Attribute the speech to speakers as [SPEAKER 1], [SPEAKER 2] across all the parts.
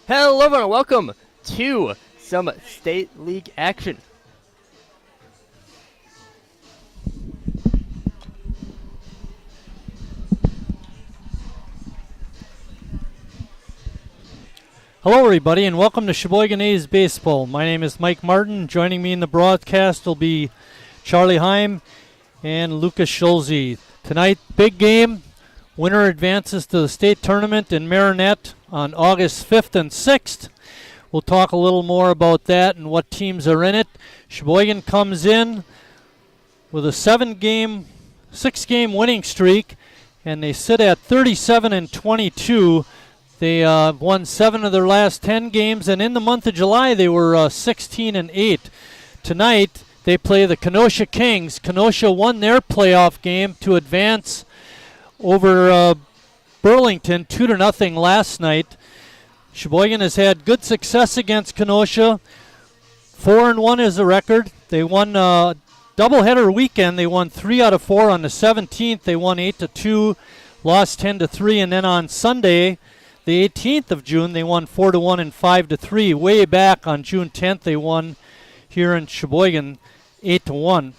[SPEAKER 1] Hello everyone, welcome to some State League action.
[SPEAKER 2] Hello everybody and welcome to Sheboygan A's Baseball. My name is Mike Martin. Joining me in the broadcast will be Charlie Heim and Lucas Schulze. Tonight, big game. Winner advances to the state tournament in Marinette on August 5th and 6th. We'll talk a little more about that and what teams are in it. Sheboygan comes in with a 6-game winning streak, and they sit at 37-22. They won 7 of their last 10 games, and in the month of July they were 16-8. Tonight they play the Kenosha Kings. Kenosha won their playoff game to advance over Burlington 2-0 last night. Sheboygan has had good success against Kenosha. 4-1 is the record. They won a doubleheader weekend. They won 3 out of 4 on the 17th. They won 8-2, lost 10-3, and then on Sunday, the 18th of June, they won 4-1 and 5-3. Way back on June 10th, they won here in Sheboygan 8-1.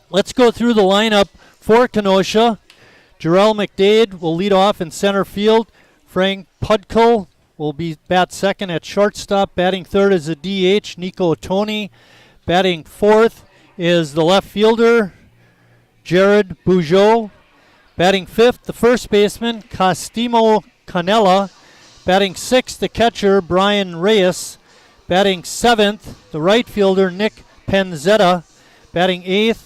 [SPEAKER 2] Let's go through the lineup for Kenosha. Jarrell McDade will lead off in center field. Frank Pudkill will bat second at shortstop. Batting third is the DH, Nico Tony. Batting fourth is the left fielder, Jared Bugeaud. Batting fifth, the first baseman, Costimo Canella. Batting sixth, the catcher, Brian Reyes. Batting seventh, the right fielder, Nick Penzetta. Batting eighth,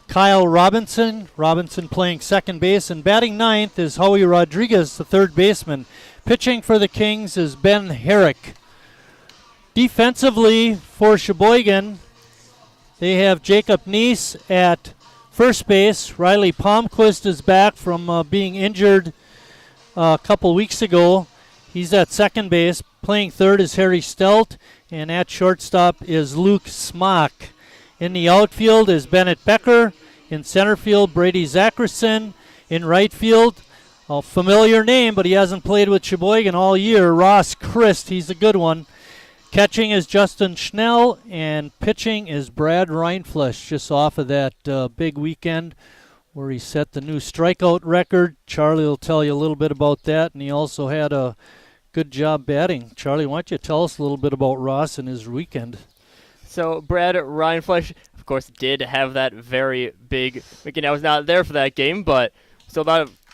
[SPEAKER 2] Kyle Robinson. Robinson playing second base. And batting ninth is Howie Rodriguez, the third baseman. Pitching for the Kings is Ben Herrick. Defensively for Sheboygan, they have Jacob Neese at first base. Riley Palmquist is back from being injured a couple weeks ago. He's at second base. Playing third is Harry Stelt, and at shortstop is Luke Smock. In the outfield is Bennett Becker. In center field, Brady Zackerson. In right field, a familiar name, but he hasn't played with Sheboygan all year, Ross Christ. He's a good one. Catching is Justin Schnell, and pitching is Brad Reinflesch, just off of that big weekend where he set the new strikeout record. Charlie will tell you a little bit about that, and he also had a good job batting. Charlie, why don't you tell us a little bit about Ross and his weekend?
[SPEAKER 1] So Brad Reinflesch, of course, did have that very big weekend. I was not there for that game, but still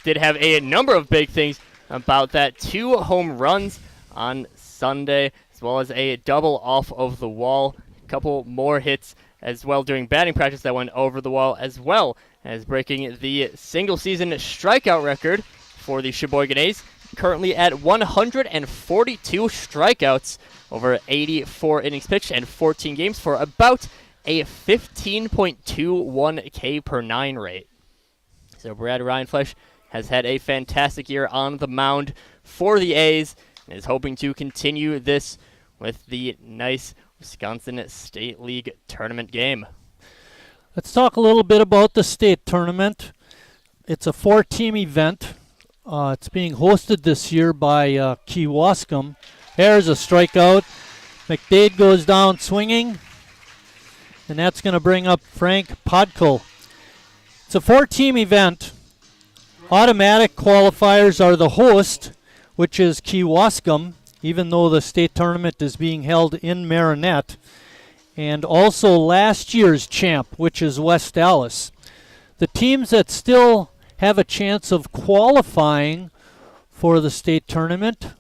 [SPEAKER 1] did have a number of big things about that. 2 home runs on Sunday, as well as a double off of the wall. A couple more hits as well during batting practice that went over the wall, as well as breaking the single-season strikeout record for the Sheboygan A's, currently at 142 strikeouts over 84 innings pitched and 14 games for about a 15.21 K per 9 rate. So Brad Reinflesch has had a fantastic year on the mound for the A's and is hoping to continue this with the nice Wisconsin State League tournament game.
[SPEAKER 2] Let's talk a little bit about the state tournament. It's a 4-team event. It's being hosted this year by Kewaskum. There's a strikeout. McDade goes down swinging, and that's going to bring up Frank Podkill. It's a 4-team event. Automatic qualifiers are the host, which is Kewaskum, even though the state tournament is being held in Marinette, and also last year's champ, which is West Dallas. The teams that still have a chance of qualifying for the state tournament,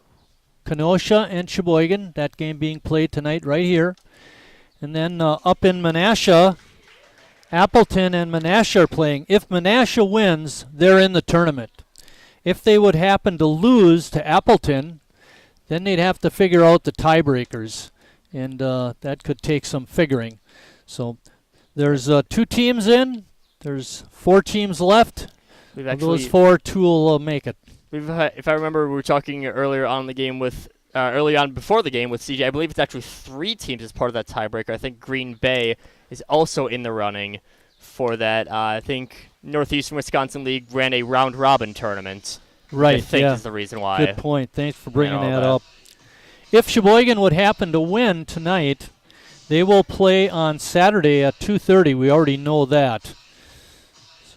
[SPEAKER 2] Kenosha and Sheboygan, that game being played tonight right here. And then up in Menasha, Appleton and Menasha are playing. If Menasha wins, they're in the tournament. If they would happen to lose to Appleton, then they'd have to figure out the tiebreakers, and that could take some figuring. So there's 2 teams in. There's 4 teams left. Of those 4, 2 will make it.
[SPEAKER 1] If I remember, we were talking earlier on the game with early on before the game with CJ. I believe it's actually 3 teams as part of that tiebreaker. I think Green Bay is also in the running for that. I think Northeastern Wisconsin League ran a round-robin tournament.
[SPEAKER 2] Right,
[SPEAKER 1] I think is the reason why.
[SPEAKER 2] Good point. Thanks for bringing that up. if Sheboygan would happen to win tonight, they will play on Saturday at 2:30. We already know that.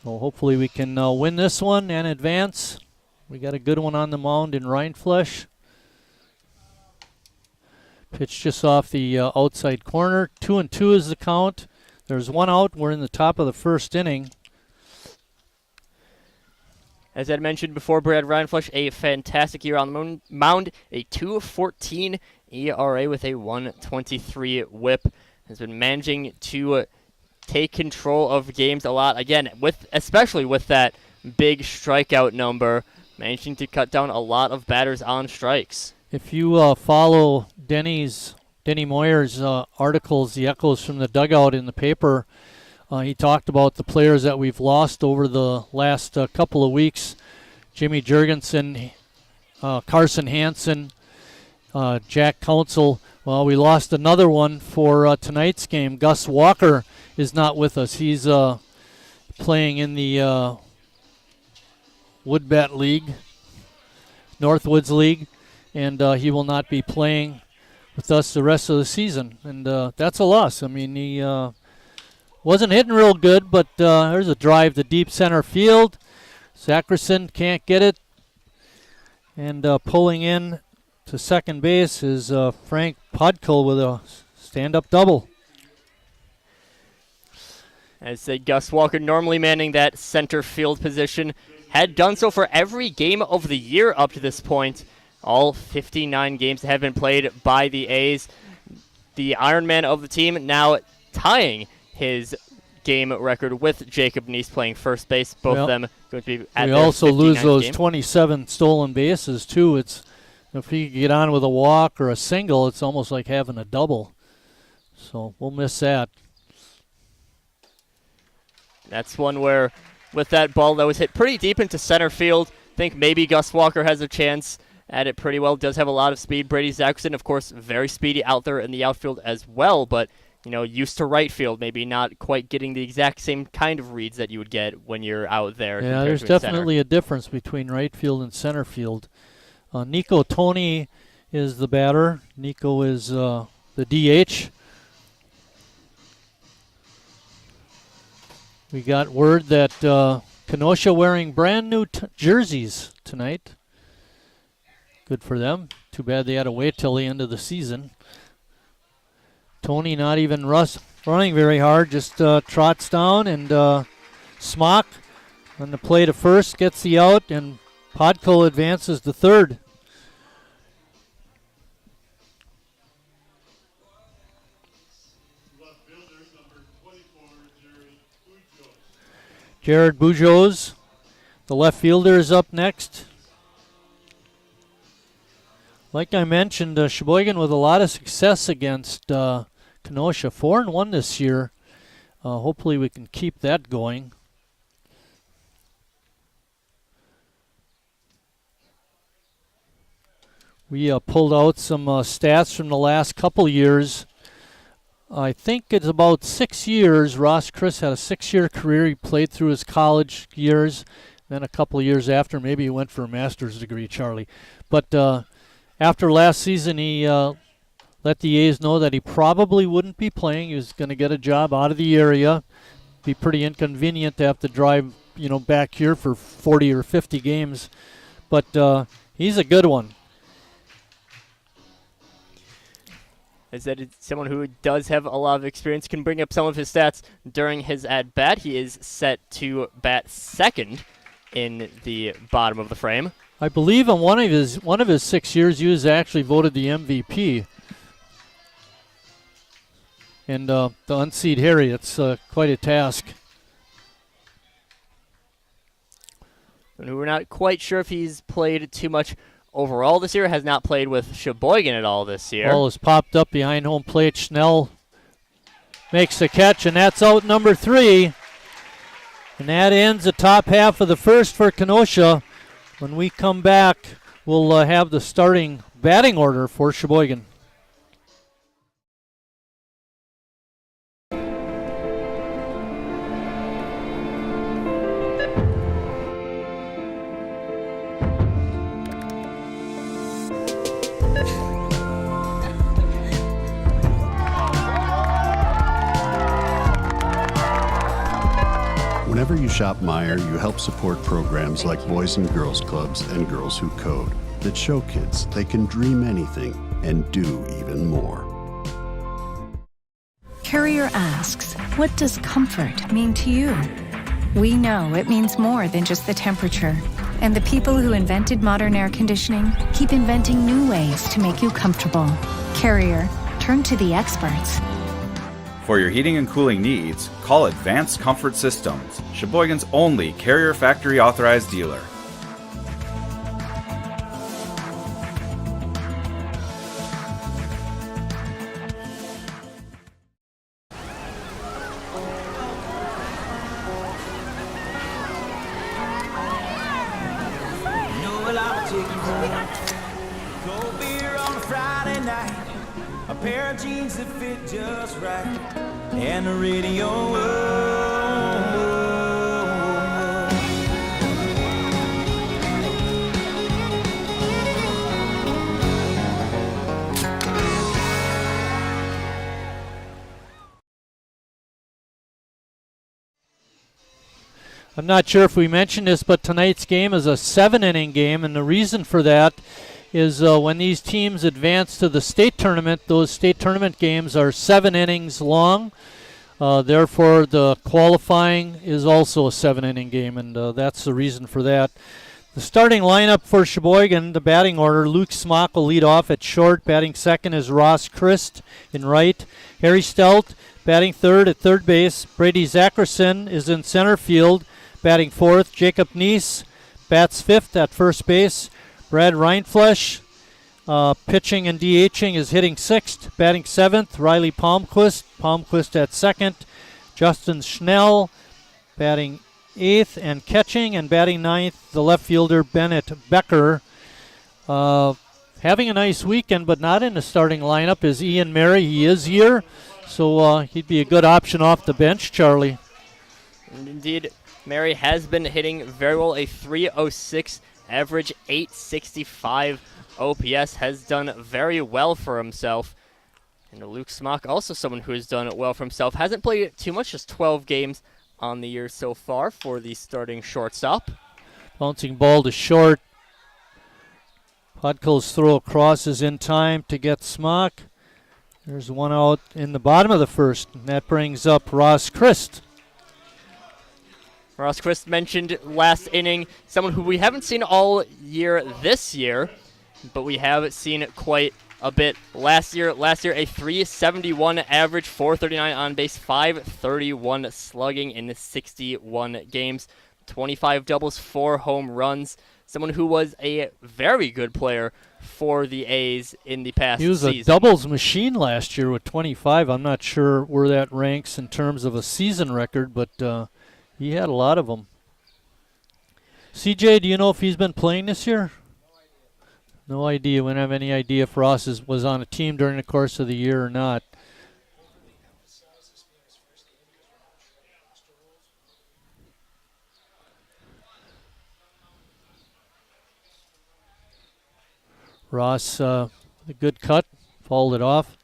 [SPEAKER 2] So hopefully we can win this one and advance. We got a good one on the mound in Rindfleisch. Pitch just off the outside corner. 2-2 is the count. There's one out. We're in the top of the first inning.
[SPEAKER 1] As I mentioned before, Brad Rindfleisch, a fantastic year on the mound, a 2.14 ERA with a 1.23 WHIP. Has been managing to take control of games a lot. Again, especially with that big strikeout number, managing to cut down a lot of batters on strikes.
[SPEAKER 2] If you follow Denny Moyer's articles, the echoes from the dugout in the paper, he talked about the players that we've lost over the last couple of weeks. Jimmy Jurgensen, Carson Hansen, Jack Council. Well, we lost another one for tonight's game. Gus Walker is not with us. He's playing in the Woodbat League, Northwoods League, and he will not be playing with us the rest of the season. And that's a loss. I mean, he wasn't hitting real good, but there's a drive to deep center field. Zackerson can't get it. And pulling in to second base is Frank Podko with a stand-up double.
[SPEAKER 1] As said, Gus Walker, normally manning that center field position, had done so for every game of the year up to this point. All 59 games have been played by the A's. The Ironman of the team now tying his game record with Jacob Neese playing first base. Both of them going to be at
[SPEAKER 2] we
[SPEAKER 1] their
[SPEAKER 2] also lose those
[SPEAKER 1] game.
[SPEAKER 2] 27 stolen bases, too. It's if he could get on with a walk or a single, it's almost like having a double. So we'll miss that.
[SPEAKER 1] That's one where, with that ball that was hit pretty deep into center field, I think maybe Gus Walker has a chance at it pretty well. Does have a lot of speed. Brady Zackerson, of course, very speedy out there in the outfield as well, but used to right field, maybe not quite getting the exact same kind of reads that you would get when you're out there.
[SPEAKER 2] Yeah, there's definitely a difference between right field and center field. Nico Tony is the batter. Nico is the DH. We got word that Kenosha wearing brand new jerseys tonight. Good for them. Too bad they had to wait till the end of the season. Tony not even running very hard, just trots down, and Smock on the play to first gets the out, and Podko advances to third. Jared Bujoz, the left fielder, is up next. Like I mentioned, Sheboygan with a lot of success against Kenosha. 4-1 this year. Hopefully we can keep that going. We pulled out some stats from the last couple years. I think it's about 6 years. Ross Chris had a 6-year career. He played through his college years. Then a couple of years after, maybe he went for a master's degree, Charlie. But after last season, he let the A's know that he probably wouldn't be playing. He was going to get a job out of the area. Be pretty inconvenient to have to drive, back here for 40 or 50 games. But he's a good one.
[SPEAKER 1] Is that it's someone who does have a lot of experience, can bring up some of his stats during his at-bat. He is set to bat second in the bottom of the frame.
[SPEAKER 2] I believe in one of his 6 years, he was actually voted the MVP. And the unseed Harry, it's quite a task.
[SPEAKER 1] And we're not quite sure if he's played too much overall this year, has not played with Sheboygan at all this year.
[SPEAKER 2] Ball is popped up behind home plate. Schnell makes the catch, and that's out number 3. And that ends the top half of the first for Kenosha. When we come back, we'll have the starting batting order for Sheboygan.
[SPEAKER 3] shop Meyer, you help support programs like Boys and Girls Clubs and Girls Who Code that show kids they can dream anything and do even more.
[SPEAKER 4] Carrier asks, what does comfort mean to you? We know it means more than just the temperature. And the people who invented modern air conditioning keep inventing new ways to make you comfortable. Carrier, turn to the experts.
[SPEAKER 5] For your heating and cooling needs, call Advanced Comfort Systems, Sheboygan's only Carrier factory authorized dealer.
[SPEAKER 6] Cold beer on a Friday night, a pair of jeans that fit just right, and the radio.
[SPEAKER 2] I'm not sure if we mentioned this, but tonight's game is a 7-inning game, and the reason for that is when these teams advance to the state tournament, those state tournament games are 7 innings long. Therefore, the qualifying is also a 7-inning game, and that's the reason for that. The starting lineup for Sheboygan, the batting order, Luke Smock will lead off at short. Batting second is Ross Christ in right. Harry Stout batting third at third base. Brady Zackerson is in center field. Batting fourth, Jacob Neese bats fifth at first base. Brad Reinflesch, pitching and DHing, is hitting sixth. Batting seventh, Riley Palmquist. Palmquist at second. Justin Schnell batting eighth and catching, and batting ninth, the left fielder Bennett Becker. Having a nice weekend, but not in the starting lineup, is Ian Mary. He is here, so he'd be a good option off the bench, Charlie.
[SPEAKER 1] And indeed, Mary has been hitting very well, a 306 average, 865 OPS, has done very well for himself. And Luke Smock, also someone who has done well for himself, hasn't played too much, just 12 games on the year so far for the starting shortstop.
[SPEAKER 2] Bouncing ball to short. Podko's throw across is in time to get Smock. There's one out in the bottom of the first, and that brings up Ross Christ.
[SPEAKER 1] Ross Christ mentioned last inning, someone who we haven't seen all year this year, but we have seen quite a bit last year. A 371 average, 439 on base, 531 slugging in 61 games, 25 doubles, 4 home runs. Someone who was a very good player for the A's in the past season.
[SPEAKER 2] He was a doubles machine last year with 25. I'm not sure where that ranks in terms of a season record, but he had a lot of them. CJ, do you know if he's been playing this year? No idea. We don't have any idea if Ross was on a team during the course of the year or not. Ross, a good cut, fouled it off.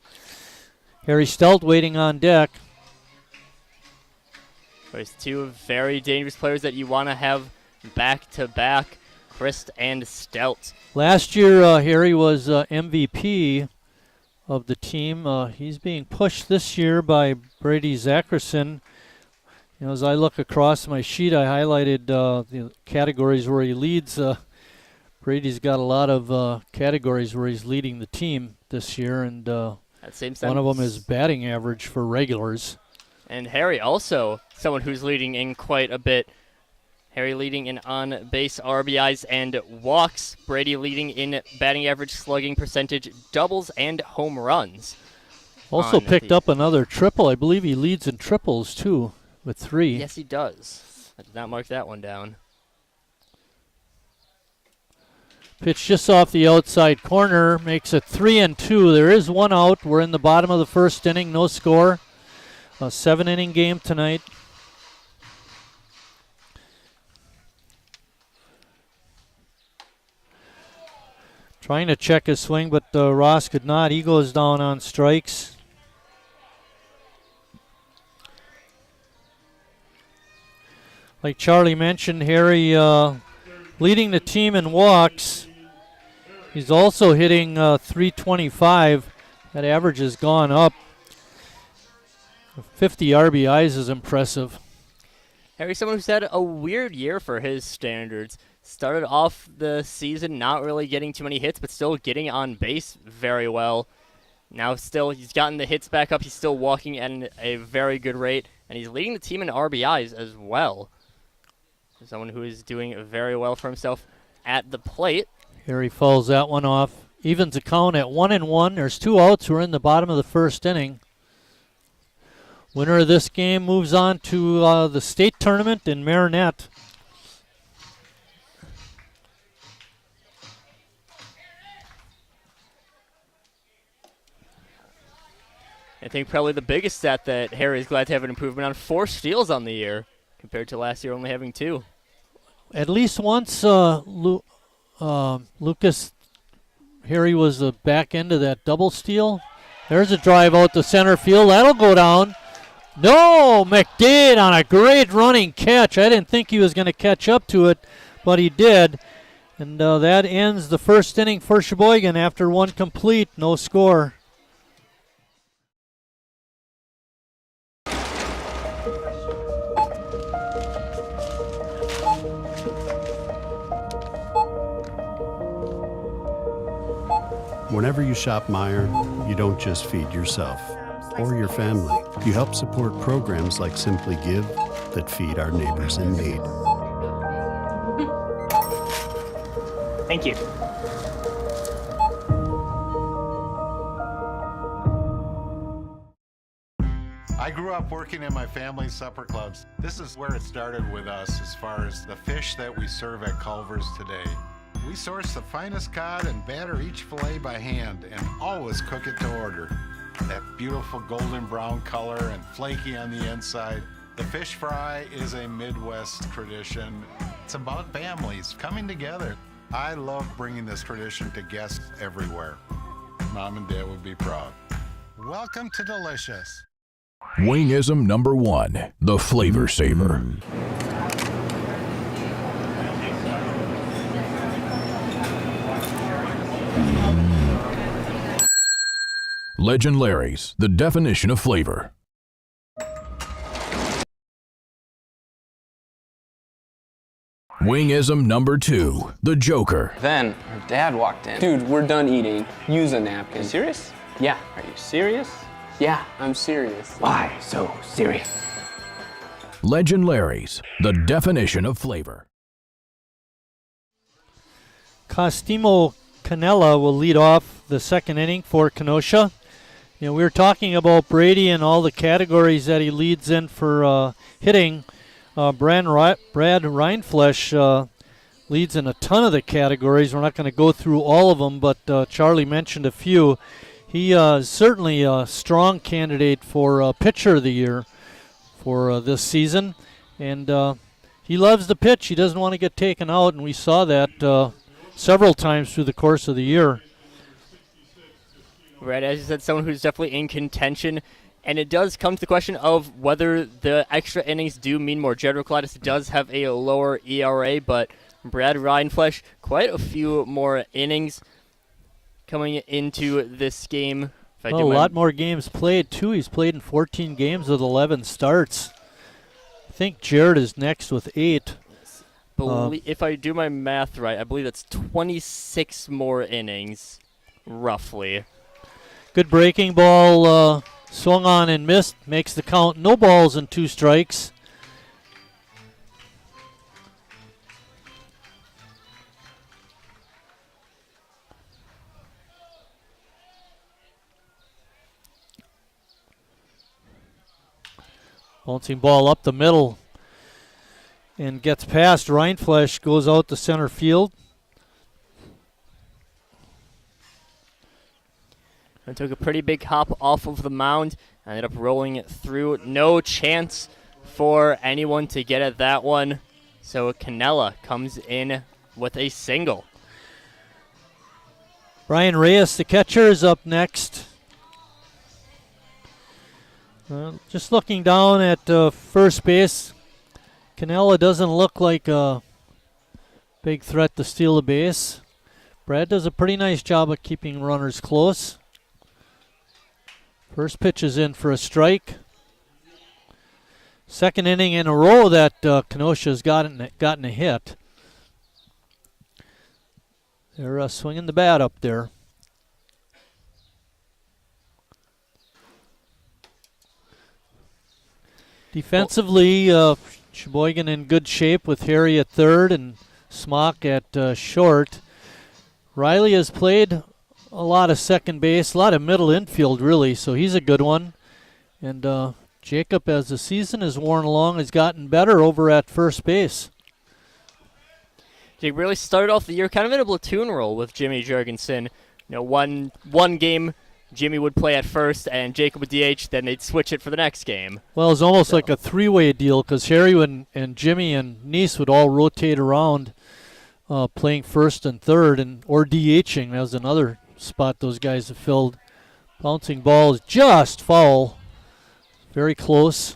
[SPEAKER 2] Harry Stout waiting on deck.
[SPEAKER 1] There's two very dangerous players that you want to have back-to-back, Christ and Stout.
[SPEAKER 2] Last year, Harry was MVP of the team. He's being pushed this year by Brady Zackerson. You know, as I look across my sheet, I highlighted the categories where he leads. Brady's got a lot of categories where he's leading the team this year, and one of them is batting average for regulars.
[SPEAKER 1] And Harry also someone who's leading in quite a bit. Harry leading in on-base RBIs and walks. Brady leading in batting average, slugging percentage, doubles, and home runs.
[SPEAKER 2] Also picked up another triple. I believe he leads in triples, too, with 3.
[SPEAKER 1] Yes, he does. I did not mark that one down.
[SPEAKER 2] Pitch just off the outside corner, makes it 3-2. There is one out. We're in the bottom of the first inning, no score. A 7-inning game tonight. Trying to check his swing, but Ross could not. He goes down on strikes. Like Charlie mentioned, Harry leading the team in walks. He's also hitting .325. That average has gone up. 50 RBIs is impressive.
[SPEAKER 1] Harry's someone who's had a weird year for his standards. Started off the season not really getting too many hits, but still getting on base very well. Now still, he's gotten the hits back up. He's still walking at a very good rate, and he's leading the team in RBIs as well. Someone who is doing very well for himself at the plate.
[SPEAKER 2] Harry fouls that one off. Evens the count at 1-1. There's 2 outs. We're in the bottom of the first inning. Winner of this game moves on to the state tournament in Marinette.
[SPEAKER 1] I think probably the biggest stat that Harry is glad to have an improvement on, 4 steals on the year, compared to last year only having 2.
[SPEAKER 2] At least once Lucas Harry was the back end of that double steal. There's a drive out to center field. That'll go down. No, McDade on a great running catch. I didn't think he was going to catch up to it, but he did. And that ends the first inning for Sheboygan after 1 complete, no score.
[SPEAKER 3] Whenever you shop Meijer, you don't just feed yourself or your family. You help support programs like Simply Give that feed our neighbors in need.
[SPEAKER 7] Thank you.
[SPEAKER 8] I grew up working in my family's supper clubs. This is where it started with us as far as the fish that we serve at Culver's today. We source the finest cod and batter each fillet by hand and always cook it to order. That beautiful golden brown color and flaky on the inside. The fish fry is a Midwest tradition. It's about families coming together. I love bringing this tradition to guests everywhere. Mom and Dad would be proud. Welcome to Delicious.
[SPEAKER 9] Wingism number 1, the Flavor Saver. Legend Larry's, the definition of flavor. Wingism number 2, the Joker.
[SPEAKER 10] Then her dad walked in. Dude, we're done eating. Use a napkin. Are you serious? Yeah. Are you serious? Yeah, I'm serious. Why so serious?
[SPEAKER 9] Legend Larry's, the definition of flavor.
[SPEAKER 2] Costimo Canella will lead off the second inning for Kenosha. You know, we were talking about Brady and all the categories that he leads in for hitting. Brad Reinflesch leads in a ton of the categories. We're not going to go through all of them, but Charlie mentioned a few. He is certainly a strong candidate for Pitcher of the Year for this season. And he loves the pitch. He doesn't want to get taken out, and we saw that several times through the course of the year.
[SPEAKER 1] Right, as you said, someone who's definitely in contention. And it does come to the question of whether the extra innings do mean more. Jared Rocklatis does have a lower ERA, but Brad Reinflesch, quite a few more innings coming into this game.
[SPEAKER 2] A lot more games played, too. He's played in 14 games with 11 starts. I think Jared is next with 8.
[SPEAKER 1] If I do my math right, I believe that's 26 more innings, roughly.
[SPEAKER 2] Good breaking ball, swung on and missed, makes the count. No balls and 2 strikes. Bouncing ball up the middle and gets past Reinflesch, goes out to center field.
[SPEAKER 1] And took a pretty big hop off of the mound. Ended up rolling it through. No chance for anyone to get at that one. So Canella comes in with a single.
[SPEAKER 2] Brian Reyes, the catcher, is up next. Just looking down at first base, Canella doesn't look like a big threat to steal the base. Brad does a pretty nice job of keeping runners close. First pitch is in for a strike. Second inning in a row that Kenosha's gotten a hit. They're swinging the bat up there. Defensively, Sheboygan in good shape with Harry at third and Smock at short. Riley has played a lot of second base, a lot of middle infield really, so he's a good one. And Jacob, as the season has worn along, has gotten better over at first base.
[SPEAKER 1] Jake really started off the year kind of in a platoon role with Jimmy Jurgensen. One game Jimmy would play at first and Jacob would DH, then they'd switch it for the next game.
[SPEAKER 2] Well, it was almost like a three-way deal because Harry and Jimmy and Nice would all rotate around playing first and third or DHing. That was another spot those guys have filled. Bouncing ball is just foul. Very close.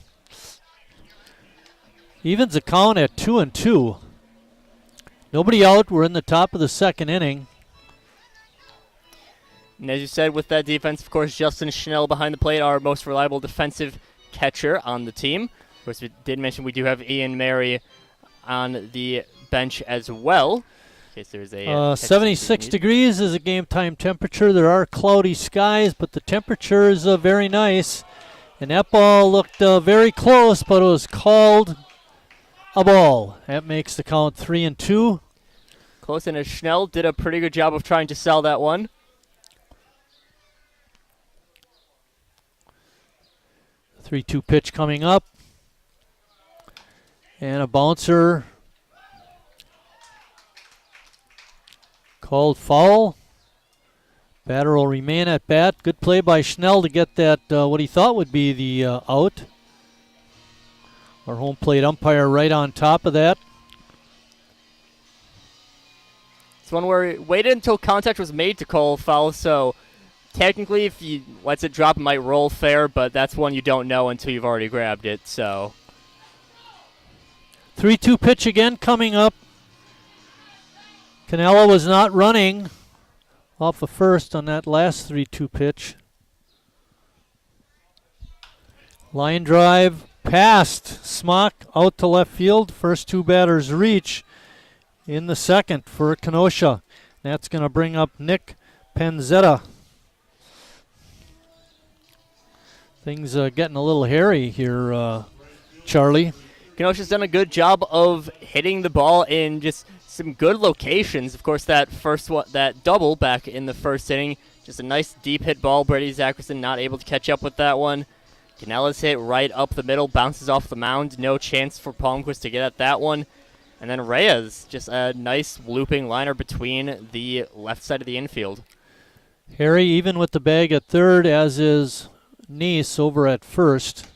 [SPEAKER 2] Evens the count at 2-2. Nobody out. We're in the top of the second inning.
[SPEAKER 1] And as you said, with that defense, of course, Justin Schnell behind the plate, our most reliable defensive catcher on the team. Of course, we did mention we do have Ian Mary on the bench as well. In case there's a
[SPEAKER 2] 76 degrees is a game time temperature. There are cloudy skies, but the temperature is very nice. And that ball looked very close, but it was called a ball. That makes the count 3-2.
[SPEAKER 1] Close, and Schnell did a pretty good job of trying to sell that one.
[SPEAKER 2] 3-2 pitch coming up. And a bouncer called foul. Batter will remain at bat. Good play by Schnell to get that, what he thought would be the out. Our home plate umpire right on top of that.
[SPEAKER 1] It's one where he waited until contact was made to call foul, so technically if he lets it drop, it might roll fair, but that's one you don't know until you've already grabbed it, so.
[SPEAKER 2] 3-2 pitch again coming up. Canella was not running off the first on that last 3-2 pitch. Line drive past Smock out to left field. First two batters reach in the second for Kenosha. That's going to bring up Nick Penzetta. Things getting a little hairy here, Charlie.
[SPEAKER 1] Kenosha's done a good job of hitting the ball in just some good locations. Of course, that double back in the first inning, just a nice deep hit ball. Brady Zackerson not able to catch up with that one. Canella's hit right up the middle, bounces off the mound. No chance for Palmquist to get at that one. And then Reyes, just a nice looping liner between the left side of the infield.
[SPEAKER 2] Harry even with the bag at third, as is Nice over at first.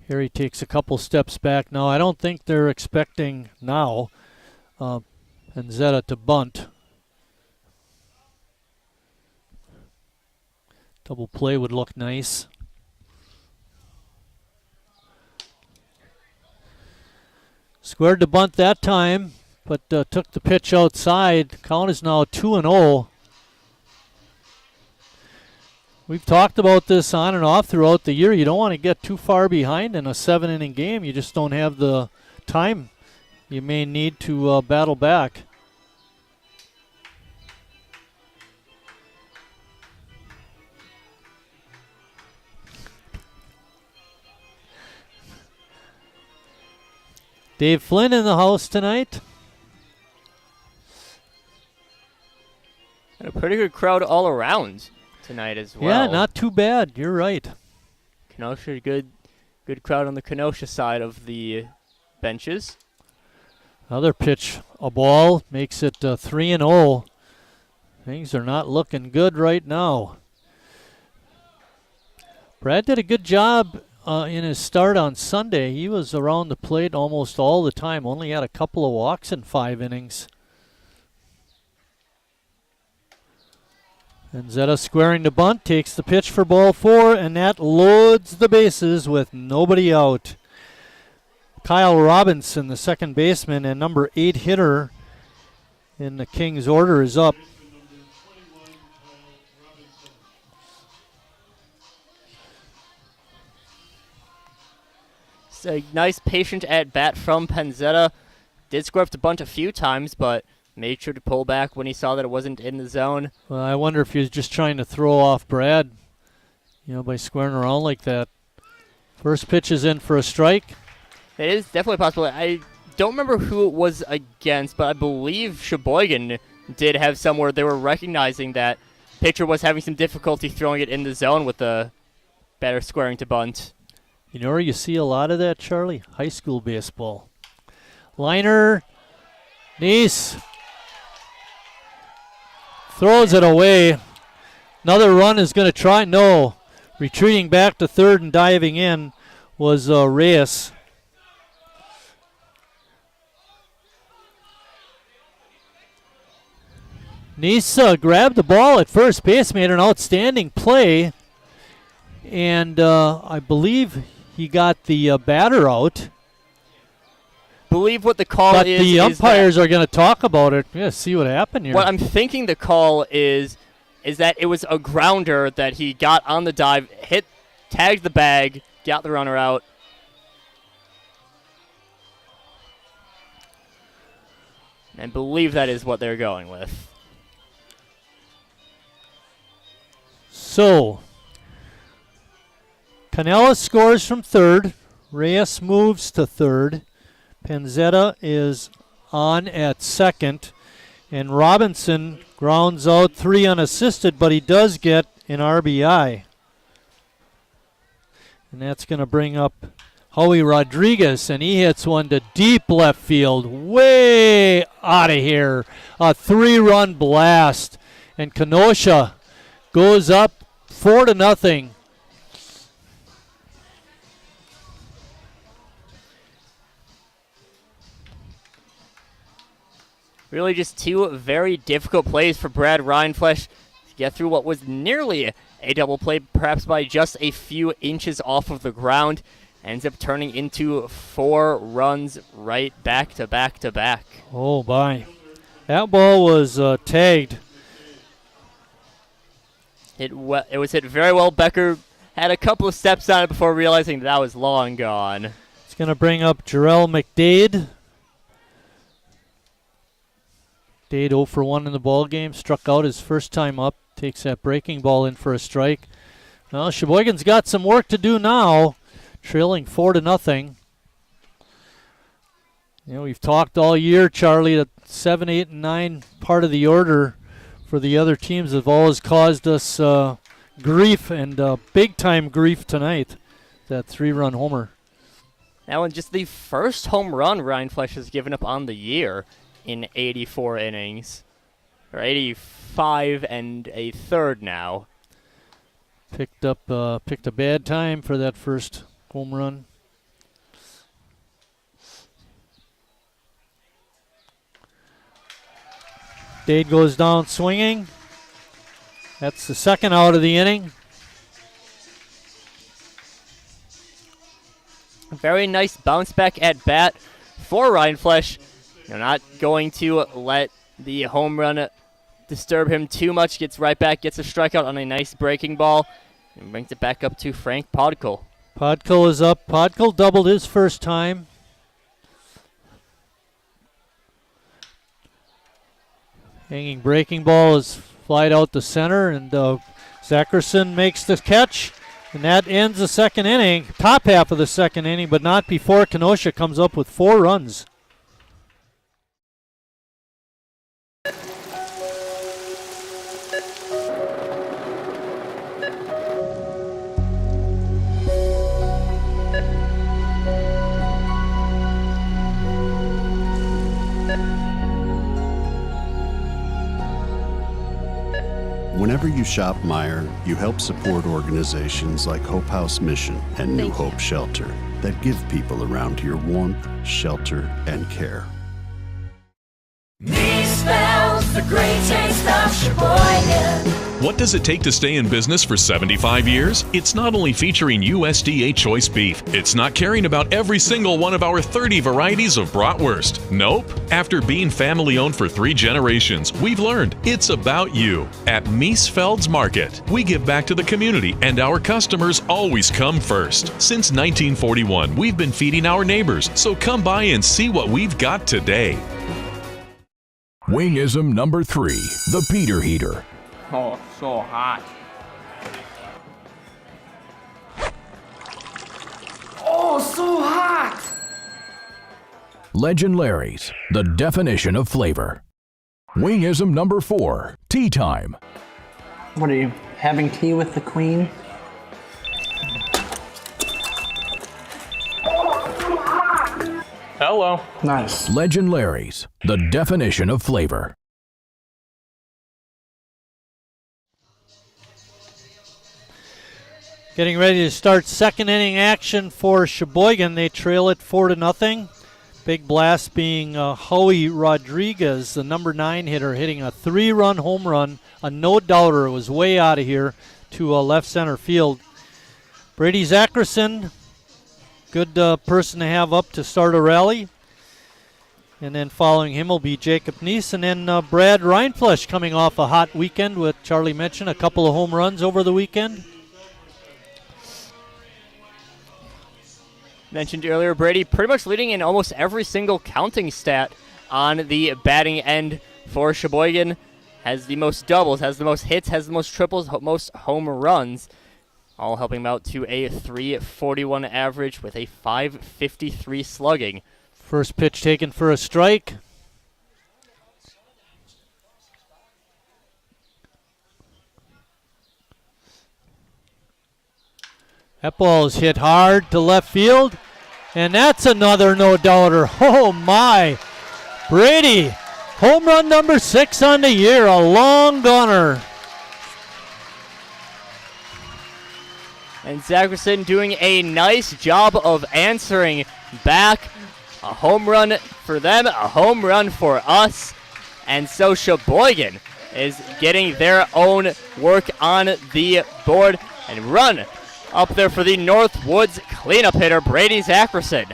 [SPEAKER 2] Harry takes a couple steps back now. I don't think they're expecting now Zeta to bunt. Double play would look nice. Squared the bunt that time, but took the pitch outside. Count is now 2-0. We've talked about this on and off throughout the year. You don't want to get too far behind in a 7-inning game. You just don't have the time you may need to battle back. Dave Flynn in the house tonight.
[SPEAKER 1] And a pretty good crowd all around tonight as well.
[SPEAKER 2] Yeah, not too bad. You're right.
[SPEAKER 1] Kenosha, good crowd on the Kenosha side of the benches.
[SPEAKER 2] Another pitch, a ball, makes it 3-0. Things are not looking good right now. Brad did a good job in his start on Sunday. He was around the plate almost all the time. Only had a couple of walks in 5 innings. Panzetta squaring the bunt, takes the pitch for ball 4, and that loads the bases with nobody out. Kyle Robinson, the second baseman and number 8 hitter in the Kings order, is up.
[SPEAKER 1] It's a nice patient at bat from Panzetta. Did square up the bunt a few times, but made sure to pull back when he saw that it wasn't in the zone.
[SPEAKER 2] Well, I wonder if he was just trying to throw off Brad, by squaring around like that. First pitch is in for a strike.
[SPEAKER 1] It is definitely possible. I don't remember who it was against, but I believe Sheboygan did have some where they were recognizing that pitcher was having some difficulty throwing it in the zone with the batter squaring to bunt.
[SPEAKER 2] You know where you see a lot of that, Charlie? High school baseball. Liner, Neese throws it away. Another run is going to try. No. Retreating back to third and diving in was Reyes. Neese grabbed the ball at first base, made an outstanding play, and I believe he got the batter out.
[SPEAKER 1] Believe what the call
[SPEAKER 2] but
[SPEAKER 1] is.
[SPEAKER 2] But the umpires are going to talk about it. Yeah, see what happened here.
[SPEAKER 1] What I'm thinking the call is that it was a grounder that he got on the dive, tagged the bag, got the runner out. And believe that is what they're going with.
[SPEAKER 2] So, Canella scores from third. Reyes moves to third. Panzetta is on at second. And Robinson grounds out 3 unassisted, but he does get an RBI. And that's going to bring up Howie Rodriguez, and he hits one to deep left field, way out of here. A 3-run blast. And Kenosha goes up 4-0.
[SPEAKER 1] Really just 2 very difficult plays for Brad Rindfleisch to get through what was nearly a double play, perhaps by just a few inches off of the ground. Ends up turning into 4 runs right back to back to back.
[SPEAKER 2] Oh, my. That ball was tagged.
[SPEAKER 1] It was hit very well. Becker had a couple of steps on it before realizing that was long gone.
[SPEAKER 2] It's going to bring up Jarrell McDade. Dade 0 for 1 in the ball game. Struck out his first time up. Takes that breaking ball in for a strike. Well, Sheboygan's got some work to do now. Trailing 4-0. We've talked all year, Charlie, that 7, 8, and 9 part of the order for the other teams have always caused us grief, and big-time grief tonight. That 3-run homer.
[SPEAKER 1] That one just the first home run Rindfleisch has given up on the year in 84 innings. Or 85 and a third now.
[SPEAKER 2] Picked a bad time for that first home run. Dade goes down swinging. That's the second out of the inning.
[SPEAKER 1] A very nice bounce back at bat for Rindfleisch. Not going to let the home run disturb him too much. Gets right back, gets a strikeout on a nice breaking ball, and brings it back up to Frank Podkel.
[SPEAKER 2] Podkel is up. Podkel doubled his first time. Hanging breaking ball is flied out to center, and Zackerson makes the catch, and that ends the second inning, top half of the second inning, but not before Kenosha comes up with 4 runs.
[SPEAKER 3] Whenever you shop Meijer, you help support organizations like Hope House Mission and New Hope Shelter that give people around here warmth, shelter, and care.
[SPEAKER 6] Me spells the great taste of Sheboygan.
[SPEAKER 11] What does it take to stay in business for 75 years? It's not only featuring USDA choice beef. It's not caring about every single one of our 30 varieties of bratwurst. Nope. After being family-owned for 3 generations, we've learned it's about you. At Miesfeld's Market, we give back to the community, and our customers always come first. Since 1941, we've been feeding our neighbors, so come by and see what we've got today.
[SPEAKER 9] Wingism number 3, the Peter Heater.
[SPEAKER 10] Oh, so hot. Oh, so hot!
[SPEAKER 9] Legend Larry's, the definition of flavor. Wingism number 4, tea time.
[SPEAKER 10] What are you, having tea with the queen? Hello. Nice.
[SPEAKER 9] Legend Larry's, the definition of flavor.
[SPEAKER 2] Getting ready to start second inning action for Sheboygan. They trail it 4-0. Big blast being Howie Rodriguez, the number 9 hitter, hitting a 3-run home run, a no-doubter. It was way out of here to left center field. Brady Zackerson, good person to have up to start a rally. And then following him will be Jacob Neese, and then Brad Reinflesch coming off a hot weekend with Charlie mentioned, a couple of home runs over the weekend.
[SPEAKER 1] Mentioned earlier, Brady pretty much leading in almost every single counting stat on the batting end for Sheboygan. Has the most doubles, has the most hits, has the most triples, most home runs. All helping him out to a .341 average with a .553 slugging.
[SPEAKER 2] First pitch taken for a strike. That ball is hit hard to left field, and that's another no-doubter. Oh, my. Brady, home run number 6 on the year, a long gunner.
[SPEAKER 1] And Zackerson doing a nice job of answering back. A home run for them, a home run for us. And so Sheboygan is getting their own work on the board and run up there for the Northwoods cleanup hitter, Brady Zackerson.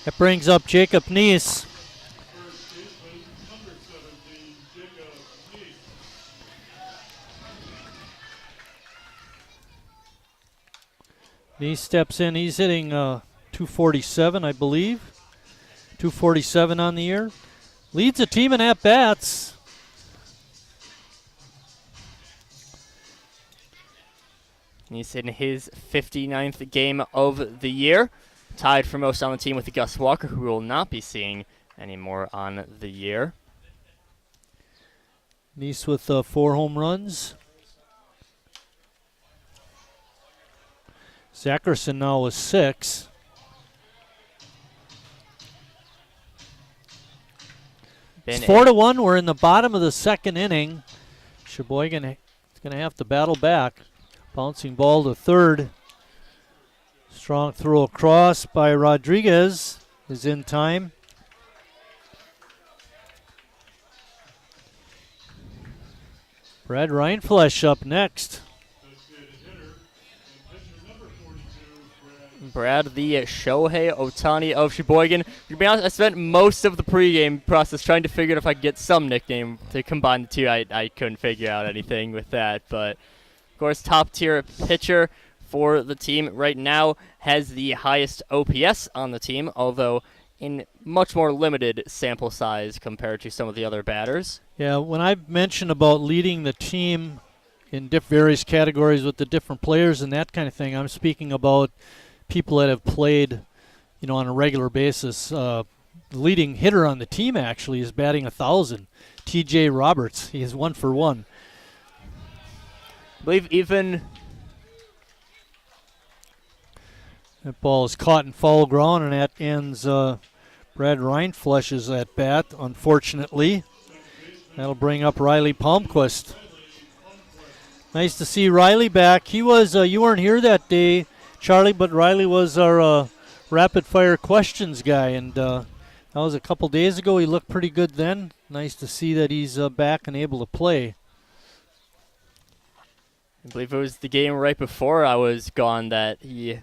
[SPEAKER 2] That brings up Jacob Neese. Neese steps in. He's hitting 247, I believe. 247 on the year. Leads the team in at-bats.
[SPEAKER 1] He's in his 59th game of the year. Tied for most on the team with Gus Walker, who we will not be seeing anymore on the year.
[SPEAKER 2] Neese with 4 home runs. Zackerson now with 6. It's 4-1. We're in the bottom of the second inning. Sheboygan is going to have to battle back. Bouncing ball to third. Strong throw across by Rodriguez is in time. Brad Reinflesch up next.
[SPEAKER 1] Brad, the Shohei Ohtani of Sheboygan. To be honest, I spent most of the pregame process trying to figure out if I could get some nickname to combine the two. I couldn't figure out anything with that, but of course, top-tier pitcher for the team right now, has the highest OPS on the team, although in much more limited sample size compared to some of the other batters.
[SPEAKER 2] Yeah, when I mentioned about leading the team in various categories with the different players and that kind of thing, I'm speaking about people that have played, on a regular basis. The leading hitter on the team actually is batting 1,000. T.J. Roberts, he is 1 for 1.
[SPEAKER 1] I believe even
[SPEAKER 2] that ball is caught in foul ground, and that ends Brad Reinflesch's at bat, unfortunately. That'll bring up Riley Palmquist. Nice to see Riley back. He was, you weren't here that day, Charlie, but Riley was our rapid fire questions guy, and That was a couple days ago. He looked pretty good then. Nice to see that he's back and able to play.
[SPEAKER 1] I believe it was the game right before I was gone that he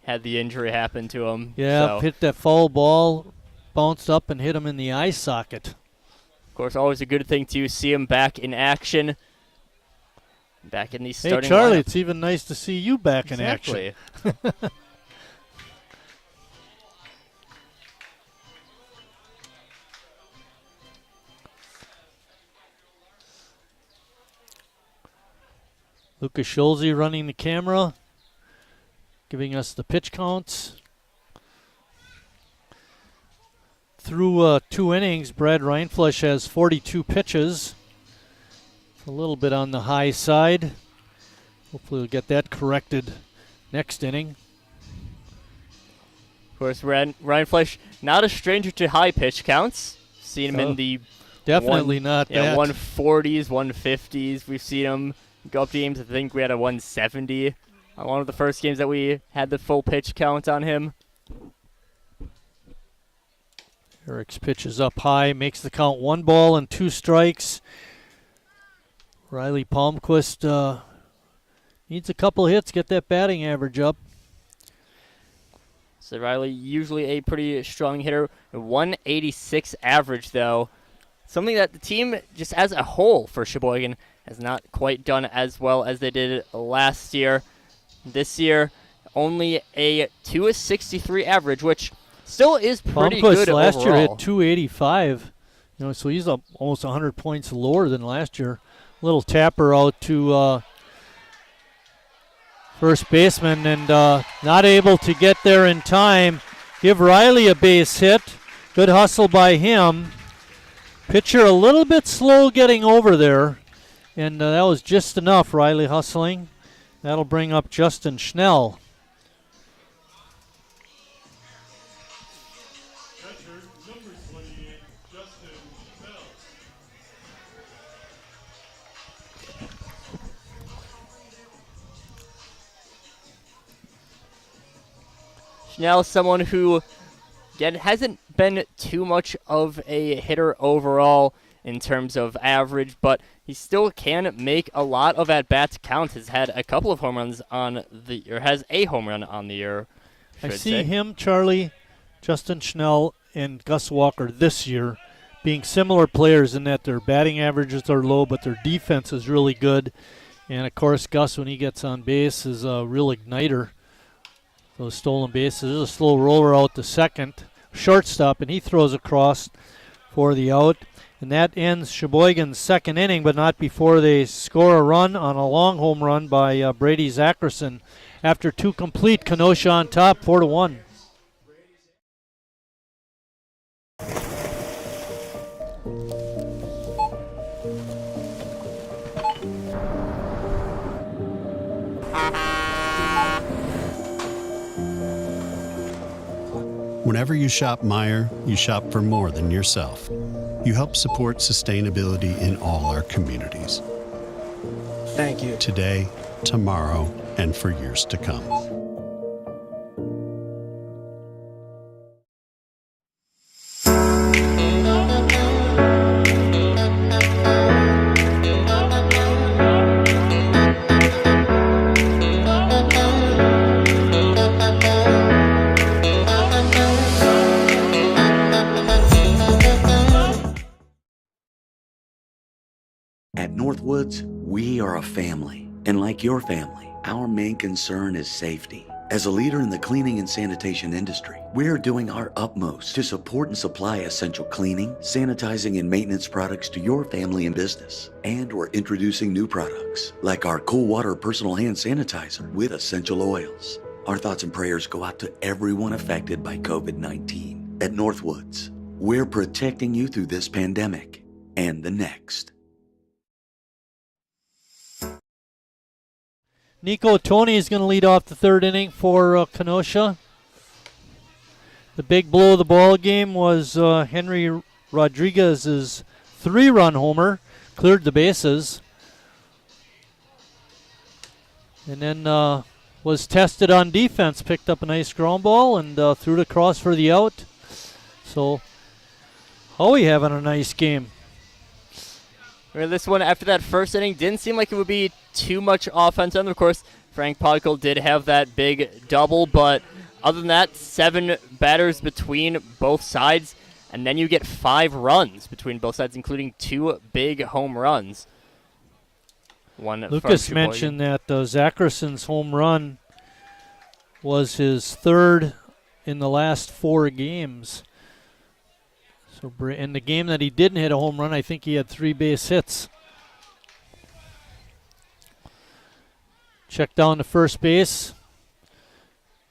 [SPEAKER 1] had the injury happen to him.
[SPEAKER 2] Yeah,
[SPEAKER 1] so.
[SPEAKER 2] hit that foul ball, bounced up and hit him in the eye socket.
[SPEAKER 1] Of course, always a good thing to see him back in action. Back in the starting
[SPEAKER 2] Hey, Charlie,
[SPEAKER 1] lineup.
[SPEAKER 2] it's even nice to see you back in action. Lucas Schulze running the camera, giving us the pitch counts. Through 2 innings, Brad Reinfleisch has 42 pitches. A little bit on the high side. Hopefully we'll get that corrected next inning.
[SPEAKER 1] Of course, Reinfleisch, not a stranger to high pitch counts. Seen him in the
[SPEAKER 2] definitely not that.
[SPEAKER 1] 140s, 150s. We've seen him go up to games. I think we had a 170 on one of the first games that we had the full pitch count on him.
[SPEAKER 2] Eric's pitch is up high, makes the count 1 ball and 2 strikes. Riley Palmquist needs a couple hits, get that batting average up.
[SPEAKER 1] So Riley, usually a pretty strong hitter. 186 average, though. Something that the team, just as a whole for Sheboygan, has not quite done as well as they did last year. This year, only a 263 average, which still is pretty good overall.
[SPEAKER 2] Last year hit 285, so he's up almost 100 points lower than last year. Little tapper out to first baseman and not able to get there in time. Give Riley a base hit. Good hustle by him. Pitcher a little bit slow getting over there, and that was just enough. Riley hustling. That'll bring up Justin Schnell.
[SPEAKER 1] Schnell, someone who, again, hasn't been too much of a hitter overall in terms of average, but he still can make a lot of at-bats count. Has had a couple of home runs has a home run on the year.
[SPEAKER 2] I see him, Charlie, Justin Schnell, and Gus Walker this year being similar players in that their batting averages are low, but their defense is really good. And, of course, Gus, when he gets on base, is a real igniter. Those stolen bases. There's a slow roller out to second. Shortstop, and he throws across for the out. And that ends Sheboygan's second inning, but not before they score a run on a long home run by Brady Zackerson. After 2 complete, Kenosha on top, 4-1.
[SPEAKER 3] Whenever you shop Meijer, you shop for more than yourself. You help support sustainability in all our communities.
[SPEAKER 12] Thank you.
[SPEAKER 3] Today, tomorrow, and for years to come.
[SPEAKER 12] At Northwoods, we are a family. And like your family, our main concern is safety. As a leader in the cleaning and sanitation industry, we're doing our utmost to support and supply essential cleaning, sanitizing, and maintenance products to your family and business. And we're introducing new products, like our Cool Water Personal Hand Sanitizer with essential oils. Our thoughts and prayers go out to everyone affected by COVID-19. At Northwoods, we're protecting you through this pandemic and the next.
[SPEAKER 2] Nico Tony is going to lead off the third inning for Kenosha. The big blow of the ball game was Henry Rodriguez's 3-run homer, cleared the bases, and then was tested on defense, picked up a nice ground ball and threw it across for the out. So Howie having a nice game.
[SPEAKER 1] This one, after that first inning, didn't seem like it would be too much offense. And, of course, Frank Podkel did have that big double. But other than that, 7 batters between both sides. And then you get 5 runs between both sides, including 2 big home runs.
[SPEAKER 2] Lucas mentioned that Zacharson's home run was his 3rd in the last 4 games. So in the game that he didn't hit a home run, I think he had 3 base hits. Check down to first base.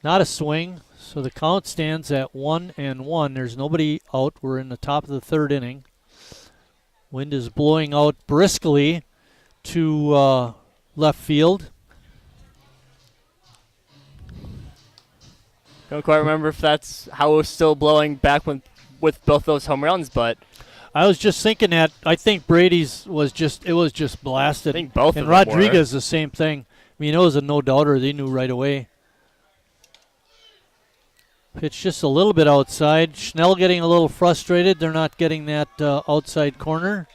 [SPEAKER 2] Not a swing. So the count stands at 1-1. There's nobody out. We're in the top of the 3rd inning. Wind is blowing out briskly to left field.
[SPEAKER 1] Don't quite remember if that's how it was still blowing back with both those home runs, but
[SPEAKER 2] I was just thinking that I think Brady's was just blasted.
[SPEAKER 1] I think both
[SPEAKER 2] and
[SPEAKER 1] of them
[SPEAKER 2] Rodriguez the same thing. I mean, it was a no-doubter. They knew right away. Pitch just a little bit outside. Schnell getting a little frustrated. They're not getting that outside corner.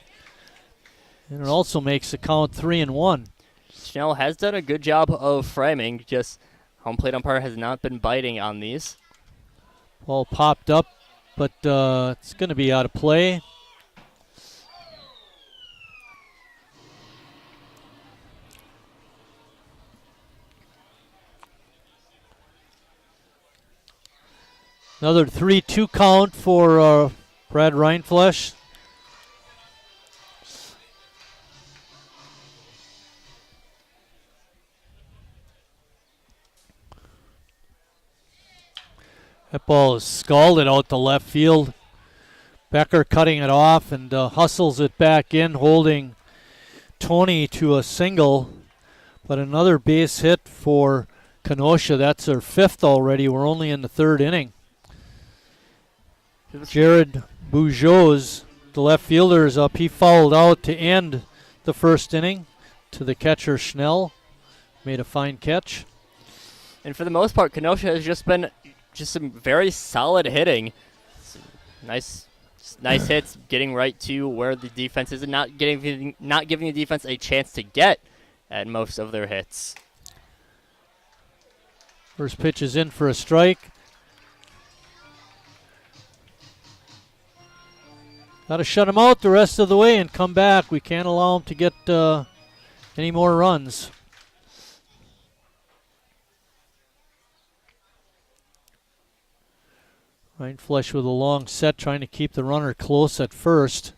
[SPEAKER 2] And it also makes the count 3-1.
[SPEAKER 1] Schnell has done a good job of framing. Just home plate umpire has not been biting on these.
[SPEAKER 2] Ball popped up, but it's going to be out of play. Another 3-2 count for Brad Reinflesch. That ball is scalded out to left field. Becker cutting it off and hustles it back in, holding Tony to a single. But another base hit for Kenosha. That's their 5th already. We're only in the 3rd inning. Jared Bujo's, the left fielder, is up. He fouled out to end the 1st inning to the catcher Schnell. Made a fine catch.
[SPEAKER 1] And for the most part, Kenosha has just been some very solid hitting. Some nice hits, getting right to where the defense is and not giving the defense a chance to get at most of their hits.
[SPEAKER 2] First pitch is in for a strike. Got to shut him out the rest of the way and come back. We can't allow him to get any more runs. Reinflesch with a long set, trying to keep the runner close at first.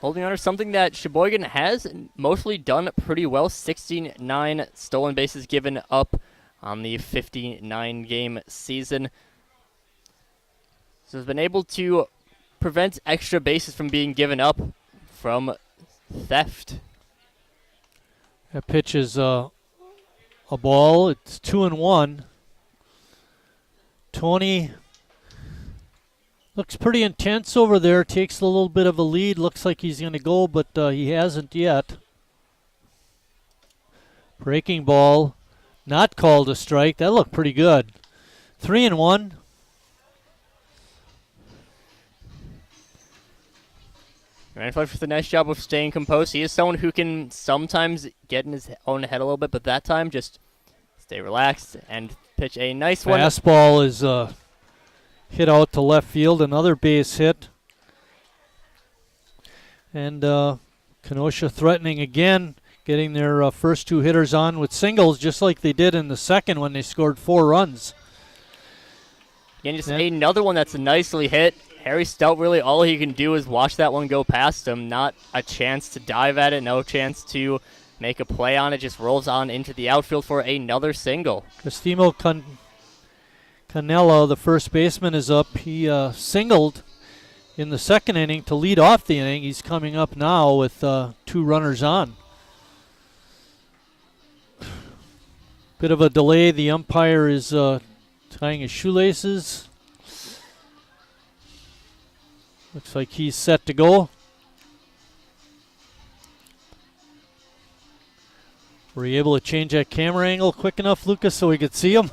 [SPEAKER 1] Holding on to something that Sheboygan has mostly done pretty well. 69 stolen bases given up on the 59-game season. So has been able to prevent extra bases from being given up from theft.
[SPEAKER 2] That pitch is a ball. It's 2-1. Tony looks pretty intense over there. Takes a little bit of a lead. Looks like he's going to go, but he hasn't yet. Breaking ball. Not called a strike. That looked pretty good. 3-1.
[SPEAKER 1] Reinflesch with a nice job of staying composed. He is someone who can sometimes get in his own head a little bit, but that time just stay relaxed and pitch a nice one.
[SPEAKER 2] Fastball is hit out to left field. Another base hit. And Kenosha threatening again, getting their first 2 hitters on with singles, just like they did in the second when they scored 4 runs.
[SPEAKER 1] Again, just another one that's nicely hit. Harry Stout, really all he can do is watch that one go past him. Not a chance to dive at it, no chance to make a play on it. Just rolls on into the outfield for another single.
[SPEAKER 2] Cristimo Canella, the first baseman, is up. He singled in the 2nd inning to lead off the inning. He's coming up now with 2 runners on. Bit of a delay. The umpire is tying his shoelaces. Looks like he's set to go. Were you able to change that camera angle quick enough, Lucas, so we could see him?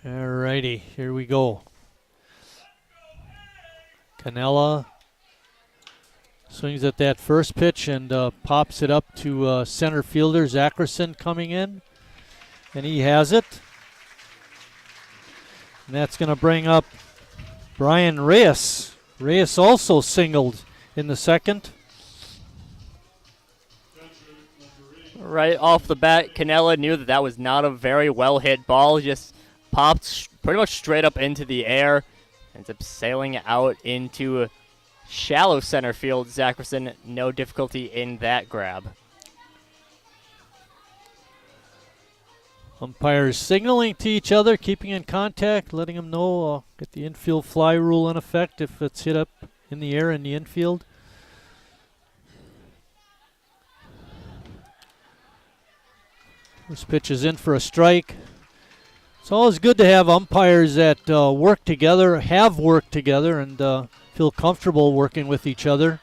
[SPEAKER 2] Alrighty, here we go. Canella swings at that first pitch and pops it up to center fielder Zackerson coming in. And he has it. And that's going to bring up Brian Reyes. Reyes also singled in the second.
[SPEAKER 1] Right off the bat, Canella knew that that was not a very well hit ball. Just popped pretty much straight up into the air. Ends up sailing out into shallow center field. Zackerson, no difficulty in that grab.
[SPEAKER 2] Umpires signaling to each other, keeping in contact, letting them know, get the infield fly rule in effect if it's hit up in the air in the infield. This pitch is in for a strike. It's always good to have umpires that work together, have worked together, and feel comfortable working with each other.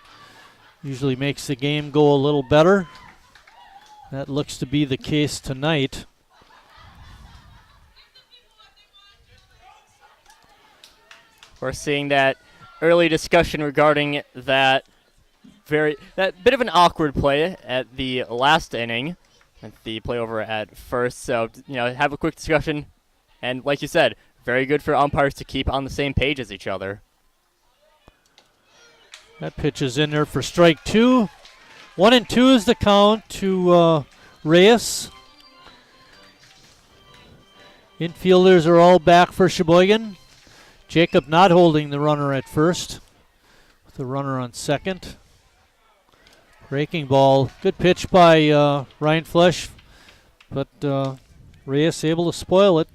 [SPEAKER 2] Usually makes the game go a little better. That looks to be the case tonight.
[SPEAKER 1] We're seeing that early discussion regarding that bit of an awkward play at the last inning, at the play over at first. So, have a quick discussion. And like you said, very good for umpires to keep on the same page as each other.
[SPEAKER 2] That pitch is in there for strike two. 1-2 is the count to Reyes. Infielders are all back for Sheboygan. Jacob not holding the runner at first, with the runner on second. Breaking ball. Good pitch by Ryan Flesch, but Reyes able to spoil it.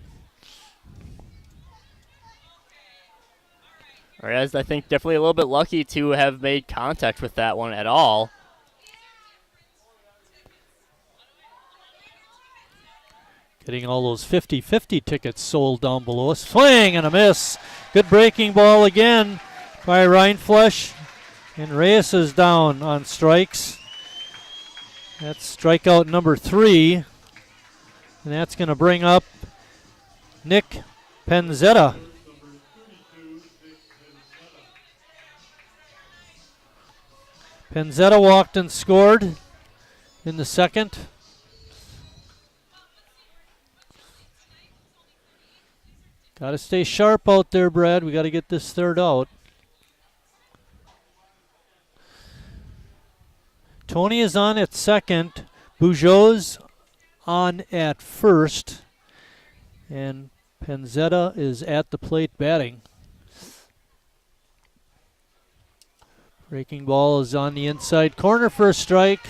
[SPEAKER 1] Reyes, I think, definitely a little bit lucky to have made contact with that one at all.
[SPEAKER 2] Getting all those 50-50 tickets sold down below. Swing and a miss. Good breaking ball again by Ryan Flesch. And Reyes is down on strikes. That's strikeout number 3. And that's going to bring up Nick Penzetta. Penzetta walked and scored in the second. Got to stay sharp out there, Brad. We got to get this third out. Tony is on at second. Bujo's on at first. And Penzetta is at the plate batting. Breaking ball is on the inside corner for a strike.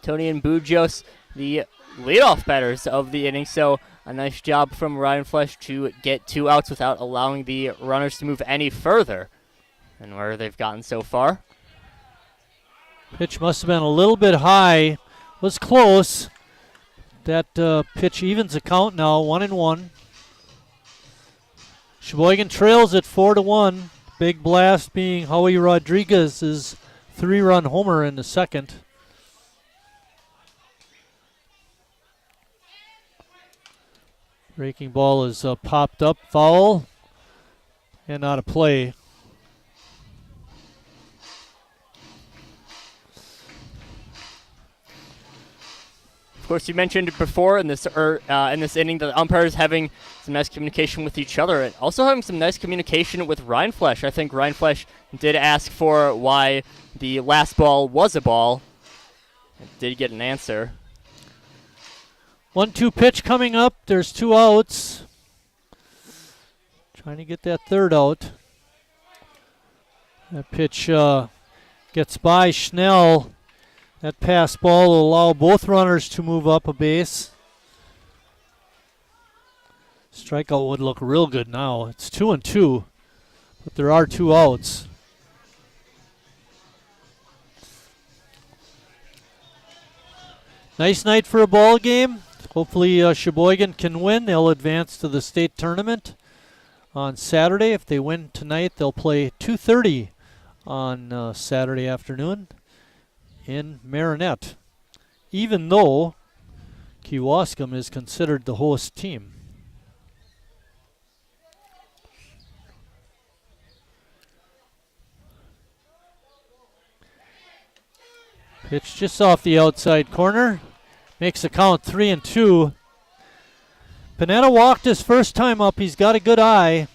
[SPEAKER 1] Tony and Bujos, the leadoff batters of the inning, so a nice job from Ryan Flesch to get 2 outs without allowing the runners to move any further than where they've gotten so far.
[SPEAKER 2] Pitch must have been a little bit high. Was close. That pitch evens the count now, 1-1. Sheboygan trails at 4-1. Big blast being Howie Rodriguez's 3-run homer in the second. Breaking ball is popped up, foul, and out of play.
[SPEAKER 1] Of course, you mentioned before in this inning that the umpires having some nice communication with each other and also having some nice communication with Ryan Flesch. I think Ryan Flesch did ask for why the last ball was a ball. Did get an answer.
[SPEAKER 2] 1-2 pitch coming up. There's 2 outs. Trying to get that third out. That pitch gets by Schnell. That pass ball will allow both runners to move up a base. Strikeout would look real good now. It's 2-2, but there are 2 outs. Nice night for a ball game. Hopefully Sheboygan can win. They'll advance to the state tournament on Saturday. If they win tonight, they'll play 2:30 on Saturday afternoon in Marinette. Even though Kewaskum is considered the host team. Pitch just off the outside corner. Makes the count 3-2. Panetta walked his first time up. He's got a good eye.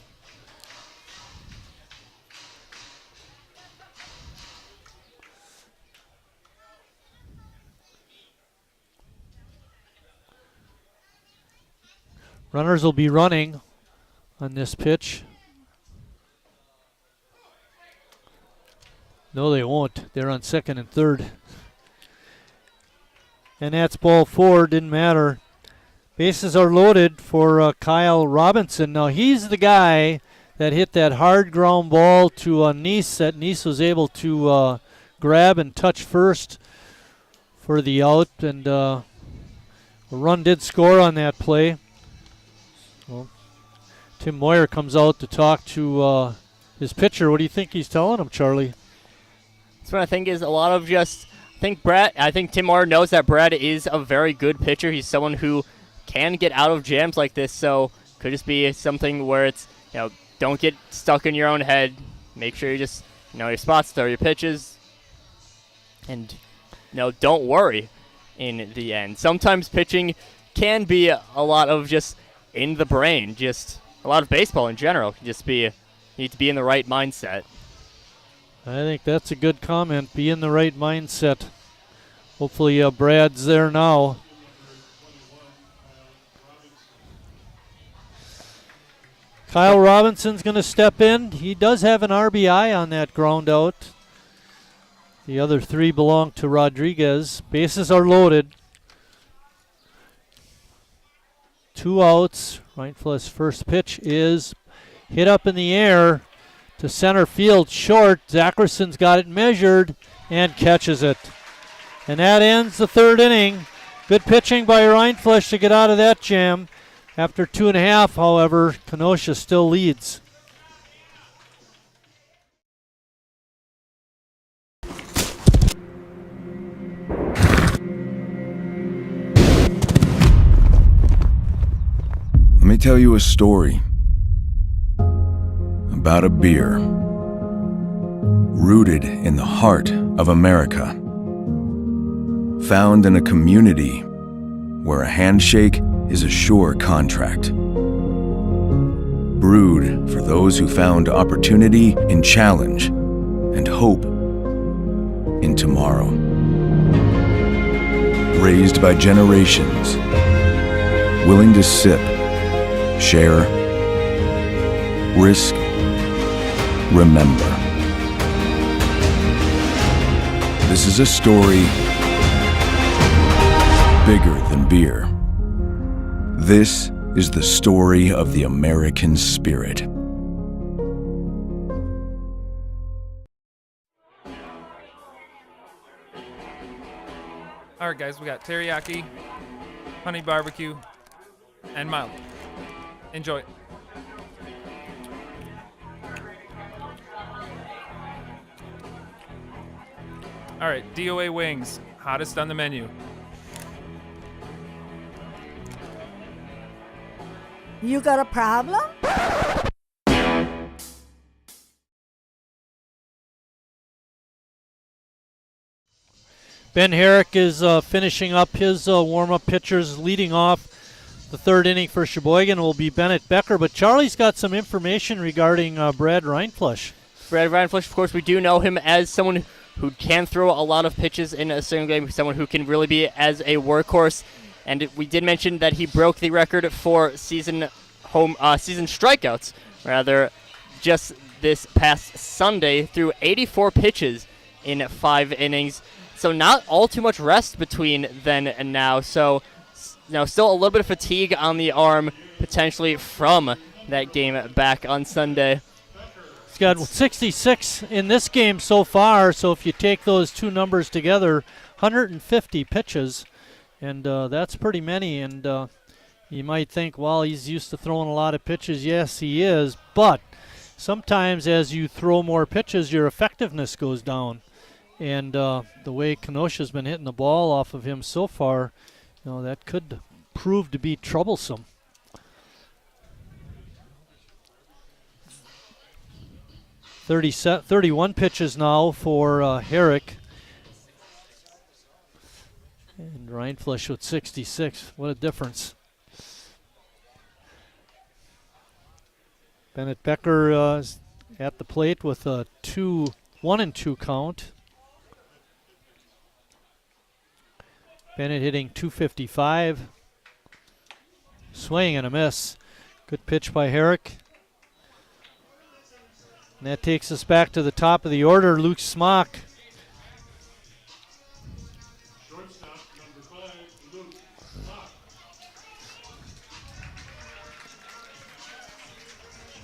[SPEAKER 2] Runners will be running on this pitch. No, they won't. They're on second and third. And that's ball 4. Didn't matter. Bases are loaded for Kyle Robinson. Now, he's the guy that hit that hard ground ball to Neese that Neese was able to grab and touch first for the out. And a run did score on that play. Well, Tim Moyer comes out to talk to his pitcher. What do you think he's telling him, Charlie?
[SPEAKER 1] That's what I think is a lot of just, I think Tim Moyer knows that Brad is a very good pitcher. He's someone who can get out of jams like this, so could just be something where it's, don't get stuck in your own head. Make sure you just know your spots, throw your pitches, and don't worry in the end. Sometimes pitching can be a lot of just in the brain, just a lot of baseball in general can just be, you need to be in the right mindset.
[SPEAKER 2] I think that's a good comment. Be in the right mindset. Hopefully Brad's there now. Kyle Robinson's going to step in. He does have an RBI on that ground out. The other 3 belong to Rodriguez. Bases are loaded. 2 outs. Reinfeld's first pitch is hit up in the air to center field short. Zacherson's got it measured and catches it. And that ends the 3rd inning. Good pitching by Reinfeld to get out of that jam. After 2.5, however, Kenosha still leads.
[SPEAKER 13] Let me tell you a story about a beer rooted in the heart of America, found in a community where a handshake is a sure contract, brewed for those who found opportunity in challenge and hope in tomorrow, raised by generations willing to sip, share, risk, remember. This is a story bigger than beer. This is the story of the American spirit.
[SPEAKER 14] All right, guys, we got teriyaki, honey barbecue, and mild. Enjoy. All right, DOA wings, hottest on the menu.
[SPEAKER 15] You got a problem?
[SPEAKER 2] Ben Herrick is finishing up his warm-up pitchers. Leading off the 3rd inning for Sheboygan will be Bennett Becker. But Charlie's got some information regarding Brad Reinflush.
[SPEAKER 1] Brad Reinflush, of course, we do know him as someone who can throw a lot of pitches in a single game, someone who can really be as a workhorse. And we did mention that he broke the record for season strikeouts, just this past Sunday, threw 84 pitches in 5 innings. So not all too much rest between then and now. So still a little bit of fatigue on the arm, potentially from that game back on Sunday.
[SPEAKER 2] He's got 66 in this game so far. So if you take those 2 numbers together, 150 pitches. And that's pretty many. And you might think, well, he's used to throwing a lot of pitches. Yes, he is. But sometimes as you throw more pitches, your effectiveness goes down. And the way Kenosha's been hitting the ball off of him so far, No, that could prove to be troublesome. 31 pitches now for Herrick. And Rindfleisch with 66. What a difference. Bennett Becker is at the plate with a 1-2 count. Bennett hitting .255. Swing and a miss. Good pitch by Herrick. And that takes us back to the top of the order. Luke Smock.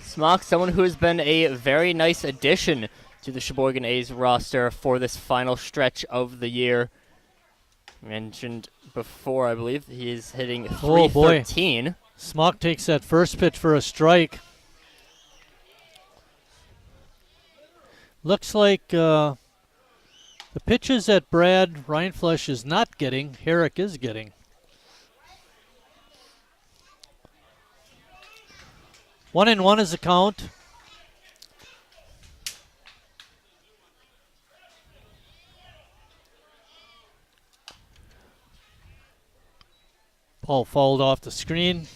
[SPEAKER 1] Smock, someone who has been a very nice addition to the Sheboygan A's roster for this final stretch of the year. Mentioned before, I believe, he is hitting .313.
[SPEAKER 2] Oh boy. Smock takes that first pitch for a strike. Looks like the pitches that Brad Rindfleisch is not getting, Herrick is getting. 1-1 is the count. Paul fouled off the screen.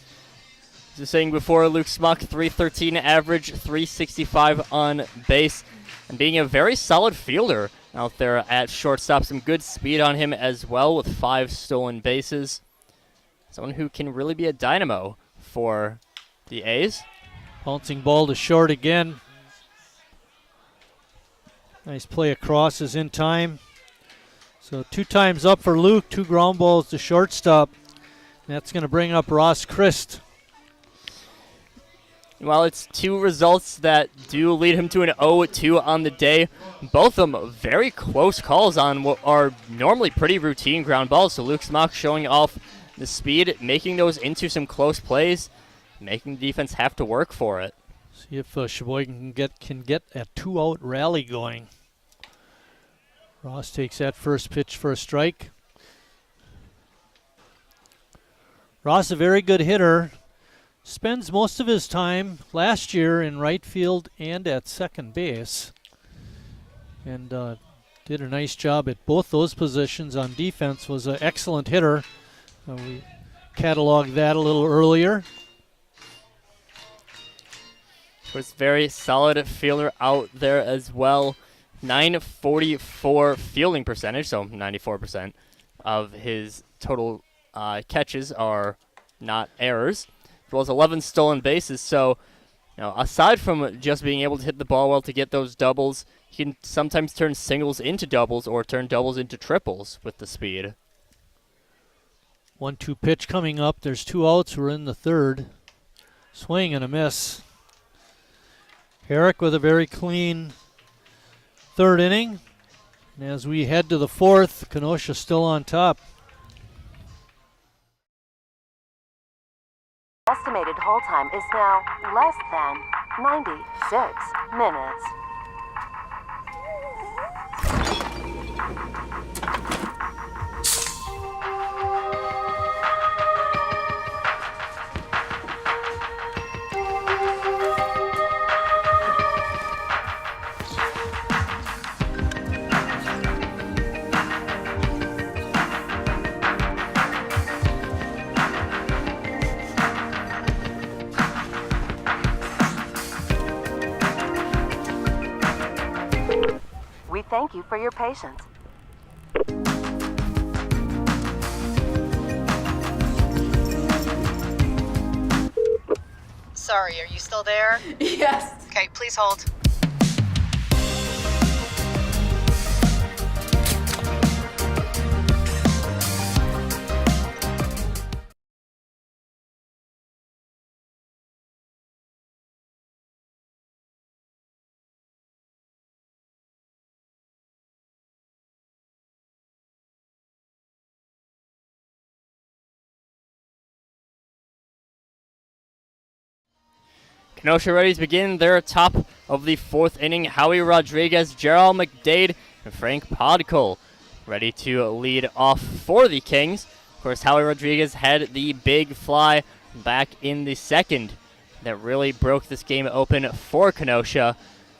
[SPEAKER 1] Just saying before, Luke Smock, .313 average, .365 on base, and being a very solid fielder out there at shortstop. Some good speed on him as well with 5 stolen bases. Someone who can really be a dynamo for the A's.
[SPEAKER 2] Bouncing ball to short again. Nice play across is in time. So 2 times up for Luke, 2 ground balls to shortstop. That's going to bring up Ross Christ.
[SPEAKER 1] Well, it's 2 results that do lead him to an 0-2 on the day. Both of them very close calls on what are normally pretty routine ground balls. So Luke Smock showing off the speed, making those into some close plays, making the defense have to work for it.
[SPEAKER 2] See if Sheboygan can get a 2-out rally going. Ross takes that first pitch for a strike. Ross, a very good hitter, spends most of his time last year in right field and at second base, and did a nice job at both those positions. On defense, was an excellent hitter. We cataloged that a little earlier.
[SPEAKER 1] Was very solid fielder out there as well. .944 fielding percentage, so 94% of his total catches are not errors, as well as 11 stolen bases. So, aside from just being able to hit the ball well to get those doubles, he can sometimes turn singles into doubles or turn doubles into triples with the speed.
[SPEAKER 2] 1-2 pitch coming up. There's 2 outs. We're in the third. Swing and a miss. Herrick with a very clean third inning. And as we head to the fourth, Kenosha still on top.
[SPEAKER 16] Estimated hold time is now less than 96 minutes. We thank you for your patience.
[SPEAKER 17] Sorry, are you still there?
[SPEAKER 18] Yes.
[SPEAKER 17] Okay, please hold.
[SPEAKER 1] Kenosha ready to begin their top of the fourth inning. Howie Rodriguez, Gerald McDade, and Frank Podkul ready to lead off for the Kings. Of course, Howie Rodriguez had the big fly back in the second that really broke this game open for Kenosha.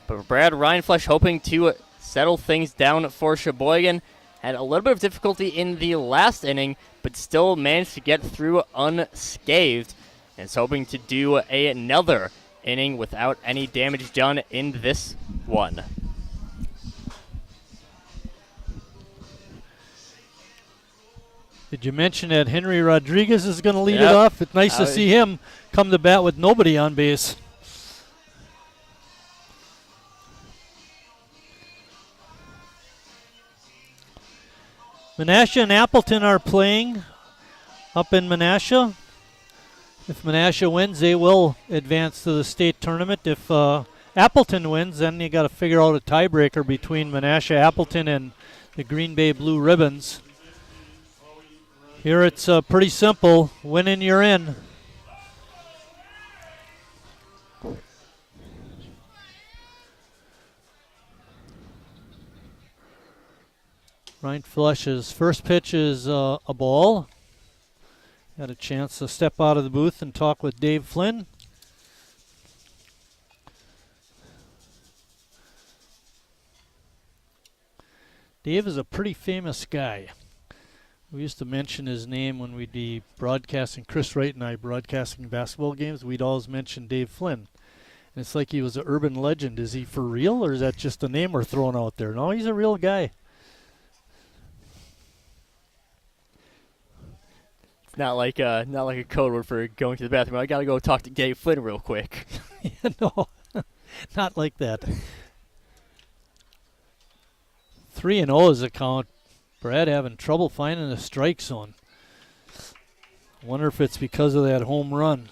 [SPEAKER 1] But Brad Reinflesch hoping to settle things down for Sheboygan. Had a little bit of difficulty in the last inning, but still managed to get through unscathed. And is hoping to do another inning without any damage done in this one.
[SPEAKER 2] Did you mention that Henry Rodriguez is going to lead it off? It's nice to see him come to bat with nobody on base. Menasha and Appleton are playing up in Menasha. If Menasha wins, they will advance to the state tournament. If Appleton wins, then you got to figure out a tiebreaker between Menasha, Appleton, and the Green Bay Blue Ribbons. Here it's pretty simple. Win and you're in. Reinflesch's first pitch is a ball. Had a chance to step out of the booth and talk with Dave Flynn. Dave is a pretty famous guy. We used to mention his name when we'd be broadcasting, Chris Wright and I broadcasting basketball games. We'd always mention Dave Flynn. And it's like he was an urban legend. Is he for real, or is that just a name we're throwing out there? No, he's a real guy.
[SPEAKER 1] It's not like a code word for going to the bathroom. I got to go talk to Dave Flynn real quick.
[SPEAKER 2] Yeah, no, not like that. 3-0 is the count. Brad having trouble finding the strike zone. Wonder if it's because of that home run.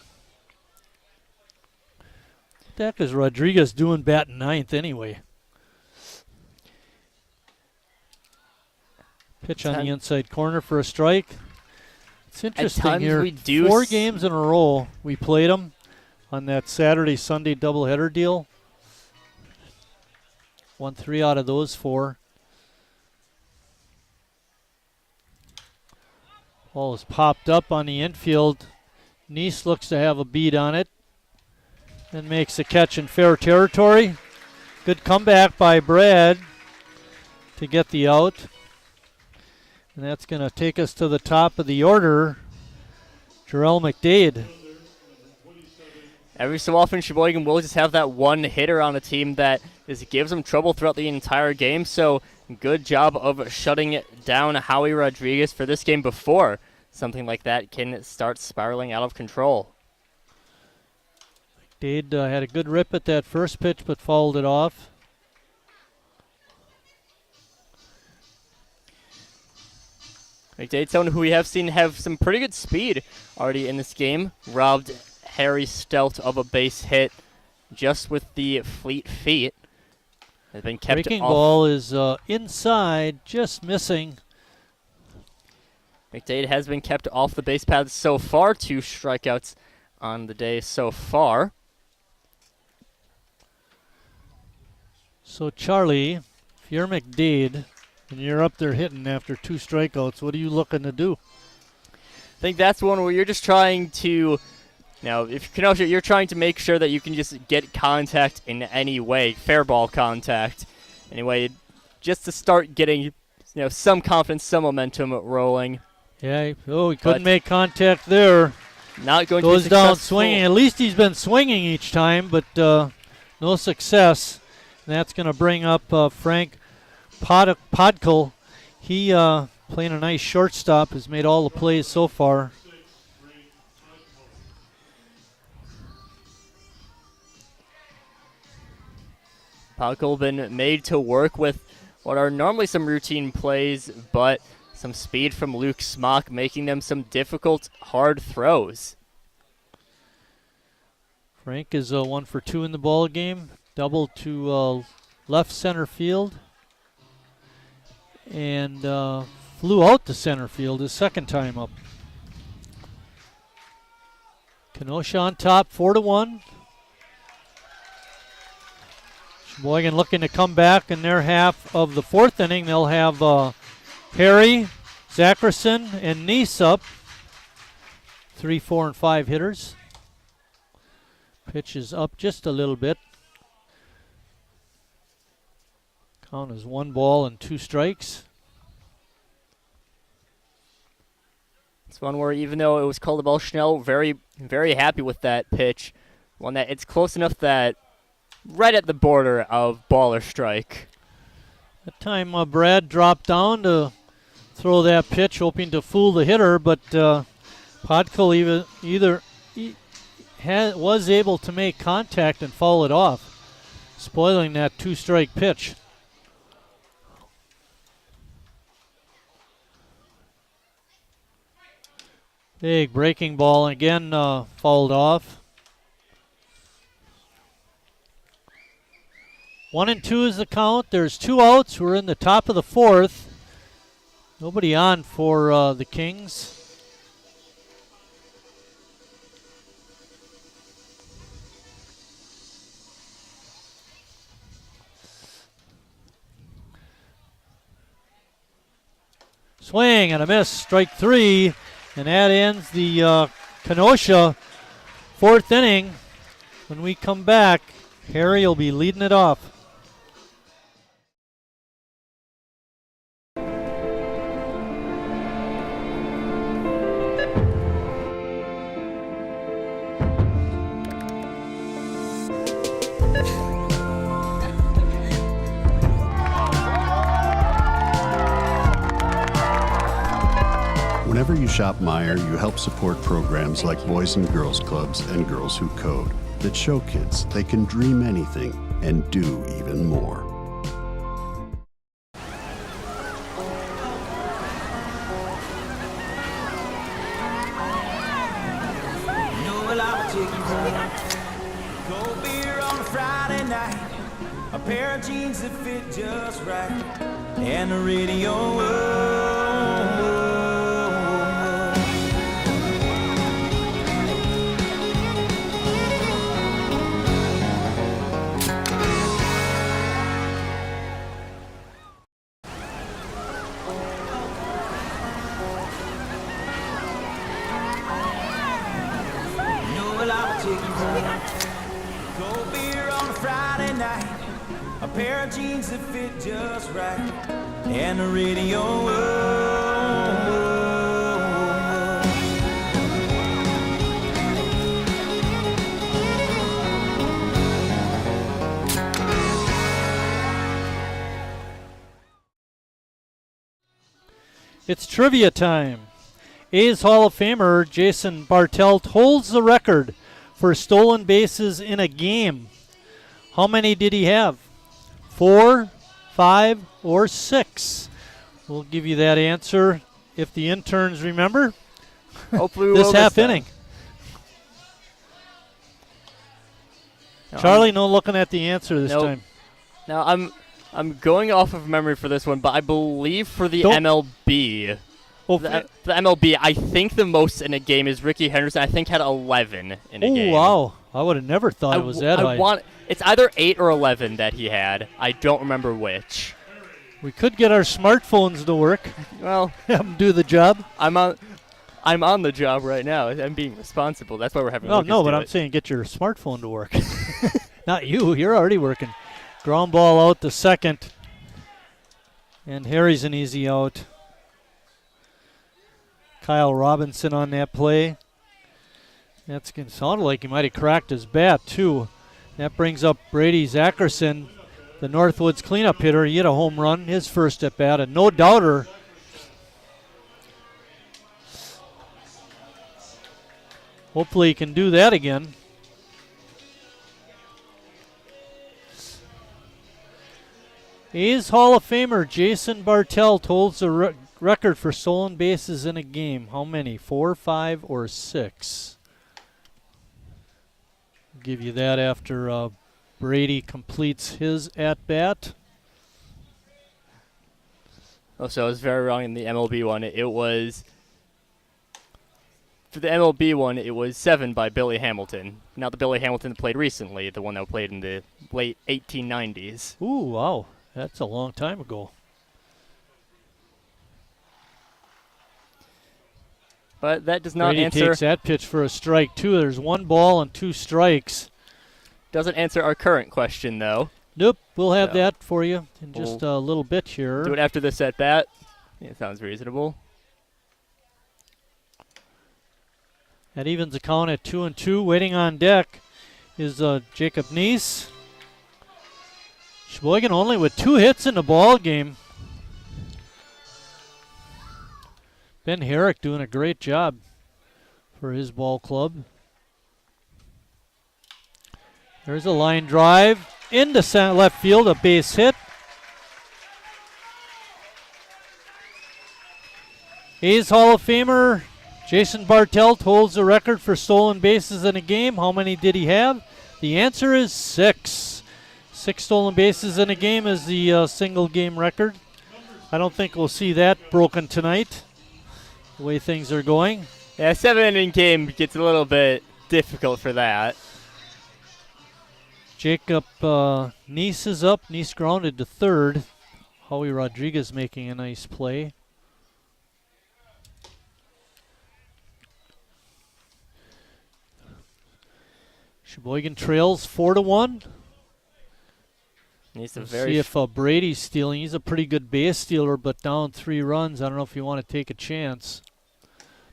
[SPEAKER 2] What the heck is Rodriguez doing batting ninth anyway? Pitch on the inside corner for a strike. It's interesting here. 4 games in a row we played them on that Saturday-Sunday doubleheader deal. Won 3 out of those 4. Ball is popped up on the infield. Neese looks to have a beat on it and makes the catch in fair territory. Good comeback by Brad to get the out. And that's going to take us to the top of the order. Jarrell McDade.
[SPEAKER 1] Every so often, Sheboygan will just have that one hitter on a team that gives them trouble throughout the entire game. So good job of shutting down Howie Rodriguez for this game before something like that can start spiraling out of control.
[SPEAKER 2] McDade had a good rip at that first pitch, but fouled it off.
[SPEAKER 1] McDade, someone who we have seen have some pretty good speed already in this game, robbed Harry Stelt of a base hit just with the fleet feet. Has been kept
[SPEAKER 2] Breaking
[SPEAKER 1] off.
[SPEAKER 2] Ball is inside, just missing.
[SPEAKER 1] McDade has been kept off the base paths so far. 2 strikeouts on the day so far.
[SPEAKER 2] So Charlie, if you're McDade and you're up there hitting after 2 strikeouts, what are you looking to do?
[SPEAKER 1] I think that's one where you're just trying to, if Kenosha, you're trying to make sure that you can just get contact in any way, fair ball contact. Anyway, just to start getting, some confidence, some momentum rolling.
[SPEAKER 2] Yeah, he couldn't make contact there.
[SPEAKER 1] Not going
[SPEAKER 2] Goes
[SPEAKER 1] to be
[SPEAKER 2] down swinging. At least he's been swinging each time, but no success. And that's going to bring up Frank Podkel. He playing a nice shortstop, has made all the plays so far.
[SPEAKER 1] Podkel been made to work with what are normally some routine plays, but some speed from Luke Smock, making them some difficult, hard throws.
[SPEAKER 2] Frank is 1 for 2 in the ball game. Double to left center field. And flew out to center field his second time up. Kenosha on top, 4-1. Sheboygan looking to come back in their half of the 4th inning. They'll have Harry Zackerson and Neese up. 3, 4, and 5 hitters. Pitch is up just a little bit. Count is 1 ball and 2 strikes.
[SPEAKER 1] It's one where even though it was called a ball, Schnell very, very happy with that pitch. One that it's close enough that right at the border of ball or strike.
[SPEAKER 2] That time Brad dropped down to throw that pitch, hoping to fool the hitter, but Podkel was able to make contact and foul it off, spoiling that 2-strike pitch. Big breaking ball, again fouled off. 1 and 2 is the count. There's 2 outs. We're in the top of the 4th. Nobody on for the Kings. Swing and a miss, strike 3, and that ends the Kenosha 4th inning. When we come back, Harry will be leading it off.
[SPEAKER 3] Whenever you shop Meijer, you help support programs like Boys and Girls Clubs and Girls Who Code that show kids they can dream anything and do even more.
[SPEAKER 6] Cold beer on a Friday night, a pair of jeans that fit just right, and the radio. Cold beer on a Friday night, a pair of jeans that fit just right, and the radio.
[SPEAKER 2] It's trivia time. A's Hall of Famer Jason Bartelt holds the record for stolen bases in a game. How many did he have? 4, 5, or 6? We'll give you that answer if the interns remember.
[SPEAKER 1] Hopefully we
[SPEAKER 2] this
[SPEAKER 1] will
[SPEAKER 2] half
[SPEAKER 1] this
[SPEAKER 2] inning. Charlie, no looking at the answer this time.
[SPEAKER 1] Now I'm going off of memory for this one, but I believe for the MLB.
[SPEAKER 2] Oh,
[SPEAKER 1] the MLB, I think the most in a game is Ricky Henderson. I think had 11 in a game.
[SPEAKER 2] Oh, wow. I would have never thought it was that high.
[SPEAKER 1] It's either 8 or 11 that he had. I don't remember which.
[SPEAKER 2] We could get our smartphones to work.
[SPEAKER 1] Well,
[SPEAKER 2] have them do the job.
[SPEAKER 1] I'm on the job right now. I'm being responsible. That's why we're having.
[SPEAKER 2] Oh no, but I'm saying get your smartphone to work. Not you. You're already working. Ground ball out to second, and Harry's an easy out. Kyle Robinson on that play. That's going to sound like he might have cracked his bat, too. That brings up Brady Zackerson, the Northwoods cleanup hitter. He hit a home run, his first at bat, a no doubter. Hopefully he can do that again. A's Hall of Famer Jason Bartelt holds the record for stolen bases in a game. How many? 4, 5, or 6? I'll give you that after Brady completes his at-bat.
[SPEAKER 1] Oh, so I was very wrong in the MLB one. It was, for the MLB one, it was 7 by Billy Hamilton. Not the Billy Hamilton that played recently, the one that played in the late 1890s.
[SPEAKER 2] Ooh, wow. That's a long time ago.
[SPEAKER 1] But that does not
[SPEAKER 2] Brady
[SPEAKER 1] answer.
[SPEAKER 2] takes that pitch for a strike, too. There's 1 ball and 2 strikes.
[SPEAKER 1] Doesn't answer our current question, though.
[SPEAKER 2] Nope, we'll have that for you in just
[SPEAKER 1] We'll
[SPEAKER 2] a little bit here.
[SPEAKER 1] do it after this at bat. Yeah, sounds reasonable.
[SPEAKER 2] That evens the count at 2-2. Waiting on deck is Jacob Neese. Sheboygan only with 2 hits in the ball game. Ben Herrick doing a great job for his ball club. There's a line drive into left field, a base hit. A's Hall of Famer Jason Bartelt holds the record for stolen bases in a game. How many did he have? The answer is 6. 6 stolen bases in a game is the single game record. I don't think we'll see that broken tonight, the way things are going.
[SPEAKER 1] Yeah, 7-inning game gets a little bit difficult for that.
[SPEAKER 2] Jacob Neese is up. Neese grounded to third. Howie Rodriguez making a nice play. Sheboygan trails 4-1.
[SPEAKER 1] Needs a
[SPEAKER 2] We'll
[SPEAKER 1] very
[SPEAKER 2] see if Brady's stealing. He's a pretty good base stealer, but down 3 runs. I don't know if you want to take a chance.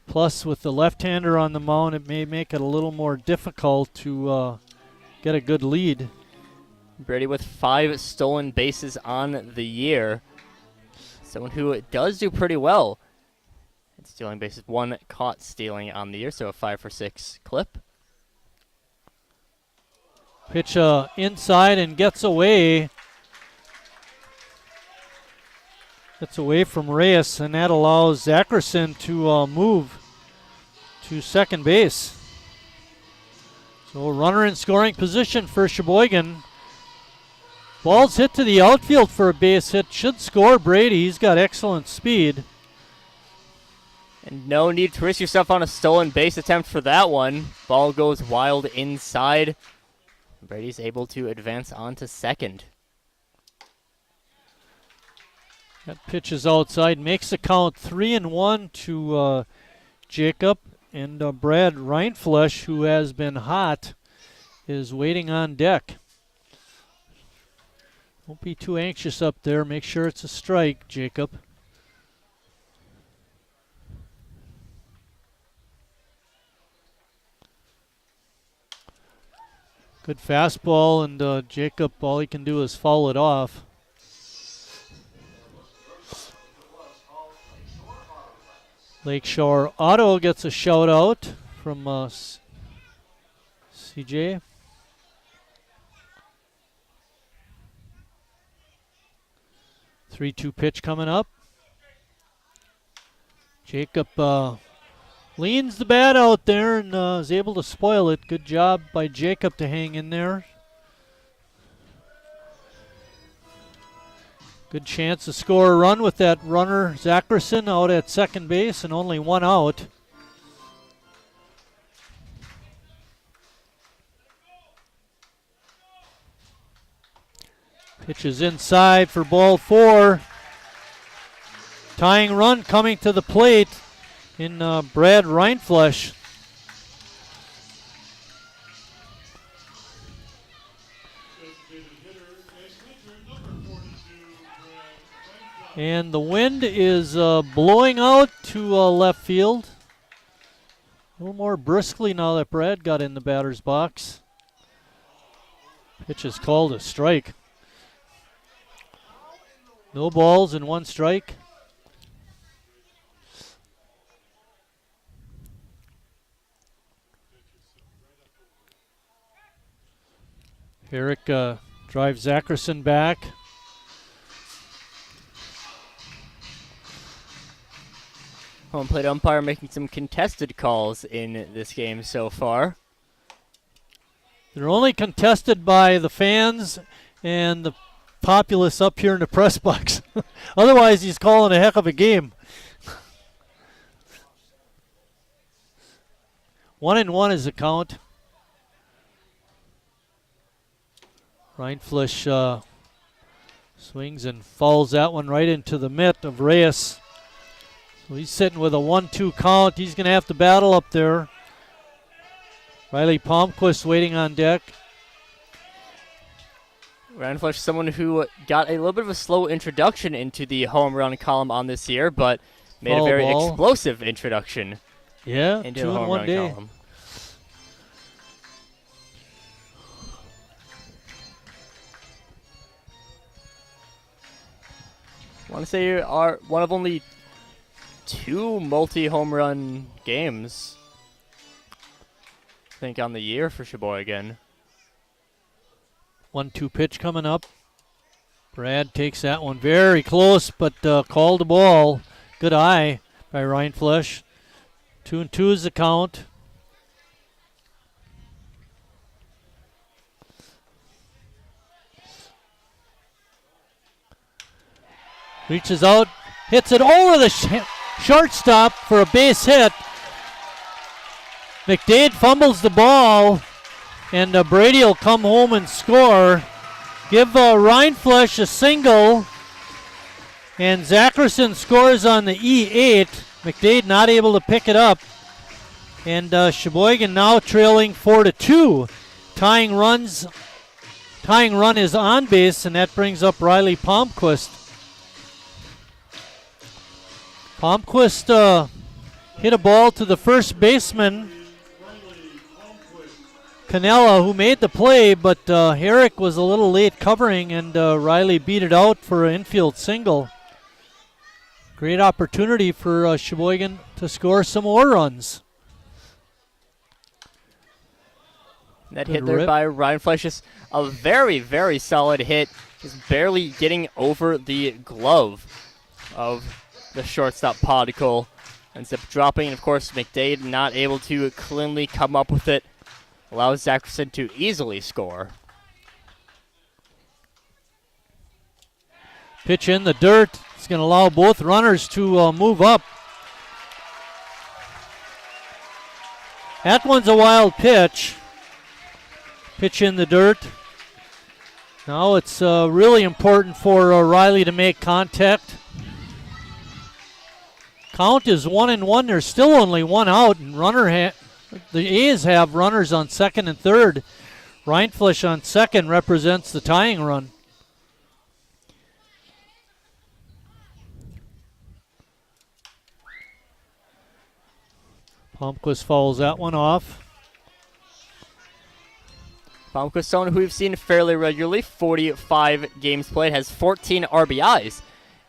[SPEAKER 2] Plus, with the left-hander on the mound, it may make it a little more difficult to get a good lead.
[SPEAKER 1] Brady with 5 stolen bases on the year. Someone who does do pretty well at stealing bases. 1 caught stealing on the year, so a 5-for-6 clip.
[SPEAKER 2] Pitch inside and gets away. Gets away from Reyes, and that allows Zackerson to move to second base. So a runner in scoring position for Sheboygan. Ball's hit to the outfield for a base hit. Should score Brady. He's got excellent speed.
[SPEAKER 1] And no need to risk yourself on a stolen base attempt for that one. Ball goes wild inside. Brady's able to advance on to second.
[SPEAKER 2] That pitch is outside. Makes the count 3-1 to Jacob. And Brad Reinflesch, who has been hot, is waiting on deck. Don't be too anxious up there. Make sure it's a strike, Jacob. Good fastball, and Jacob, all he can do is foul it off. Lakeshore Auto gets a shout out from CJ. Three-two pitch coming up. Jacob leans the bat out there and is able to spoil it. Good job by Jacob to hang in there. Good chance to score a run with that runner, Zackerson, out at second base and only 1 out. Pitch is inside for ball 4. Tying run coming to the plate in Brad Reinflesch. And the wind is blowing out to left field. A little more briskly now that Brad got in the batter's box. Pitch is called a strike. No balls and 1 strike. Herrick drives Zackerson back.
[SPEAKER 1] Home plate umpire making some contested calls in this game so far.
[SPEAKER 2] They're only contested by the fans and the populace up here in the press box. Otherwise, he's calling a heck of a game. 1-1 is the count. Reinflesch swings and fouls that one right into the mitt of Reyes. So he's sitting with a 1-2 count. He's going to have to battle up there. Riley Palmquist waiting on deck.
[SPEAKER 1] Ryan Flesh, someone who got a little bit of a slow introduction into the home run column on this year, but made a very explosive introduction.
[SPEAKER 2] Yeah,
[SPEAKER 1] into
[SPEAKER 2] 2
[SPEAKER 1] the
[SPEAKER 2] in
[SPEAKER 1] home
[SPEAKER 2] 1
[SPEAKER 1] run
[SPEAKER 2] day.
[SPEAKER 1] column. I want to say you are one of only 2 multi-home run games, I think, on the year for Sheboygan.
[SPEAKER 2] 1-2 pitch coming up. Brad takes that one very close, but called the ball. Good eye by Ryan Flesh. 2-2 is the count. Reaches out, hits it over the shortstop for a base hit. McDade fumbles the ball, and Brady will come home and score. Give Ryan Flesh a single, and Zackerson scores on the E8. McDade not able to pick it up, and Sheboygan now trailing 4-2. Tying run is on base, and that brings up Riley Palmquist. Palmquist hit a ball to the first baseman, Canella, who made the play, but Herrick was a little late covering, and Riley beat it out for an infield single. Great opportunity for Sheboygan to score some more runs.
[SPEAKER 1] That hit there by Ryan Flesh is a very, very solid hit. Just barely getting over the glove of the shortstop Podicle. Ends up dropping, and of course McDade not able to cleanly come up with it. Allows Zackerson to easily score.
[SPEAKER 2] Pitch in the dirt. It's going to allow both runners to move up. That one's a wild pitch. Pitch in the dirt. Now it's really important for Riley to make contact. Count is 1-1. There's still only 1 out, and the A's have runners on second and third. Rindfleisch on second represents the tying run. Palmquist fouls that one off.
[SPEAKER 1] Palmquist, someone who we've seen fairly regularly, 45 games played, has 14 RBIs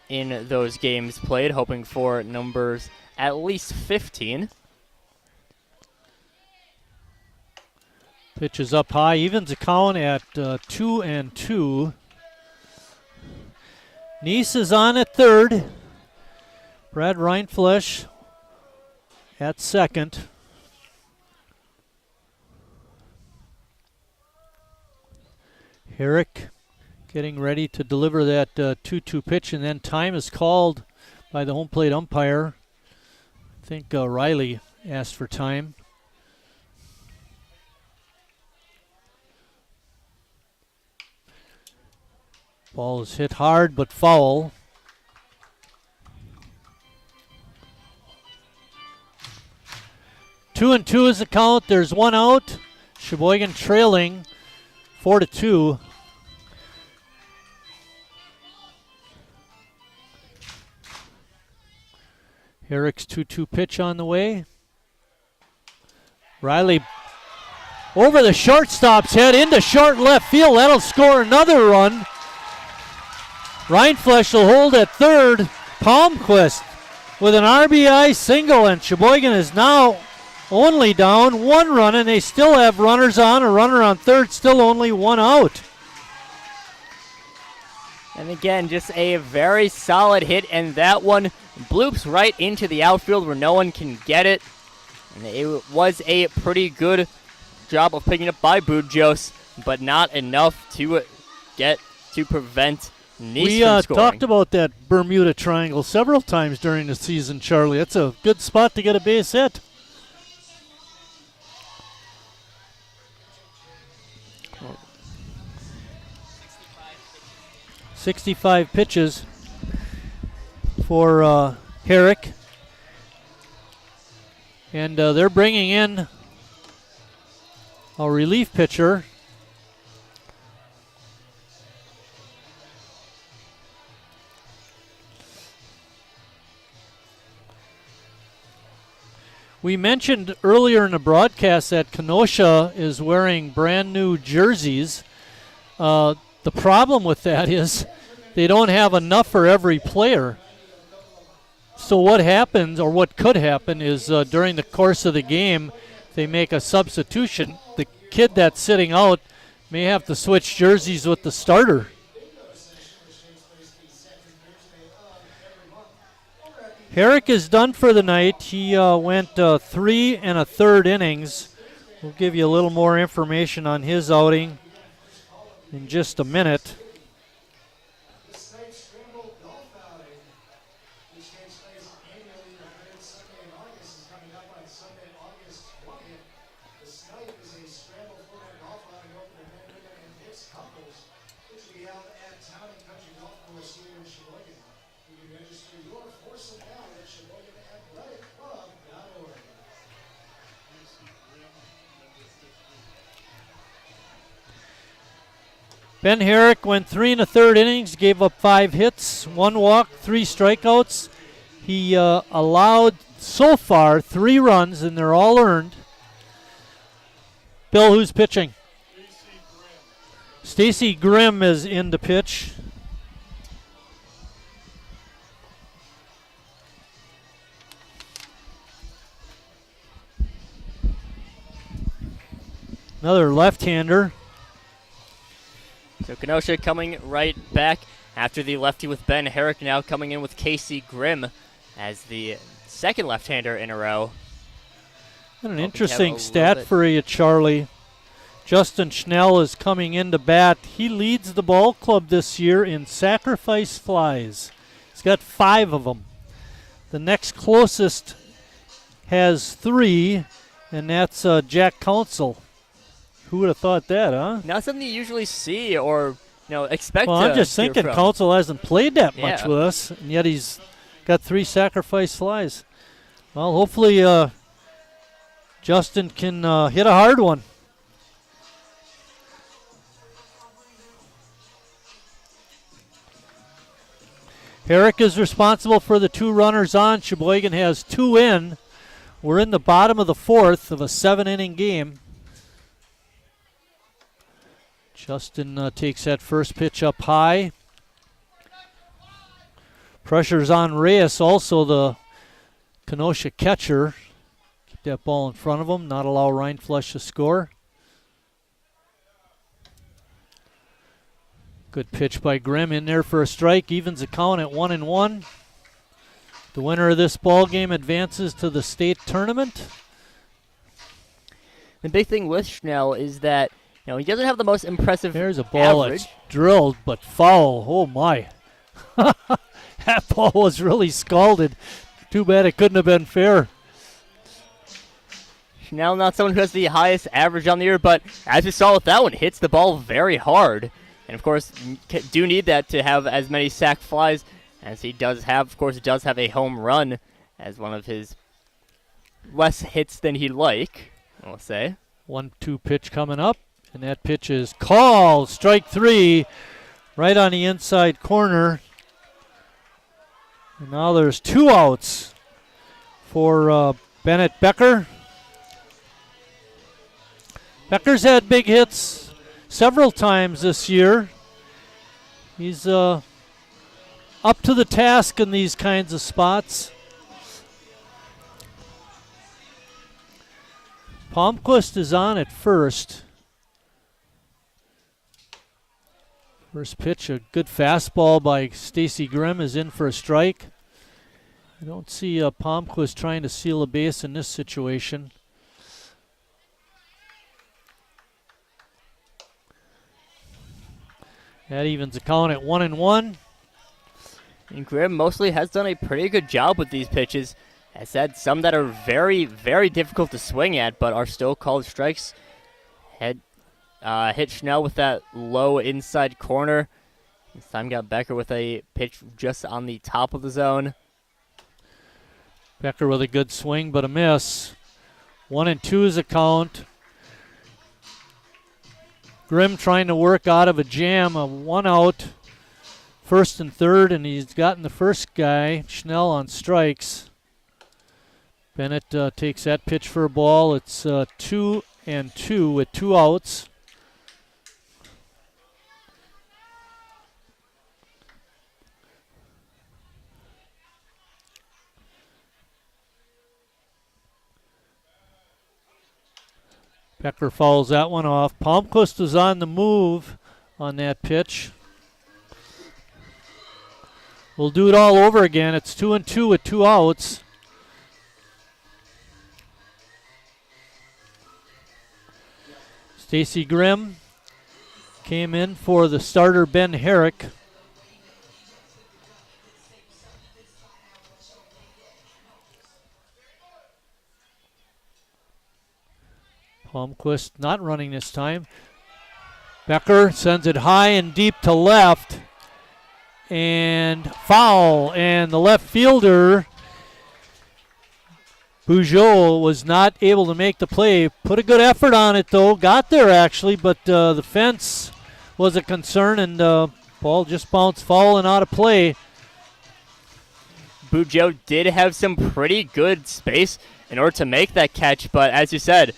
[SPEAKER 1] in those games played, hoping for numbers at least 15.
[SPEAKER 2] Pitch is up high, evens the count at 2-2. Neese is on at third. Brad Rindfleisch at second. Herrick getting ready to deliver that 2-2 pitch, and then time is called by the home plate umpire. I think Riley asked for time. Ball is hit hard but foul. Two and two is the count. There's 1 out. Sheboygan trailing 4-2. Herrick's 2-2 pitch on the way. Riley over the shortstop's head into short left field. That'll score another run. Rindfleisch will hold at third. Palmquist with an RBI single, and Sheboygan is now only down 1 run, and they still have runners on. A runner on third, still only 1 out.
[SPEAKER 1] And again, just a very solid hit, and that one bloops right into the outfield where no one can get it. And it was a pretty good job of picking up by Bujos, but not enough to get to prevent Neese
[SPEAKER 2] We
[SPEAKER 1] from scoring.
[SPEAKER 2] talked about that Bermuda Triangle several times during the season, Charlie. That's a good spot to get a base hit.
[SPEAKER 1] Oh.
[SPEAKER 2] 65 pitches for Herrick. And they're bringing in a relief pitcher. We mentioned earlier in the broadcast that Kenosha is wearing brand new jerseys. The problem with that is they don't have enough for every player. So what happens, or what could happen, is during the course of the game, they make a substitution. The kid that's sitting out may have to switch jerseys with the starter. Herrick is done for the night. He went 3 1/3 innings. We'll give you a little more information on his outing in just a minute. Ben Herrick went 3 1/3 innings, gave up 5 hits, 1 walk, 3 strikeouts. He allowed so far 3 runs, and they're all earned. Bill, who's pitching? Stacy Grimm is in to pitch. Another left-hander.
[SPEAKER 1] So Kenosha coming right back after the lefty with Ben Herrick, now coming in with Casey Grimm as the second left-hander in a row.
[SPEAKER 2] And an interesting stat for you, Charlie. Justin Schnell is coming in to bat. He leads the ball club this year in sacrifice flies. He's got 5 of them. The next closest has 3, and that's Jack Council. Who would have thought that, huh?
[SPEAKER 1] Not something you usually see or expect.
[SPEAKER 2] Well, I'm just thinking Council hasn't played that much with us, and yet he's got 3 sacrifice flies. Well, hopefully Justin can hit a hard one. Herrick is responsible for the 2 runners on. Sheboygan has 2 in. We're in the bottom of the 4th of a 7-inning game. Justin takes that first pitch up high. Pressure's on Reyes, also the Kenosha catcher. Keep that ball in front of him, not allow Rindfleisch to score. Good pitch by Grimm in there for a strike. Evens the count at 1-1. The winner of this ball game advances to the state tournament.
[SPEAKER 1] The big thing with Schnell is that he doesn't have the most impressive
[SPEAKER 2] There's a ball
[SPEAKER 1] average.
[SPEAKER 2] That's drilled, but foul. Oh, my. That ball was really scalded. Too bad it couldn't have been fair.
[SPEAKER 1] Schnell, not someone who has the highest average on the year, but as we saw with that one, hits the ball very hard. And, of course, do need that to have as many sac flies as he does have. Of course, he does have a home run as one of his less hits than he'd like, I'll say.
[SPEAKER 2] 1-2 pitch coming up. And that pitch is called. Strike 3 right on the inside corner. And now there's 2 outs for Bennett Becker. Becker's had big hits several times this year. He's up to the task in these kinds of spots. Palmquist is on at first. First pitch, a good fastball by Stacy Grimm is in for a strike. I don't see Palmquist trying to seal a base in this situation. That evens the count at 1-1.
[SPEAKER 1] And Grimm mostly has done a pretty good job with these pitches. Has had some that are very, very difficult to swing at, but are still called strikes. Hit Schnell with that low inside corner. This time got Becker with a pitch just on the top of the zone.
[SPEAKER 2] Becker with a good swing, but a miss. 1-2 is the count. Grimm trying to work out of a jam, a 1 out, 1st and 3rd, and he's gotten the first guy, Schnell, on strikes. Bennett takes that pitch for a ball. It's 2-2 with 2 outs. Becker fouls that one off. Palmquist was on the move on that pitch. We'll do it all over again. It's 2-2 with 2 outs. Stacy Grimm came in for the starter, Ben Herrick. Palmquist not running this time. Becker sends it high and deep to left. And foul. And the left fielder, Bugeaud, was not able to make the play. Put a good effort on it, though. Got there, actually, but the fence was a concern, and ball just bounced foul and out of play.
[SPEAKER 1] Bugeaud did have some pretty good space in order to make that catch, but as you said,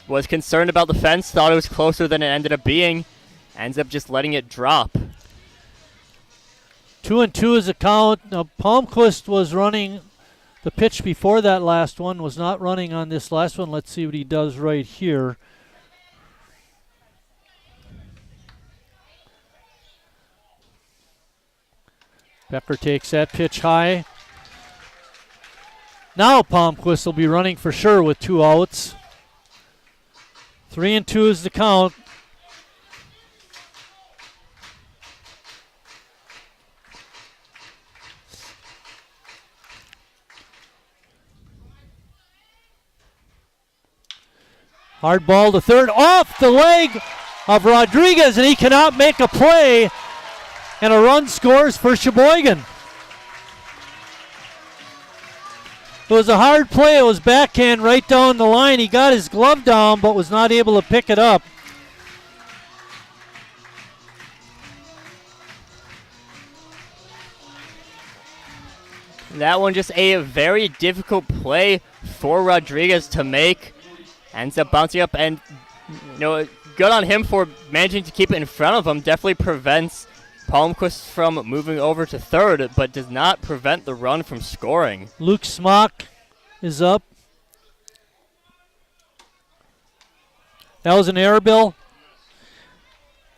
[SPEAKER 1] was concerned about the fence, thought it was closer than it ended up being, ends up just letting it drop.
[SPEAKER 2] 2-2 is the count. Now, Palmquist was running the pitch before that last one, was not running on this last one. Let's see what he does right here. Becker takes that pitch high. Now Palmquist will be running for sure with 2 outs. 3-2 is the count. Hard ball to third, off the leg of Rodriguez, and he cannot make a play, and a run scores for Sheboygan. It was a hard play. It was backhand right down the line. He got his glove down, but was not able to pick it up.
[SPEAKER 1] That one just a very difficult play for Rodriguez to make. Ends up bouncing up, and good on him for managing to keep it in front of him. Definitely prevents Palmquist from moving over to third, but does not prevent the run from scoring.
[SPEAKER 2] Luke Smock is up. That was an error, Bill.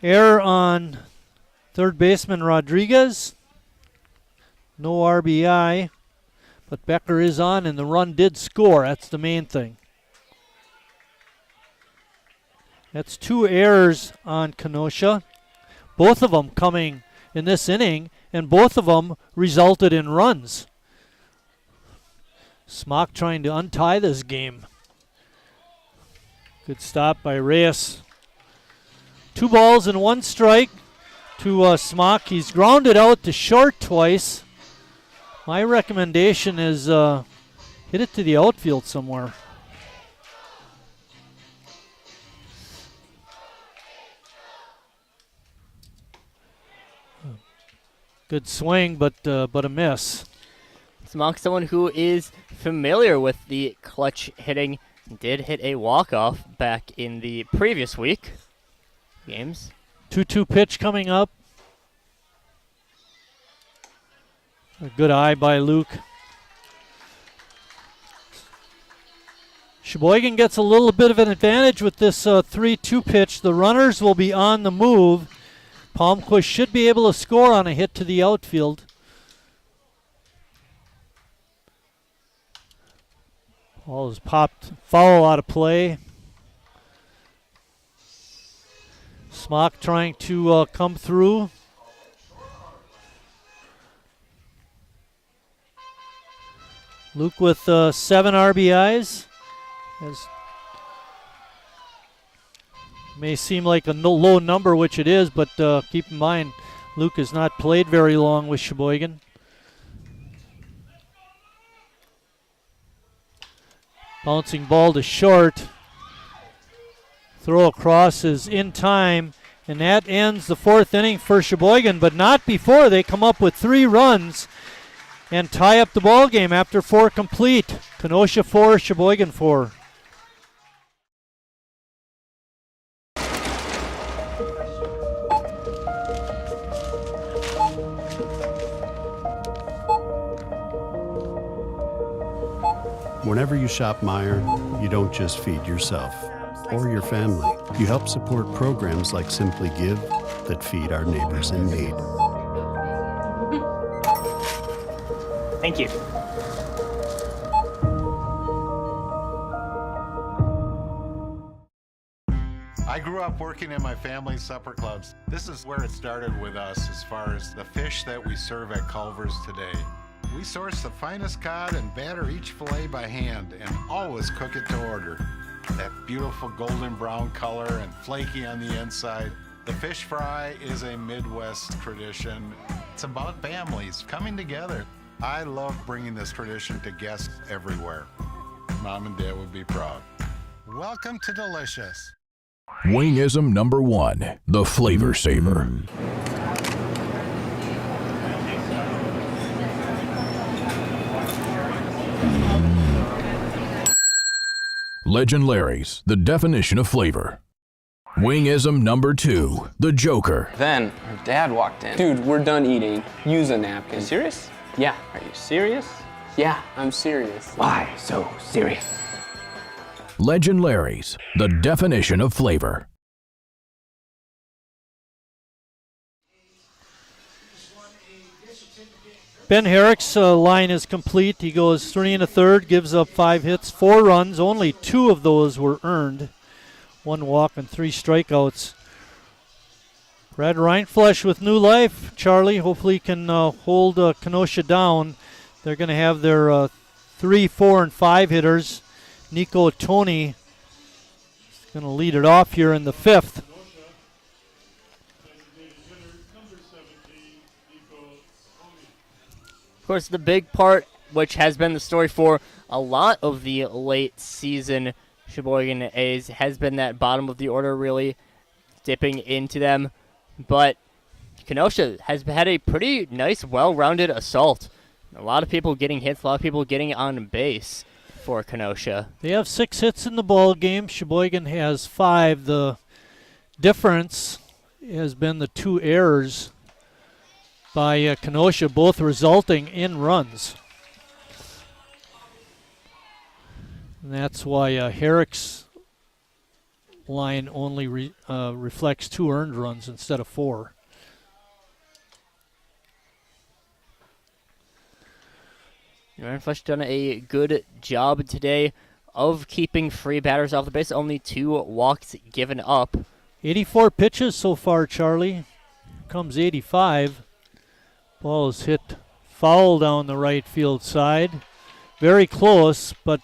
[SPEAKER 2] Error on third baseman Rodriguez. No RBI, but Becker is on, and the run did score. That's the main thing. That's 2 errors on Kenosha. Both of them coming in this inning, and both of them resulted in runs. Smock trying to untie this game. Good stop by Reyes. 2 balls and 1 strike to Smock. He's grounded out to short twice. My recommendation is hit it to the outfield somewhere. Good swing, but a miss.
[SPEAKER 1] Smock, someone who is familiar with the clutch hitting, did hit a walk-off back in the previous week games.
[SPEAKER 2] 2-2 pitch coming up. A good eye by Luke. Sheboygan gets a little bit of an advantage with this 3-2 pitch. The runners will be on the move. Palmquist should be able to score on a hit to the outfield. Ball is popped foul out of play. Smock trying to come through. Luke with 7 RBIs. May seem like a low number, which it is, but keep in mind, Luke has not played very long with Sheboygan. Bouncing ball to short. Throw across is in time, and that ends the fourth inning for Sheboygan, but not before they come up with 3 runs and tie up the ball game after 4 complete. Kenosha 4, Sheboygan 4.
[SPEAKER 3] Whenever you shop Meijer, you don't just feed yourself or your family. You help support programs like Simply Give that feed our neighbors in need.
[SPEAKER 7] Thank you.
[SPEAKER 8] I grew up working in my family's supper clubs. This is where it started with us as far as the fish that we serve at Culver's today. We source the finest cod and batter each fillet by hand and always cook it to order. That beautiful golden brown color and flaky on the inside. The fish fry is a Midwest tradition. It's about families coming together. I love bringing this tradition to guests everywhere. Mom and Dad would be proud. Welcome to Delicious.
[SPEAKER 9] Wingism number 1, the Flavor Saver. Legend Larry's, the definition of flavor. Wingism number 2, the Joker.
[SPEAKER 10] Then her dad walked in. Dude, we're done eating. Use a napkin. Are you serious? Yeah. Are you serious? Yeah, I'm serious. Why so serious?
[SPEAKER 9] Legend Larry's, the definition of flavor.
[SPEAKER 2] Ben Herrick's line is complete. He goes 3 1/3, gives up 5 hits, 4 runs. Only 2 of those were earned. 1 walk and 3 strikeouts. Brad Reinflesh with new life. Charlie, hopefully he can hold Kenosha down. They're going to have their 3, 4, and 5 hitters. Nico Tony is going to lead it off here in the 5th.
[SPEAKER 1] Of course, the big part, which has been the story for a lot of the late season Sheboygan A's, has been that bottom of the order really dipping into them. But Kenosha has had a pretty nice, well-rounded assault. A lot of people getting hits, a lot of people getting on base for Kenosha.
[SPEAKER 2] They have 6 hits in the ball game. Sheboygan has 5. The difference has been the 2 errors by Kenosha, both resulting in runs. And that's why Herrick's line only reflects 2 earned runs instead of 4.
[SPEAKER 1] Reinflesh done a good job today of keeping free batters off the base. Only 2 walks given up.
[SPEAKER 2] 84 pitches so far, Charlie. Comes 85. Ball is hit foul down the right field side. Very close, but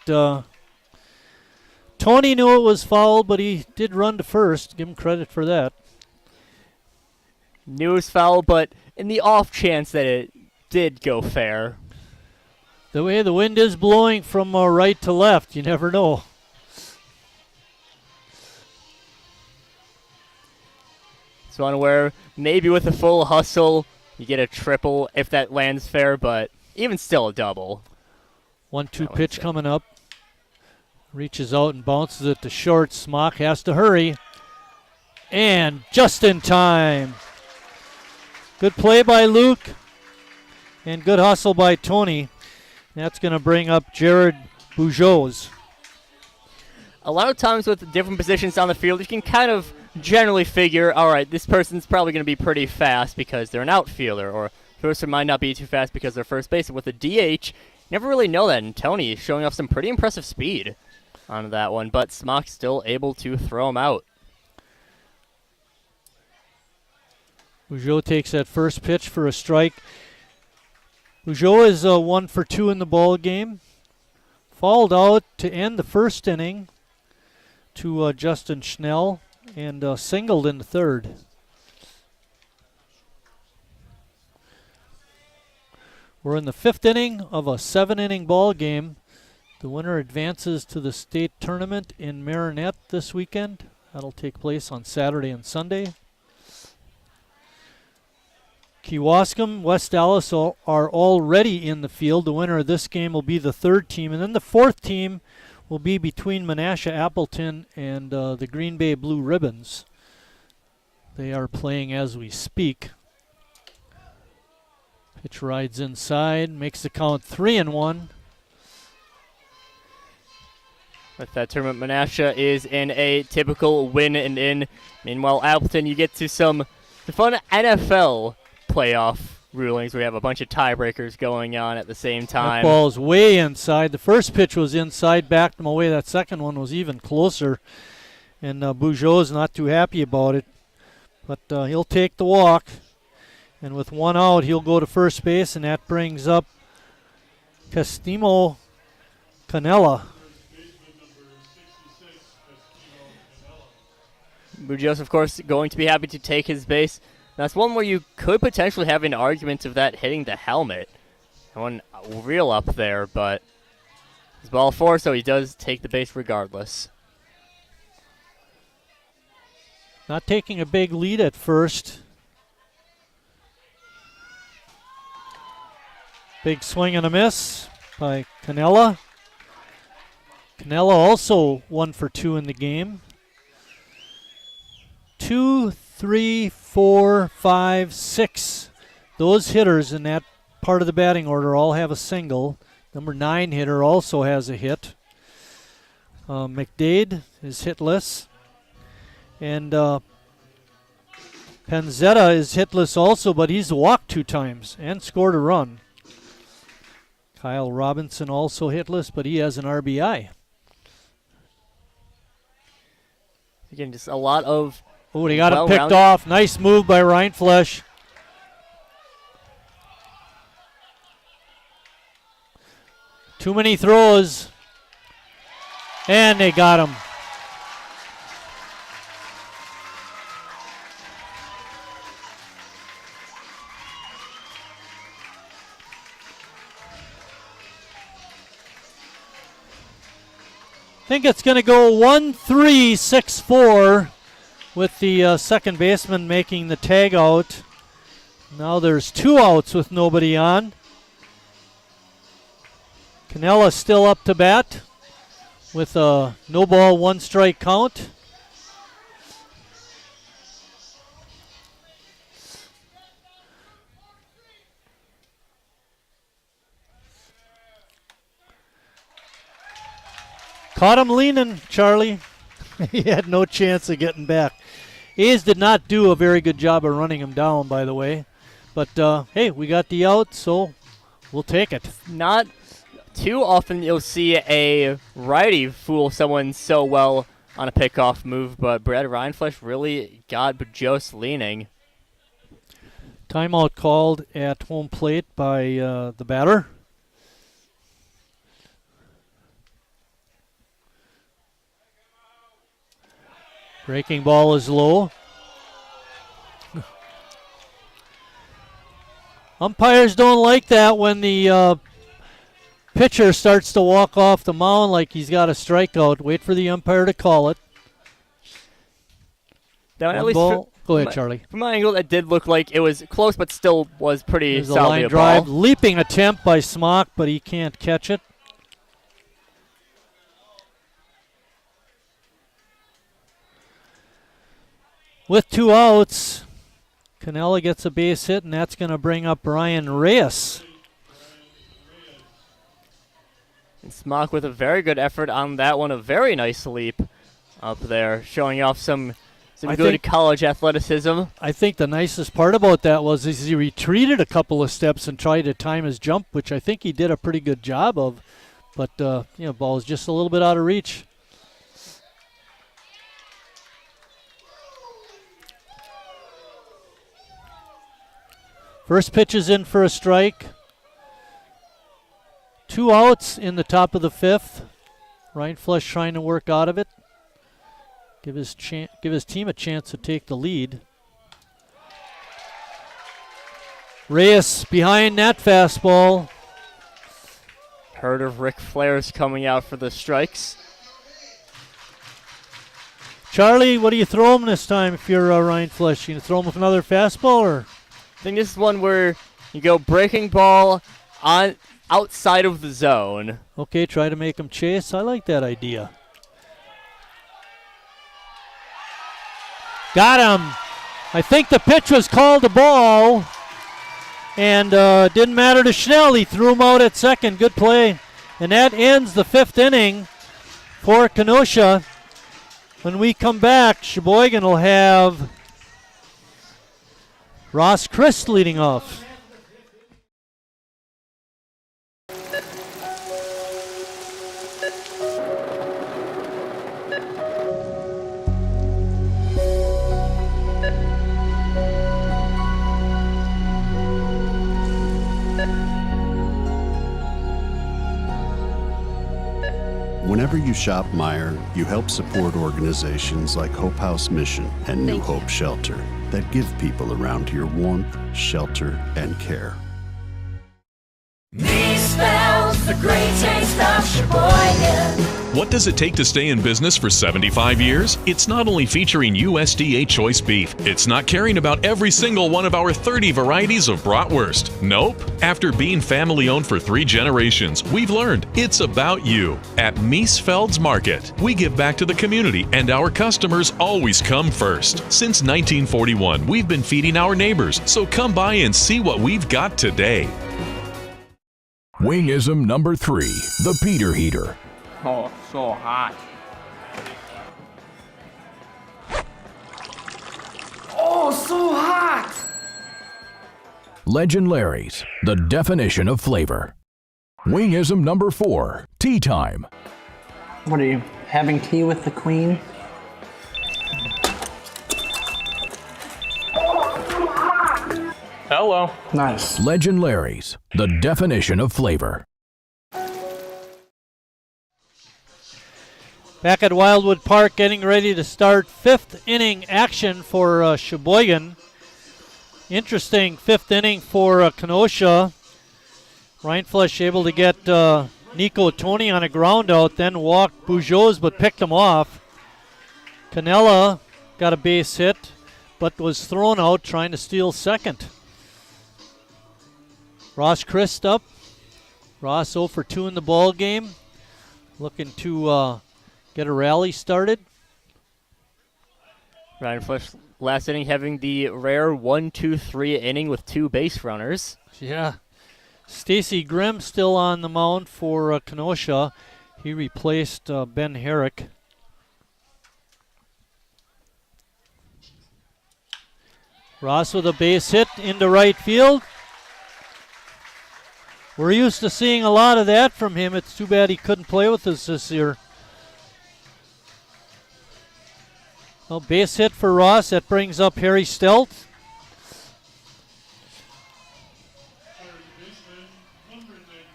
[SPEAKER 2] Tony knew it was foul, but he did run to first. Give him credit for that.
[SPEAKER 1] Knew it was foul, but in the off chance that it did go fair.
[SPEAKER 2] The way the wind is blowing from right to left, you never know.
[SPEAKER 1] It's one where maybe with a full hustle, you get a triple if that lands fair, but even still a double.
[SPEAKER 2] 1-2 pitch coming up. Reaches out and bounces it to short. Smock has to hurry. And just in time. Good play by Luke. And good hustle by Tony. That's going to bring up Jared Bujo's.
[SPEAKER 1] A lot of times with different positions on the field, you can kind of generally figure, all right, this person's probably going to be pretty fast because they're an outfielder, or this person might not be too fast because they're first base. With a DH, you never really know that, and Tony is showing off some pretty impressive speed on that one, but Smock's still able to throw him out.
[SPEAKER 2] Bujo takes that first pitch for a strike. Bujo is 1 for 2 in the ball game. Fouled out to end the first inning to Justin Schnell and singled in the 3rd. We're in the 5th inning of a 7-inning ball game. The winner advances to the state tournament in Marinette this weekend. That'll take place on Saturday and Sunday. Kewaskum, West Dallas are already in the field. The winner of this game will be the third team. And then the fourth team will be between Menasha Appleton and the Green Bay Blue Ribbons. They are playing as we speak. Pitch rides inside, makes the count 3-1.
[SPEAKER 1] With that tournament, Menasha is in a typical win and in. Meanwhile, Appleton, you get to some fun NFL playoff rulings where you have a bunch of tiebreakers going on at the same time.
[SPEAKER 2] That ball's way inside. The first pitch was inside, backed him away. That second one was even closer. And Bugeaud's not too happy about it. But he'll take the walk. And with one out, he'll go to first base, and that brings up Castimo Canella.
[SPEAKER 1] Bugeaud, of course, going to be happy to take his base. That's one where you could potentially have an argument of that hitting the helmet. One real up there, but it's ball four, so he does take the base regardless.
[SPEAKER 2] Not taking a big lead at first. Big swing and a miss by Canella. Canella also 1 for 2 in the game. 2, 3, 4, 5, 6. Those hitters in that part of the batting order all have a single. Number 9 hitter also has a hit. McDade is hitless. And Panzetta is hitless also, but he's walked 2 times and scored a run. Kyle Robinson also hitless, but he has an RBI.
[SPEAKER 1] Again, just a lot of
[SPEAKER 2] Oh, they got him picked off. Nice move by Ryan Flesch. Too many throws. And they got him. I think it's going to go 1-3-6-4 with the second baseman making the tag out. Now there's 2 outs with nobody on. Canella still up to bat with a no ball, 1 strike count. Caught him leaning, Charlie. He had no chance of getting back. A's did not do a very good job of running him down, by the way. But, hey, we got the out, so we'll take it.
[SPEAKER 1] Not too often you'll see a righty fool someone so well on a pickoff move, but Brad Reinflesch really got Bugeaud leaning.
[SPEAKER 2] Timeout called at home plate by the batter. Breaking ball is low. Umpires don't like that when the pitcher starts to walk off the mound like he's got a strikeout. Wait for the umpire to call it.
[SPEAKER 1] Now, at least
[SPEAKER 2] go ahead, Charlie.
[SPEAKER 1] From my angle, it did look like it was close, but still was pretty
[SPEAKER 2] There's a
[SPEAKER 1] solidly
[SPEAKER 2] line
[SPEAKER 1] a
[SPEAKER 2] drive.
[SPEAKER 1] ball.
[SPEAKER 2] Leaping attempt by Smock, but he can't catch it. With 2 outs, Canella gets a base hit, and that's going to bring up Brian Reyes.
[SPEAKER 1] And Smock with a very good effort on that one. A very nice leap up there, showing off some good college athleticism.
[SPEAKER 2] I think the nicest part about that was he retreated a couple of steps and tried to time his jump, which I think he did a pretty good job of. But, ball is just a little bit out of reach. First pitch is in for a strike. 2 outs in the top of the 5th. Ryan Flesch trying to work out of it. Give his team a chance to take the lead. Reyes behind that fastball.
[SPEAKER 1] herd of Ric Flairs coming out for the strikes.
[SPEAKER 2] Charlie, what do you throw him this time if you're Ryan Flesh? You gonna throw him with another fastball, or?
[SPEAKER 1] I think this is one where you go breaking ball on outside of the zone.
[SPEAKER 2] Okay, try to make him chase. I like that idea. Got him. I think the pitch was called a ball, and didn't matter to Schnell. He threw him out at second. Good play. And that ends the 5th inning for Kenosha. When we come back, Sheboygan will have Ross Christ leading off.
[SPEAKER 3] Whenever you shop Meijer, you help support organizations like Hope House Mission and New Hope Shelter that give people around here warmth, shelter, and care.
[SPEAKER 6] Me spells the great taste of Sheboygan.
[SPEAKER 11] What does it take to stay in business for 75 years? It's not only featuring USDA choice beef. It's not caring about every single one of our 30 varieties of bratwurst. Nope. After being family owned for 3 generations, we've learned it's about you. At Miesfeld's Market, we give back to the community and our customers always come first. Since 1941, we've been feeding our neighbors, so come by and see what we've got today.
[SPEAKER 9] Wingism number 3, the Peter Heater.
[SPEAKER 10] Oh, so hot. Oh, so hot!
[SPEAKER 9] Legend Larry's, the definition of flavor. Wingism number 4, tea time.
[SPEAKER 10] What are you, having tea with the queen? Hello. Nice.
[SPEAKER 9] Legend Larry's, the definition of flavor.
[SPEAKER 2] Back at Wildwood Park, getting ready to start 5th inning action for Sheboygan. Interesting 5th inning for Kenosha. Ryan Flesh able to get Nico Tony on a ground out, then walked Bujoz but picked him off. Canella got a base hit but was thrown out trying to steal second. Ross Christ up. Ross 0 for 2 in the ball game. Looking to get a rally started.
[SPEAKER 1] Ryan Flesh last inning having the rare 1-2-3 inning with 2 base runners.
[SPEAKER 2] Yeah. Stacy Grimm still on the mound for Kenosha. He replaced Ben Herrick. Ross with a base hit into right field. We're used to seeing a lot of that from him. It's too bad he couldn't play with us this year. Well, base hit for Ross. That brings up Harry Stelt.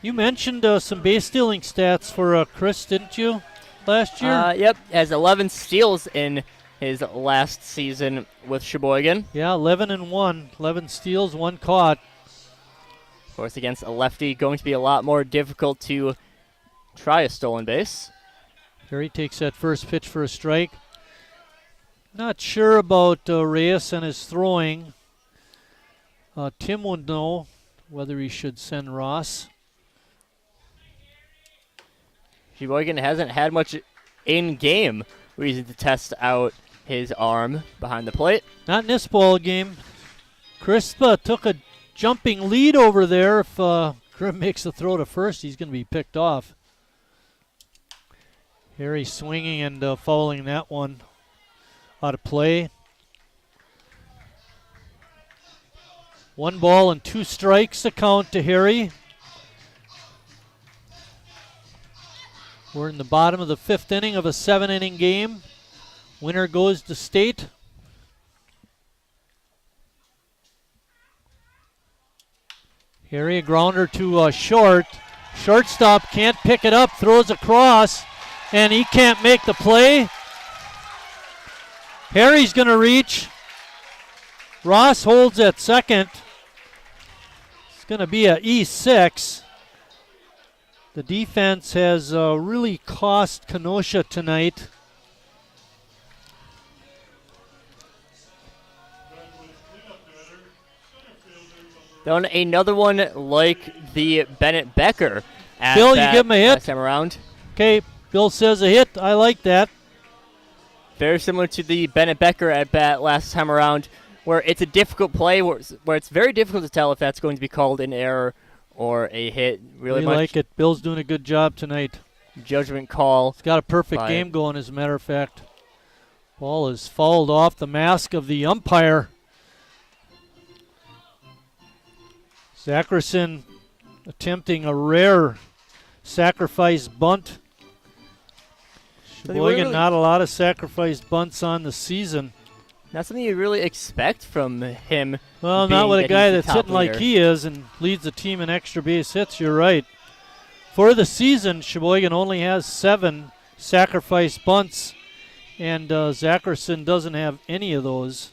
[SPEAKER 2] You mentioned some base stealing stats for Chris, didn't you, last year?
[SPEAKER 1] Yep, has 11 steals in his last season with Sheboygan.
[SPEAKER 2] Yeah, 11 and 1. 11 steals, 1 caught.
[SPEAKER 1] Of course, against a lefty, going to be a lot more difficult to try a stolen base.
[SPEAKER 2] Harry takes that first pitch for a strike. Not sure about Reyes and his throwing. Tim would know whether he should send Ross.
[SPEAKER 1] Sheboygan hasn't had much in-game reason to test out his arm behind the plate.
[SPEAKER 2] Not in this ball game. Crispa took a jumping lead over there. If Grimm makes the throw to first, he's going to be picked off. Harry swinging and fouling that one out of play. 1 ball and 2 strikes to count to Harry. We're in the bottom of the 5th inning of a 7-inning game. Winner goes to state. Harry, a grounder to short. Shortstop can't pick it up, throws across, and he can't make the play. Harry's going to reach. Ross holds at second. It's going to be a E6. The defense has really cost Kenosha tonight.
[SPEAKER 1] Then another one like the Bennett Becker. At
[SPEAKER 2] Bill, you give him a hit?
[SPEAKER 1] last time around.
[SPEAKER 2] Okay, Bill says a hit. I like that.
[SPEAKER 1] Very similar to the Bennett Becker at bat last time around, where it's a difficult play, where it's very difficult to tell if that's going to be called an error or a hit. Really
[SPEAKER 2] we
[SPEAKER 1] much
[SPEAKER 2] like it. Bill's doing a good job tonight.
[SPEAKER 1] Judgment call.
[SPEAKER 2] He's got a perfect game going, as a matter of fact. Ball is fouled off the mask of the umpire. Zackerson attempting a rare sacrifice bunt. Sheboygan, not a lot of sacrifice bunts on the season.
[SPEAKER 1] Not something you really expect from him.
[SPEAKER 2] Well, not with a guy that's hitting like he is and leads the team in extra base hits. You're right. For the season, Sheboygan only has 7 sacrifice bunts, and Zackerson doesn't have any of those.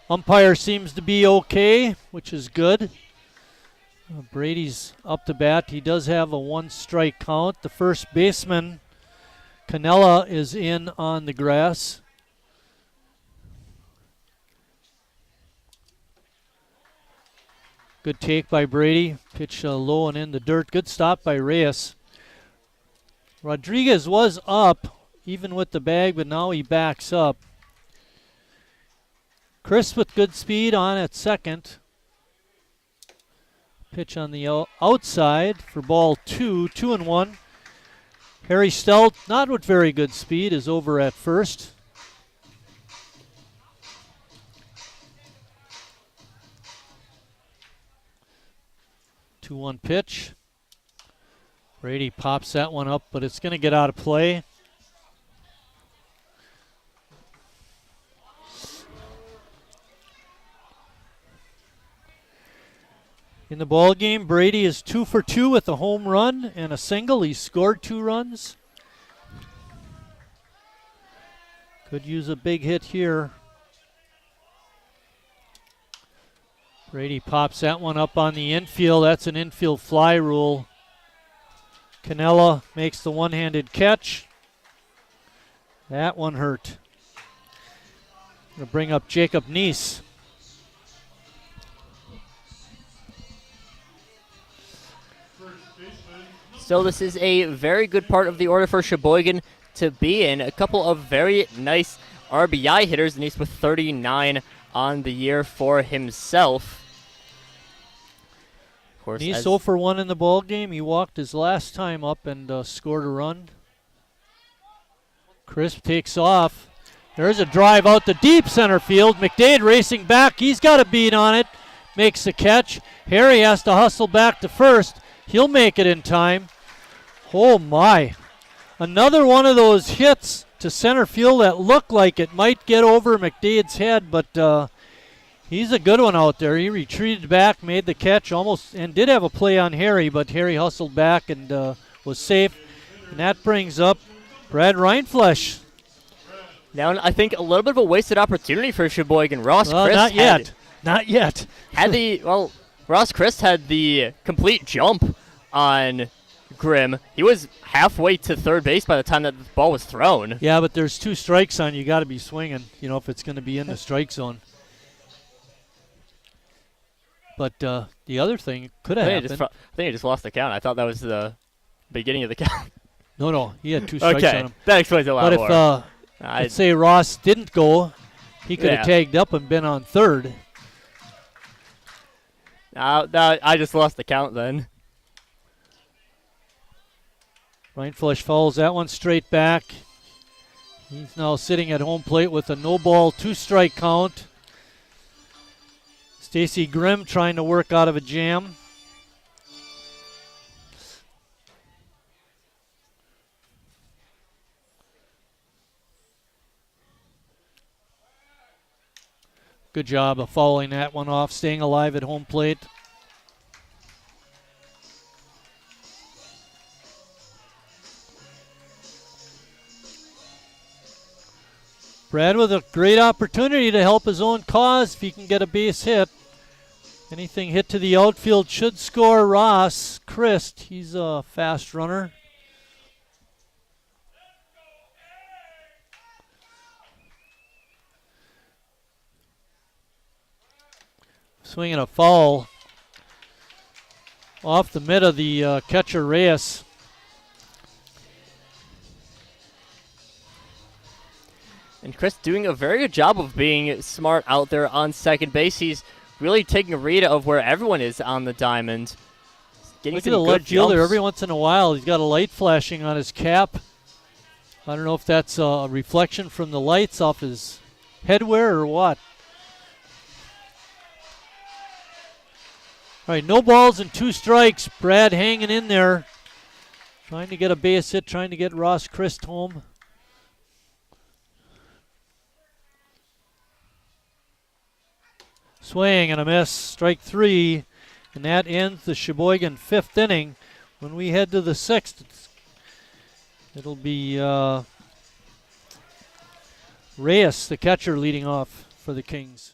[SPEAKER 2] Umpire seems to be okay, which is good. Brady's up to bat. He does have a 1-strike count. The first baseman, Canella, is in on the grass. Good take by Brady. Pitch low and in the dirt. Good stop by Reyes. Rodriguez was up, even with the bag, but now he backs up. Chris with good speed on at second. Pitch on the outside for ball 2, 2-1. Harry Stout, not with very good speed, is over at first. Two-one pitch. Brady pops that one up, but it's going to get out of play. In the ball game, Brady is 2 for 2 with a home run and a single. He scored 2 runs. Could use a big hit here. Brady pops that one up on the infield. That's an infield fly rule. Canella makes the one-handed catch. That one hurt. Going to bring up Jacob Neese.
[SPEAKER 1] So this is a very good part of the order for Sheboygan to be in. A couple of very nice RBI hitters. Neese with 39 on the year for himself. Of course,
[SPEAKER 2] Neese 0 for 1 in the ball game. He walked his last time up and scored a run. Crisp takes off. There's a drive out to deep center field. McDade racing back. He's got a beat on it. Makes the catch. Harry has to hustle back to first. He'll make it in time. Oh my. Another one of those hits to center field that looked like it might get over McDade's head, but he's a good one out there. He retreated back, made the catch almost, and did have a play on Harry, but Harry hustled back and was safe. And that brings up Brad Reinflesch.
[SPEAKER 1] Now I think a little bit of a wasted opportunity for Sheboygan. Ross Christ
[SPEAKER 2] not yet. Not yet.
[SPEAKER 1] Ross Christ had the complete jump on Grimm. He was halfway to third base by the time that the ball was thrown.
[SPEAKER 2] Yeah, but there's 2 strikes on you. Got to be swinging, if it's going to be in the strike zone. But the other thing could have happened.
[SPEAKER 1] I think he just lost the count. I thought that was the beginning of the count.
[SPEAKER 2] No, he had 2 strikes on him.
[SPEAKER 1] That explains a lot more.
[SPEAKER 2] But if, let's say Ross didn't go, he could have tagged up and been on third.
[SPEAKER 1] I just lost the count then.
[SPEAKER 2] Reinflesch follows that one straight back. He's now sitting at home plate with a no-ball, 2-strike count. Stacy Grimm trying to work out of a jam. Good job of fouling that one off, staying alive at home plate. Brad with a great opportunity to help his own cause if he can get a base hit. Anything hit to the outfield should score Ross Christ. He's a fast runner. Swinging a foul off the mid of the catcher Reyes.
[SPEAKER 1] And Chris doing a very good job of being smart out there on second base. He's really taking a read of where everyone is on the diamond. Getting
[SPEAKER 2] Look at the left fielder. Every once in a while, he's got a light flashing on his cap. I don't know if that's a reflection from the lights off his headwear or what. All right, no balls and 2 strikes. Brad hanging in there, trying to get a base hit, trying to get Ross Christ home. Swing and a miss, strike 3, and that ends the Sheboygan 5th inning. When we head to the 6th, it'll be Reyes, the catcher, leading off for the Kings.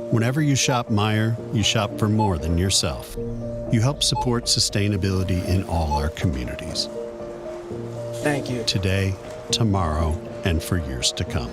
[SPEAKER 3] Whenever you shop Meijer, you shop for more than yourself. You help support sustainability in all our communities.
[SPEAKER 18] Thank you.
[SPEAKER 3] Today, tomorrow, and for years to come.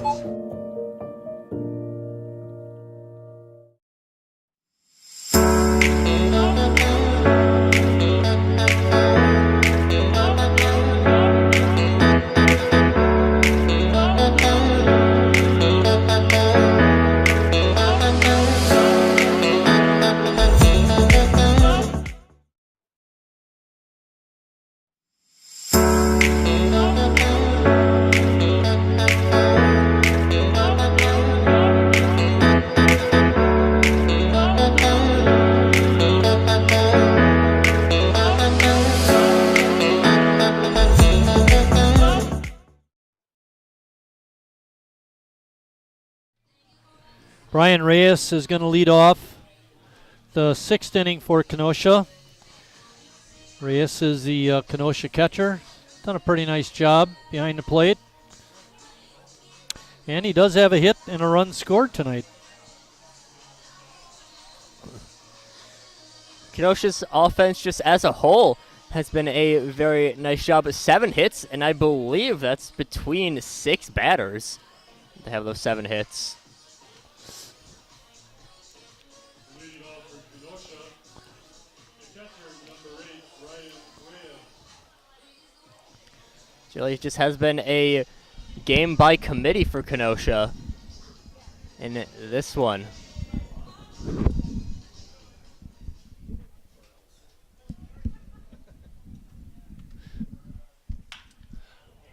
[SPEAKER 2] Brian Reyes is going to lead off the 6th inning for Kenosha. Reyes is the Kenosha catcher. Done a pretty nice job behind the plate. And he does have a hit and a run scored tonight.
[SPEAKER 1] Kenosha's offense just as a whole has been a very nice job. 7 hits, and I believe that's between 6 batters to have those 7 hits. Really just has been a game by committee for Kenosha in this one.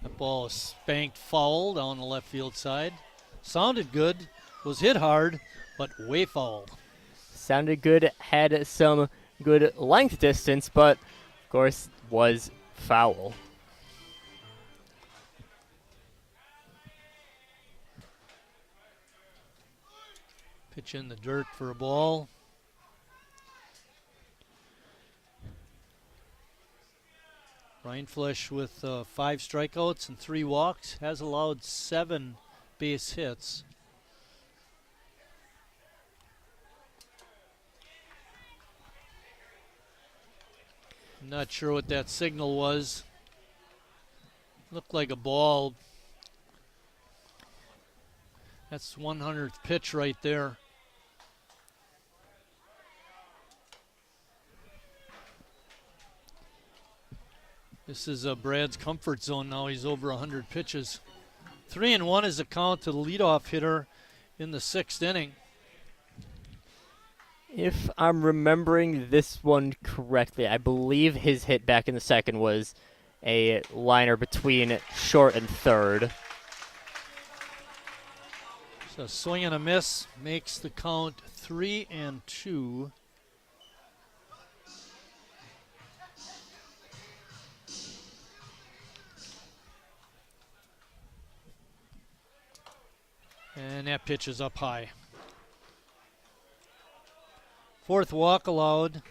[SPEAKER 2] That ball is spanked foul down the left field side. Sounded good, was hit hard, but way foul.
[SPEAKER 1] Sounded good, had some good length distance, but of course was foul.
[SPEAKER 2] Pitch in the dirt for a ball. Ryan Flesch with 5 strikeouts and 3 walks, has allowed 7 base hits. I'm not sure what that signal was. Looked like a ball. That's 100th pitch right there. This is Brad's comfort zone now. He's over 100 pitches. 3-1 is the count to the leadoff hitter in the 6th inning.
[SPEAKER 1] If I'm remembering this one correctly, I believe his hit back in the 2nd was a liner between short and 3rd.
[SPEAKER 2] So swing and a miss makes the count 3-2. And that pitch is up high. 4th walk allowed.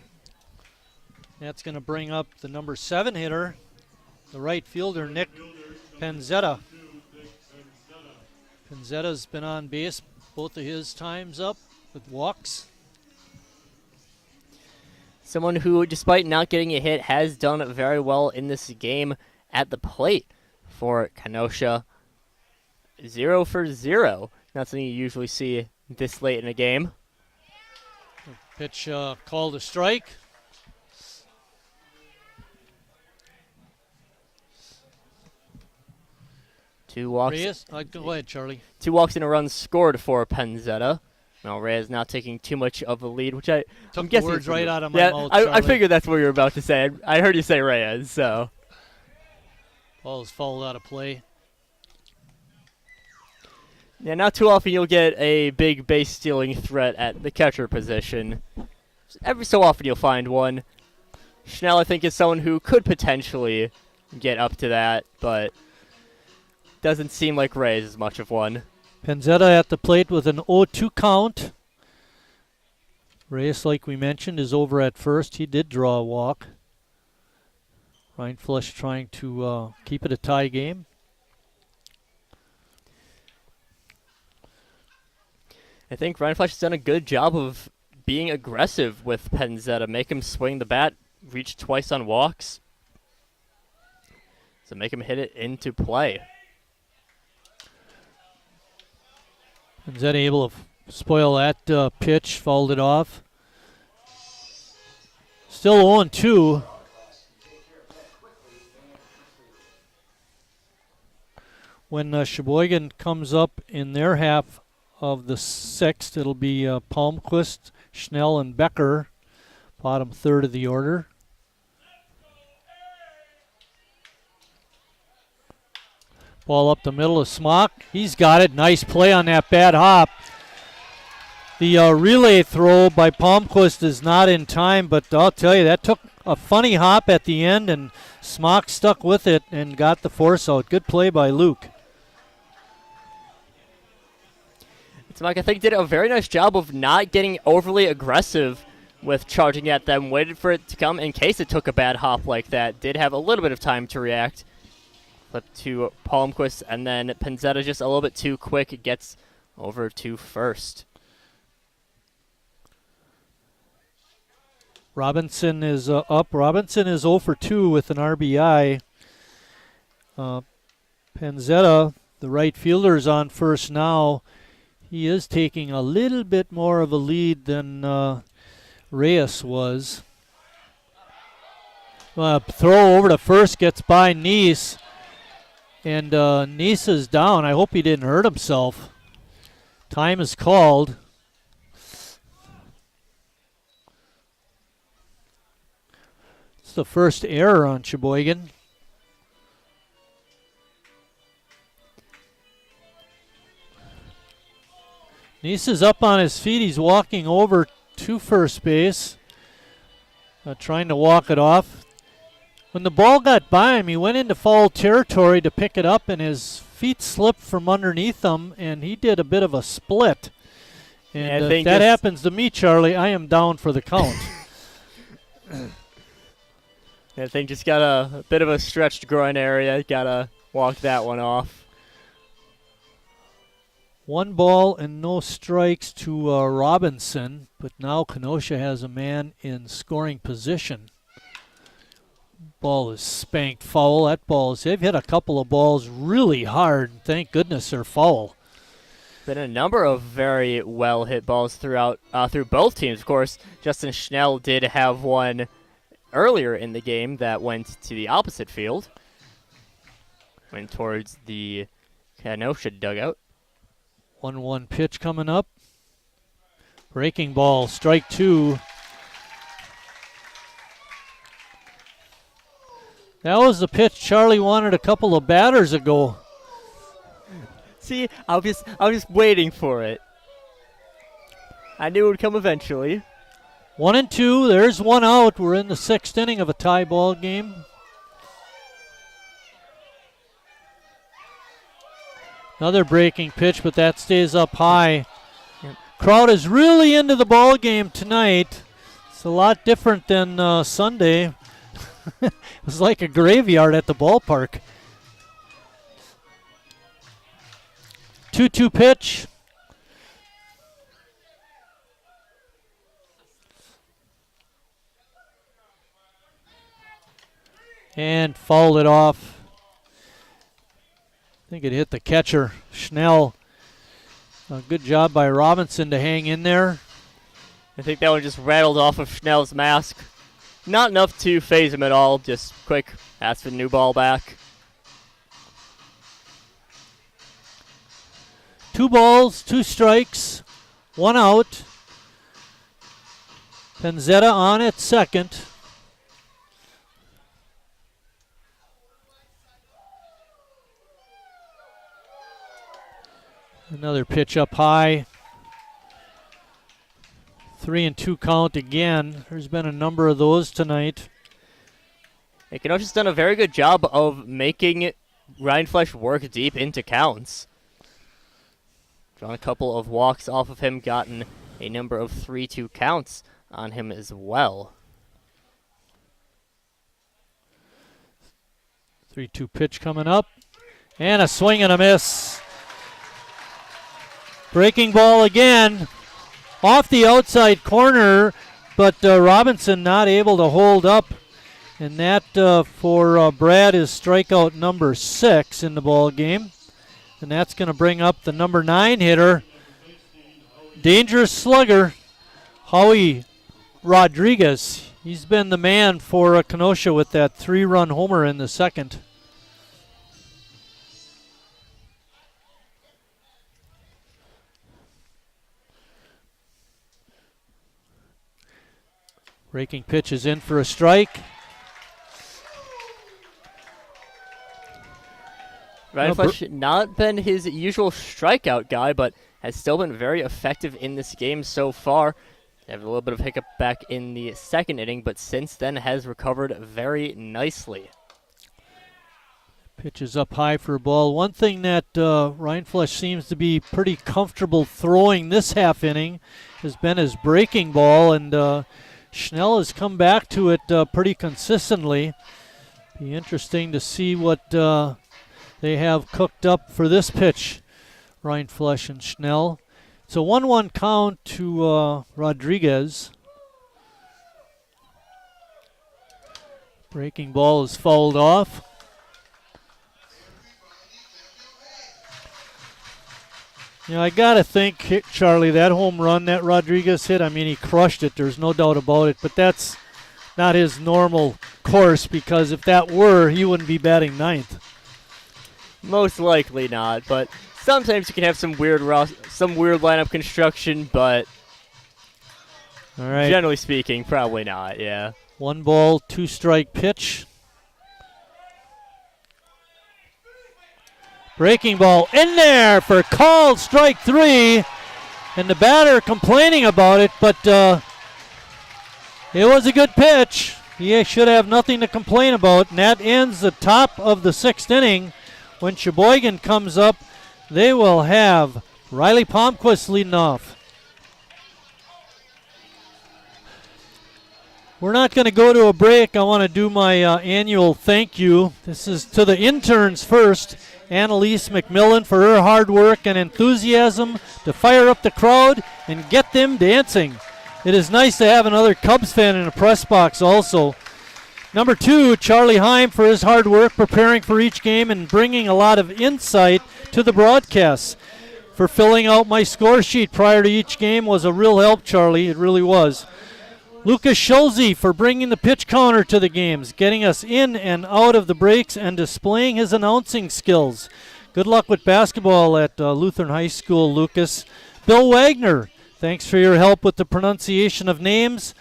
[SPEAKER 2] That's going to bring up the number 7 hitter, the right fielder, Nick Penzetta. Penzetta's been on base both of his times up with walks.
[SPEAKER 1] Someone who, despite not getting a hit, has done very well in this game at the plate for Kenosha. 0 for 0. Not something you usually see this late in a game.
[SPEAKER 2] Pitch called a strike.
[SPEAKER 1] Two walks.
[SPEAKER 2] Reyes, go ahead, Charlie.
[SPEAKER 1] 2 walks and a run scored for Penzetta. Now Reyes not taking too much of a lead, which I'm
[SPEAKER 2] Took
[SPEAKER 1] guessing
[SPEAKER 2] the words right out of my mouth,
[SPEAKER 1] I figured that's what you were about to say. I heard you say Reyes, so.
[SPEAKER 2] Ball is fouled out of play.
[SPEAKER 1] Yeah, not too often you'll get a big base stealing threat at the catcher position. Every so often you'll find one. Schnell, I think, is someone who could potentially get up to that, but doesn't seem like Reyes is much of one.
[SPEAKER 2] Penzetta at the plate with an 0-2 count. Reyes, like we mentioned, is over at first. He did draw a walk. Ryan Flush trying to keep it a tie game.
[SPEAKER 1] I think Ryan Flush has done a good job of being aggressive with Penzetta. Make him swing the bat, reach twice on walks. So make him hit it into play.
[SPEAKER 2] Penzetta able to spoil that pitch, fouled it off. Still 0-2. When Sheboygan comes up in their half of the 6th, it'll be Palmquist, Schnell, and Becker, bottom third of the order. Ball up the middle of Smock. He's got it. Nice play on that bad hop. The relay throw by Palmquist is not in time, but I'll tell you, that took a funny hop at the end, and Smock stuck with it and got the force out. Good play by Luke.
[SPEAKER 1] Smock, I think, did a very nice job of not getting overly aggressive with charging at them. Waited for it to come in case it took a bad hop like that. Did have a little bit of time to react. Flip to Palmquist, and then Penzetta just a little bit too quick. Gets over to first.
[SPEAKER 2] Robinson is up. Robinson is 0 for 2 with an RBI. Penzetta, the right fielder, is on first now. He is taking a little bit more of a lead than Reyes was. Throw over to first, gets by Neese. And Neese is down. I hope he didn't hurt himself. Time is called. It's the first error on Sheboygan. Neese is up on his feet. He's walking over to first base, trying to walk it off. When the ball got by him, he went into foul territory to pick it up, and his feet slipped from underneath him, and he did a bit of a split. And if that happens to me, Charlie, I am down for the count.
[SPEAKER 1] I think just got a bit of a stretched groin area. Got to walk that one off.
[SPEAKER 2] 1 ball and no strikes to Robinson, but now Kenosha has a man in scoring position. Ball is spanked foul. That ball is, they've hit a couple of balls really hard. Thank goodness they're foul.
[SPEAKER 1] Been a number of very well hit balls through both teams. Of course, Justin Schnell did have one earlier in the game that went to the opposite field. Went towards the Kenosha dugout.
[SPEAKER 2] 1-1 pitch coming up. Breaking ball, strike 2. That was the pitch Charlie wanted a couple of batters ago.
[SPEAKER 1] See, I was just waiting for it. I knew it would come eventually.
[SPEAKER 2] 1-2. There's 1 out. We're in the 6th inning of a tie ball game. Another breaking pitch, but that stays up high. Yep. Crowd is really into the ball game tonight. It's a lot different than Sunday. It was like a graveyard at the ballpark. 2-2 pitch. And fouled it off. I think it hit the catcher, Schnell. A good job by Robinson to hang in there.
[SPEAKER 1] I think that one just rattled off of Schnell's mask. Not enough to phase him at all. Just quick, ask for the new ball back.
[SPEAKER 2] 2 balls, 2 strikes, 1 out. Penzetta on at second. Another pitch up high. 3-2 count again. There's been a number of those tonight.
[SPEAKER 1] Hey, Kenosha's done a very good job of making Ryan Flesch work deep into counts. Drawn a couple of walks off of him, gotten a number of 3-2 counts on him as well.
[SPEAKER 2] 3-2 pitch coming up. And a swing and a miss. Breaking ball again. Off the outside corner, but Robinson not able to hold up. And that for Brad is strikeout number 6 in the ball game. And that's going to bring up the number 9 hitter. Dangerous slugger, Howie Rodriguez. He's been the man for Kenosha with that 3-run homer in the second. Breaking pitch is in for a strike.
[SPEAKER 1] Ryan Flesch not been his usual strikeout guy, but has still been very effective in this game so far. Have a little bit of hiccup back in the second inning, but since then has recovered very nicely.
[SPEAKER 2] Pitch is up high for a ball. One thing that Ryan Flesch seems to be pretty comfortable throwing this half inning has been his breaking ball, and Schnell has come back to it pretty consistently. Be interesting to see what they have cooked up for this pitch, Ryan Flesch and Schnell. It's a 1-1 count to Rodriguez. Breaking ball is fouled off. You know, I got to think, Charlie, that home run that Rodriguez hit, I mean, he crushed it. There's no doubt about it. But that's not his normal course, because if that were, he wouldn't be batting ninth.
[SPEAKER 1] Most likely not, but sometimes you can have some weird lineup construction, but
[SPEAKER 2] all right,
[SPEAKER 1] generally speaking, probably not, yeah.
[SPEAKER 2] 1 ball, 2 strike pitch. Breaking ball in there for called strike 3. And the batter complaining about it, but it was a good pitch. He should have nothing to complain about. And that ends the top of the 6th inning. When Sheboygan comes up, they will have Riley Palmquist leading off. We're not going to go to a break. I want to do my annual thank you. This is to the interns first. Annalise McMillan for her hard work and enthusiasm to fire up the crowd and get them dancing. It is nice to have another Cubs fan in the press box also. Number 2, Charlie Heim for his hard work preparing for each game and bringing a lot of insight to the broadcasts. For filling out my score sheet prior to each game was a real help, Charlie. It really was. Lucas Schulze for bringing the pitch counter to the games, getting us in and out of the breaks, and displaying his announcing skills. Good luck with basketball at Lutheran High School, Lucas. Bill Wagner, thanks for your help with the pronunciation of names.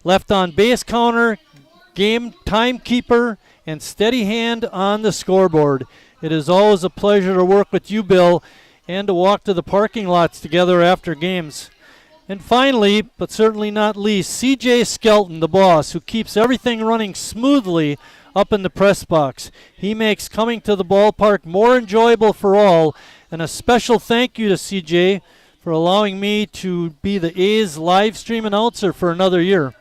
[SPEAKER 2] Left on base counter, game timekeeper, and steady hand on the scoreboard. It is always a pleasure to work with you, Bill, and to walk to the parking lots together after games. And finally, but certainly not least, C.J. Skelton, the boss, who keeps everything running smoothly up in the press box. He makes coming to the ballpark more enjoyable for all, and a special thank you to C.J. for allowing me to be the A's live stream announcer for another year.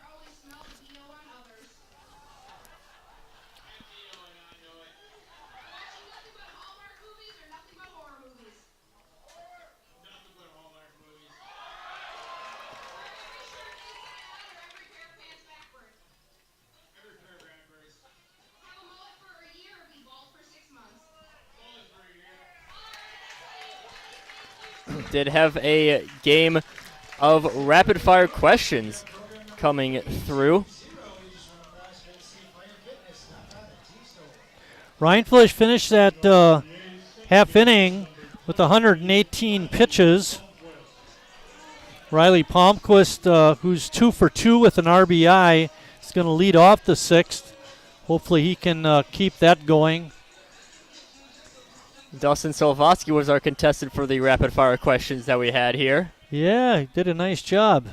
[SPEAKER 1] did have a game of rapid-fire questions coming through.
[SPEAKER 2] Ryan Flish finished that half inning with 118 pitches. Riley Palmquist, who's 2 for 2 with an RBI, is going to lead off the 6th. Hopefully he can keep that going.
[SPEAKER 1] Dustin Solvotsky was our contestant for the rapid-fire questions that we had here.
[SPEAKER 2] Yeah, he did a nice job.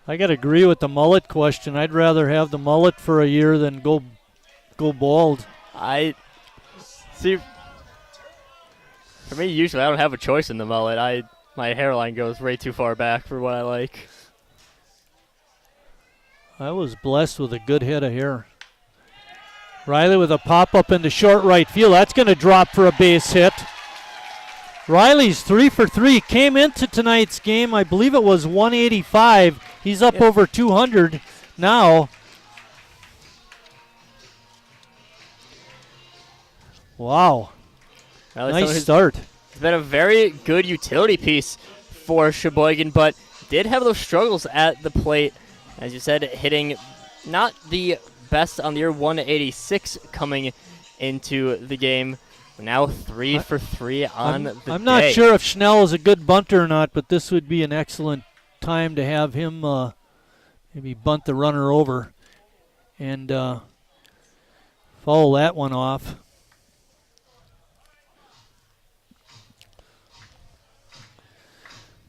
[SPEAKER 2] I got to agree with the mullet question. I'd rather have the mullet for a year than go bald.
[SPEAKER 1] I see. For me, usually I don't have a choice in the mullet. My hairline goes way too far back for what I like.
[SPEAKER 2] I was blessed with a good head of hair. Riley with a pop-up into short right field. That's going to drop for a base hit. Riley's 3 for 3. Came into tonight's game, I believe it was 185. He's up over 200 now. Wow. Nice start.
[SPEAKER 1] It's been a very good utility piece for Sheboygan, but did have those struggles at the plate. As you said, hitting not the best on the year, 186 coming into the game. Now 3 for 3 on the day.
[SPEAKER 2] I'm not sure if Schnell is a good bunter or not, but this would be an excellent time to have him maybe bunt the runner over and foul that one off.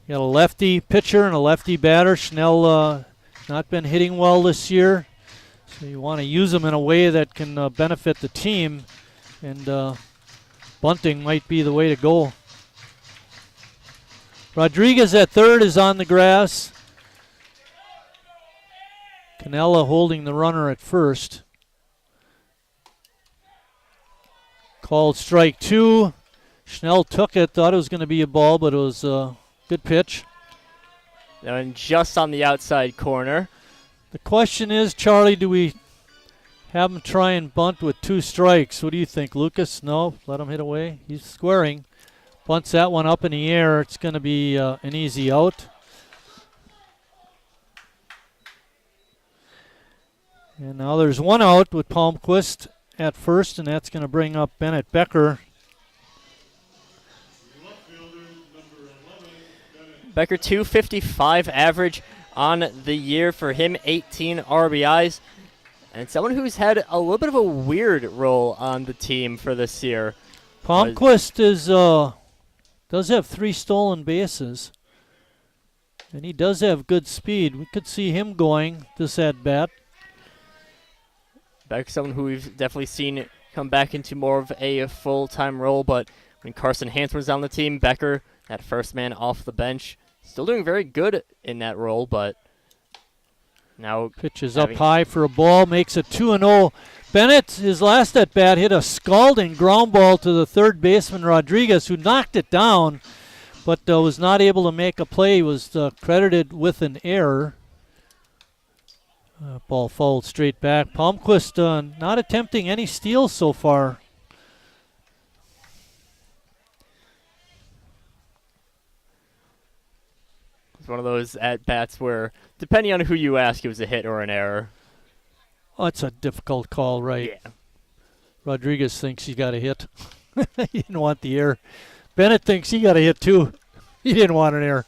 [SPEAKER 2] Got a lefty pitcher and a lefty batter. Schnell not been hitting well this year, so you want to use him in a way that can benefit the team, and bunting might be the way to go. Rodriguez at third is on the grass. Canella holding the runner at first. Called strike 2. Schnell took it, thought it was going to be a ball, but it was good pitch.
[SPEAKER 1] And just on the outside corner.
[SPEAKER 2] The question is, Charlie, do we have him try and bunt with 2 strikes? What do you think, Lucas? No, let him hit away. He's squaring. Bunts that one up in the air. It's going to be an easy out. And now there's 1 out with Palmquist at first, and that's going to bring up Bennett Becker.
[SPEAKER 1] Becker, 255 average on the year for him, 18 RBIs. And someone who's had a little bit of a weird role on the team for this year.
[SPEAKER 2] Palmquist does have 3 stolen bases. And he does have good speed. We could see him going this at-bat.
[SPEAKER 1] Becker's someone who we've definitely seen come back into more of a full-time role. But when Carson Hanson was on the team, Becker, that first man off the bench, still doing very good in that role, but now
[SPEAKER 2] pitches up high for a ball, makes it 2-0. Bennett, his last at bat, hit a scalding ground ball to the third baseman Rodriguez, who knocked it down, but was not able to make a play. He was credited with an error. Ball fouled straight back. Palmquist not attempting any steals so far.
[SPEAKER 1] One of those at-bats where, depending on who you ask, it was a hit or an error.
[SPEAKER 2] Oh, it's a difficult call, right?
[SPEAKER 1] Yeah. Rodriguez
[SPEAKER 2] thinks he got a hit. He didn't want the error. Bennett thinks he got a hit, too. He didn't want an error.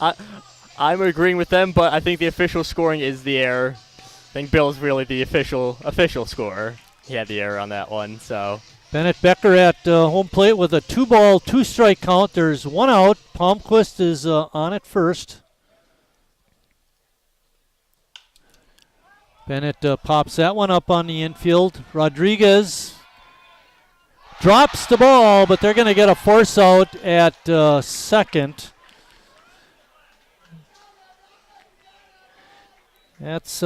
[SPEAKER 1] I'm agreeing with them, but I think the official scoring is the error. I think Bill's really the official scorer. He had the error on that one, so...
[SPEAKER 2] Bennett Becker at home plate with a 2-ball, 2-strike count. There's 1 out. Palmquist is on at first. Bennett pops that one up on the infield. Rodriguez drops the ball, but they're going to get a force out at second. That's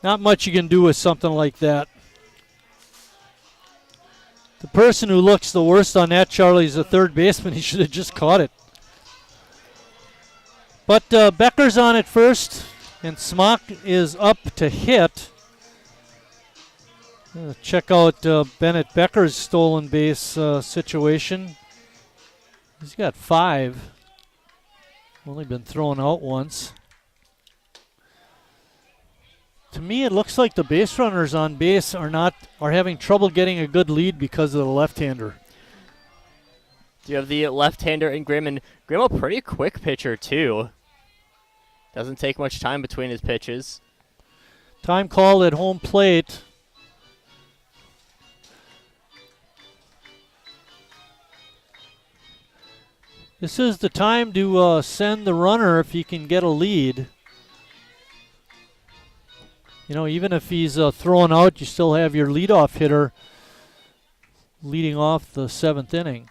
[SPEAKER 2] not much you can do with something like that. The person who looks the worst on that, Charlie, is the third baseman. He should have just caught it. But Becker's on at first, and Smock is up to hit. Check out Bennett Becker's stolen base situation. He's got 5. Only been thrown out once. To me, it looks like the base runners on base are having trouble getting a good lead because of the left-hander.
[SPEAKER 1] You have the left-hander in Grimm, and Grimm a pretty quick pitcher too. Doesn't take much time between his pitches.
[SPEAKER 2] Time called at home plate. This is the time to send the runner if he can get a lead. You know, even if he's thrown out, you still have your leadoff hitter leading off the 7th inning.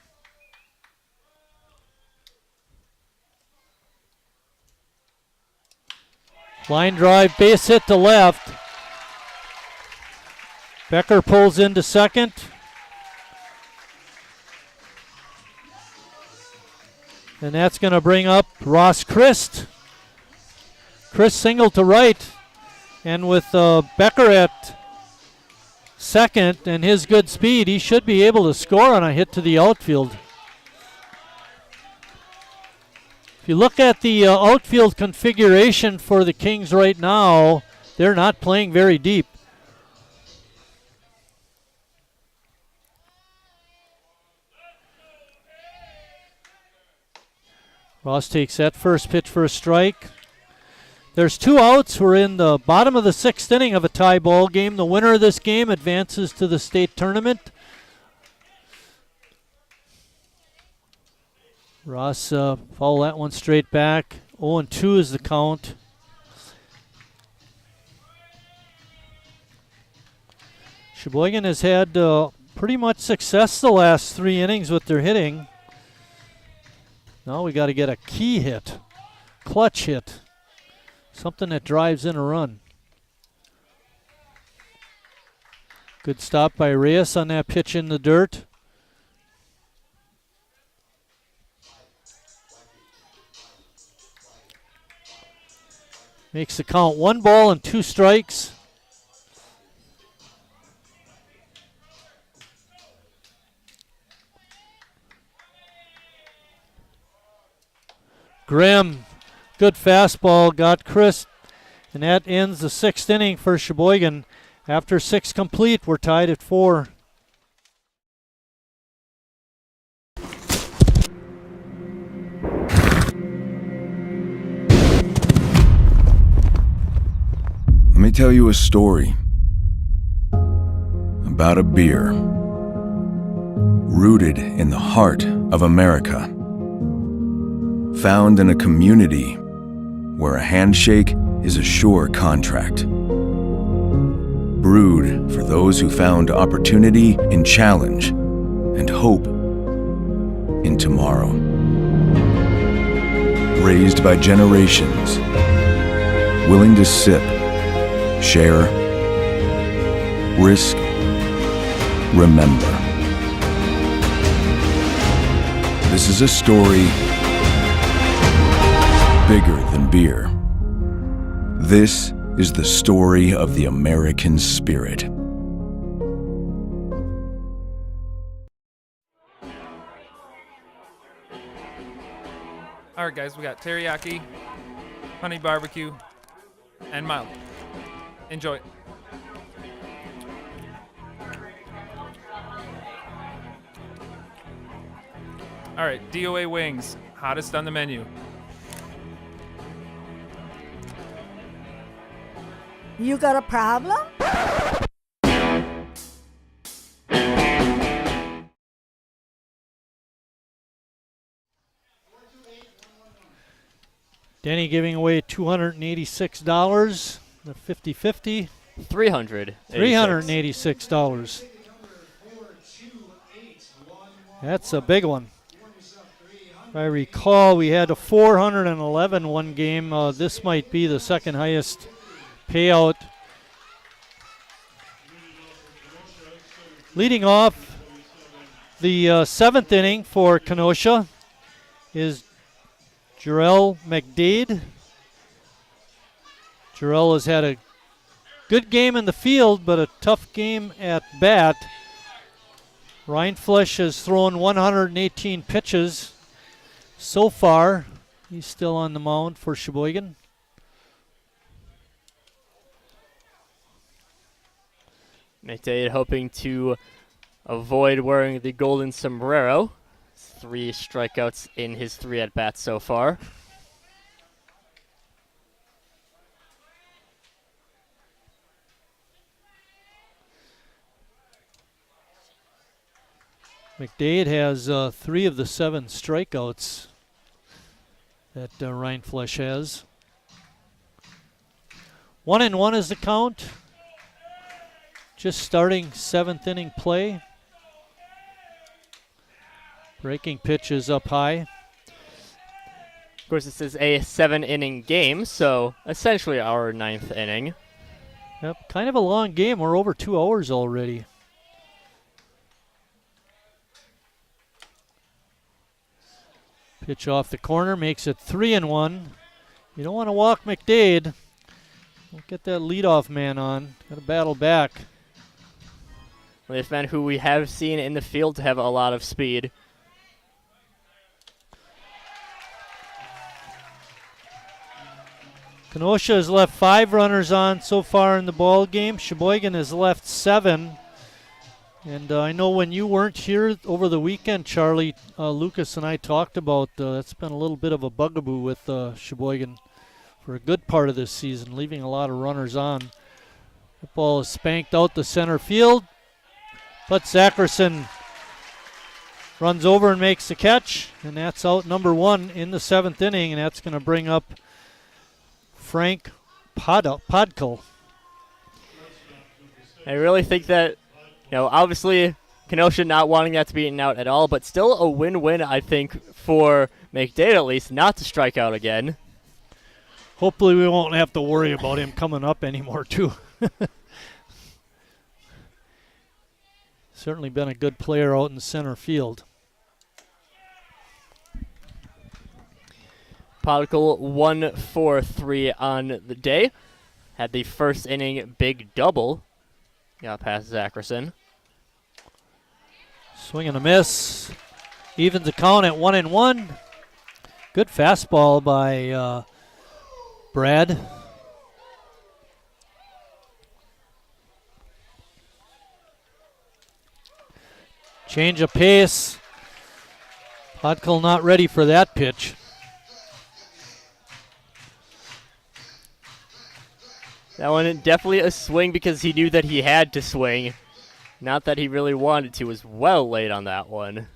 [SPEAKER 2] Line drive, base hit to left. Becker pulls into second. And that's going to bring up Ross Christ. Christ single to right. And with Becker at second and his good speed, he should be able to score on a hit to the outfield. If you look at the outfield configuration for the Kings right now, they're not playing very deep. Ross takes that first pitch for a strike. There's 2 outs. We're in the bottom of the 6th inning of a tie ball game. The winner of this game advances to the state tournament. Ross foul that one straight back. 0-2 is the count. Sheboygan has had pretty much success the last 3 innings with their hitting. Now we got to get a key hit, clutch hit, something that drives in a run. Good stop by Reyes on that pitch in the dirt. Makes the count 1 ball and 2 strikes. Grimm, good fastball, got Chris, and that ends the 6th inning for Sheboygan. After 6 complete, we're tied at 4.
[SPEAKER 13] Let me tell you a story about a beer rooted in the heart of America, found in a community where a handshake is a sure contract, brewed for those who found opportunity in challenge and hope in tomorrow, raised by generations, willing to sip, share, risk, remember. This is a story bigger than beer. This is the story of the American spirit.
[SPEAKER 14] All right, guys, we got teriyaki, honey barbecue, and mild. Enjoy. All right, DOA wings, hottest on the menu.
[SPEAKER 15] You got a problem?
[SPEAKER 2] Denny giving away $286, the 50-50. $386. That's a big one. If I recall, we had a 411 one game. This might be the second highest payout. Leading off the 7th inning for Kenosha is Jarrell McDade. Jarrell has had a good game in the field, but a tough game at bat. Rindfleisch has thrown 118 pitches so far. He's still on the mound for Sheboygan.
[SPEAKER 1] McDade hoping to avoid wearing the golden sombrero. 3 strikeouts in his 3 at-bats so far.
[SPEAKER 2] McDade has 3 of the 7 strikeouts that Rindfleisch has. 1-1 is the count. Just starting 7th inning play. Breaking pitch is up high.
[SPEAKER 1] Of course, this is a 7-inning game, so essentially our 9th inning.
[SPEAKER 2] Yep, kind of a long game. We're over 2 hours already. Pitch off the corner makes it 3-1. You don't want to walk McDade. Don't get that leadoff man on. Got to battle back.
[SPEAKER 1] This man who we have seen in the field to have a lot of speed.
[SPEAKER 2] Kenosha has left 5 runners on so far in the ball game. Sheboygan has left 7. And I know when you weren't here over the weekend, Charlie, Lucas and I talked about that's been a little bit of a bugaboo with Sheboygan for a good part of this season, leaving a lot of runners on. The ball is spanked out the center field, but Zackerson runs over and makes the catch, and that's out number 1 in the 7th inning, and that's going to bring up Frank Podkel.
[SPEAKER 1] I really think that, obviously Kenosha not wanting that to be eaten out at all, but still a win-win, I think, for McDade at least, not to strike out again.
[SPEAKER 2] Hopefully we won't have to worry about him coming up anymore, too. Certainly been a good player out in the center field.
[SPEAKER 1] Podkel 1 for 3 on the day. Had the first inning big double. Got past Zackerson.
[SPEAKER 2] Swing and a miss. Evens the count at 1-1. Good fastball by Brad. Change of pace. Podkel not ready for that pitch.
[SPEAKER 1] That one definitely a swing because he knew that he had to swing. Not that he really wanted to. Was well late on that one.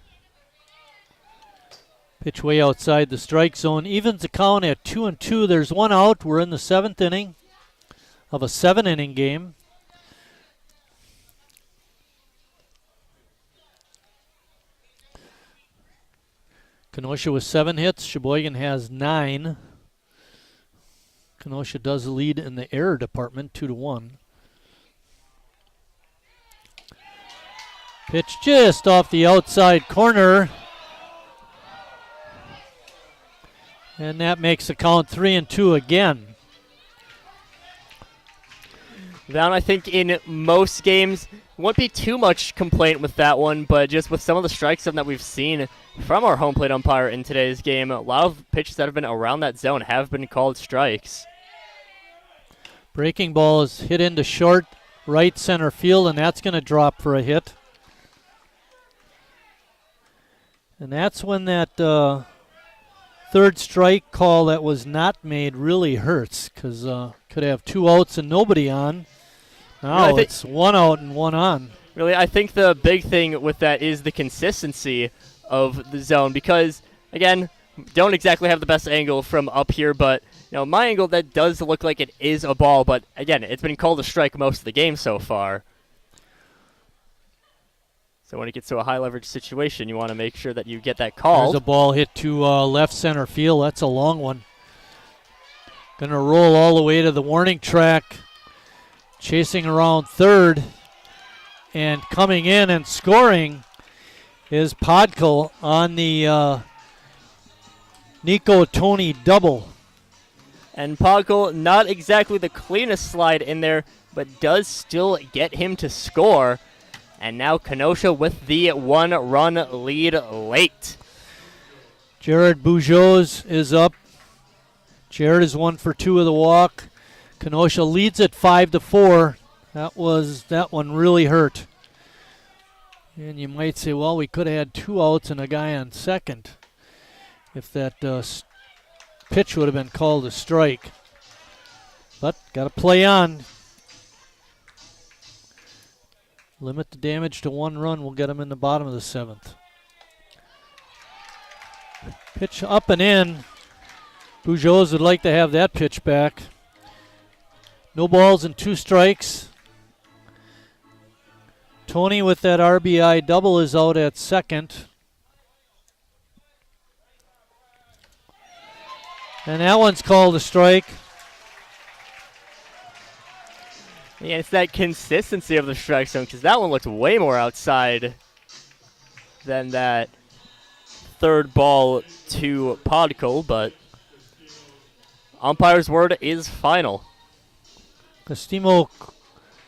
[SPEAKER 2] Pitch way outside the strike zone. Evens the count at 2-2. There's 1 out. We're in the 7th inning of a 7-inning game. Kenosha with 7 hits. Sheboygan has 9. Kenosha does lead in the error department, 2-1. Pitch just off the outside corner. And that makes the count 3-2 again.
[SPEAKER 1] Down, I think, in most games, won't be too much complaint with that one, but just with some of the strike zone that we've seen from our home plate umpire in today's game, a lot of pitches that have been around that zone have been called strikes.
[SPEAKER 2] Breaking ball is hit into short right center field, and that's going to drop for a hit. And that's when that third strike call that was not made really hurts, because could have 2 outs and nobody on. Now it's 1 out and 1 on.
[SPEAKER 1] Really, I think the big thing with that is the consistency of the zone, because, again, don't exactly have the best angle from up here, but my angle, that does look like it is a ball, but again, it's been called a strike most of the game so far. So when it gets to a high leverage situation, you want to make sure that you get that call.
[SPEAKER 2] There's a ball hit to left center field. That's a long one. Going to roll all the way to the warning track. Chasing around third. And coming in and scoring is Podkel on the Nico Tony double.
[SPEAKER 1] And Poggle, not exactly the cleanest slide in there, but does still get him to score. And now Kenosha with the 1-run lead late.
[SPEAKER 2] Jared Bujoz is up. Jared is 1 for 2 of the walk. Kenosha leads it 5-4. That one really hurt. And you might say, well, we could have had 2 outs and a guy on second if that pitch would have been called a strike. But got to play on. Limit the damage to 1 run. We'll get him in the bottom of the 7th. Pitch up and in. Bujoz would like to have that pitch back. No balls and 2 strikes. Tony with that RBI double is out at second. And that one's called a strike.
[SPEAKER 1] Yeah, it's that consistency of the strike zone, because that one looked way more outside than that third ball to Podko, but umpire's word is final.
[SPEAKER 2] Costimo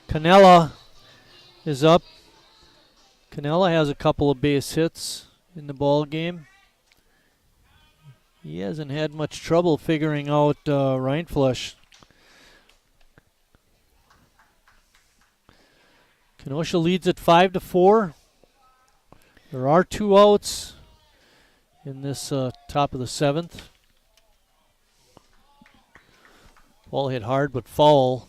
[SPEAKER 2] Canella is up. Canella has a couple of base hits in the ball game. He hasn't had much trouble figuring out Rindfleisch. Kenosha leads at 5-4. There are 2 outs in this top of the 7th. Ball hit hard but foul.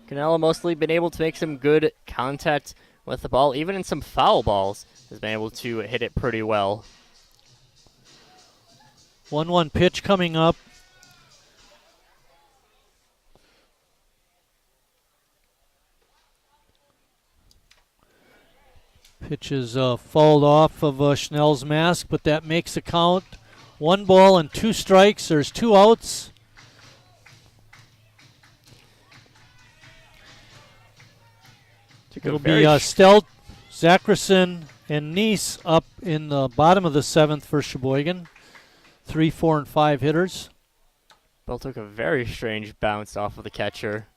[SPEAKER 1] Canella mostly been able to make some good contact with the ball, even in some foul balls, has been able to hit it pretty well.
[SPEAKER 2] 1-1 pitch coming up. Pitch is fouled off of Schnell's mask, but that makes a count. 1 ball and 2 strikes. There's 2 outs. It'll be Stelt, Zackerson, and Neese up in the bottom of the 7th for Sheboygan. 3, 4, and 5 hitters.
[SPEAKER 1] Ball took a very strange bounce off of the catcher.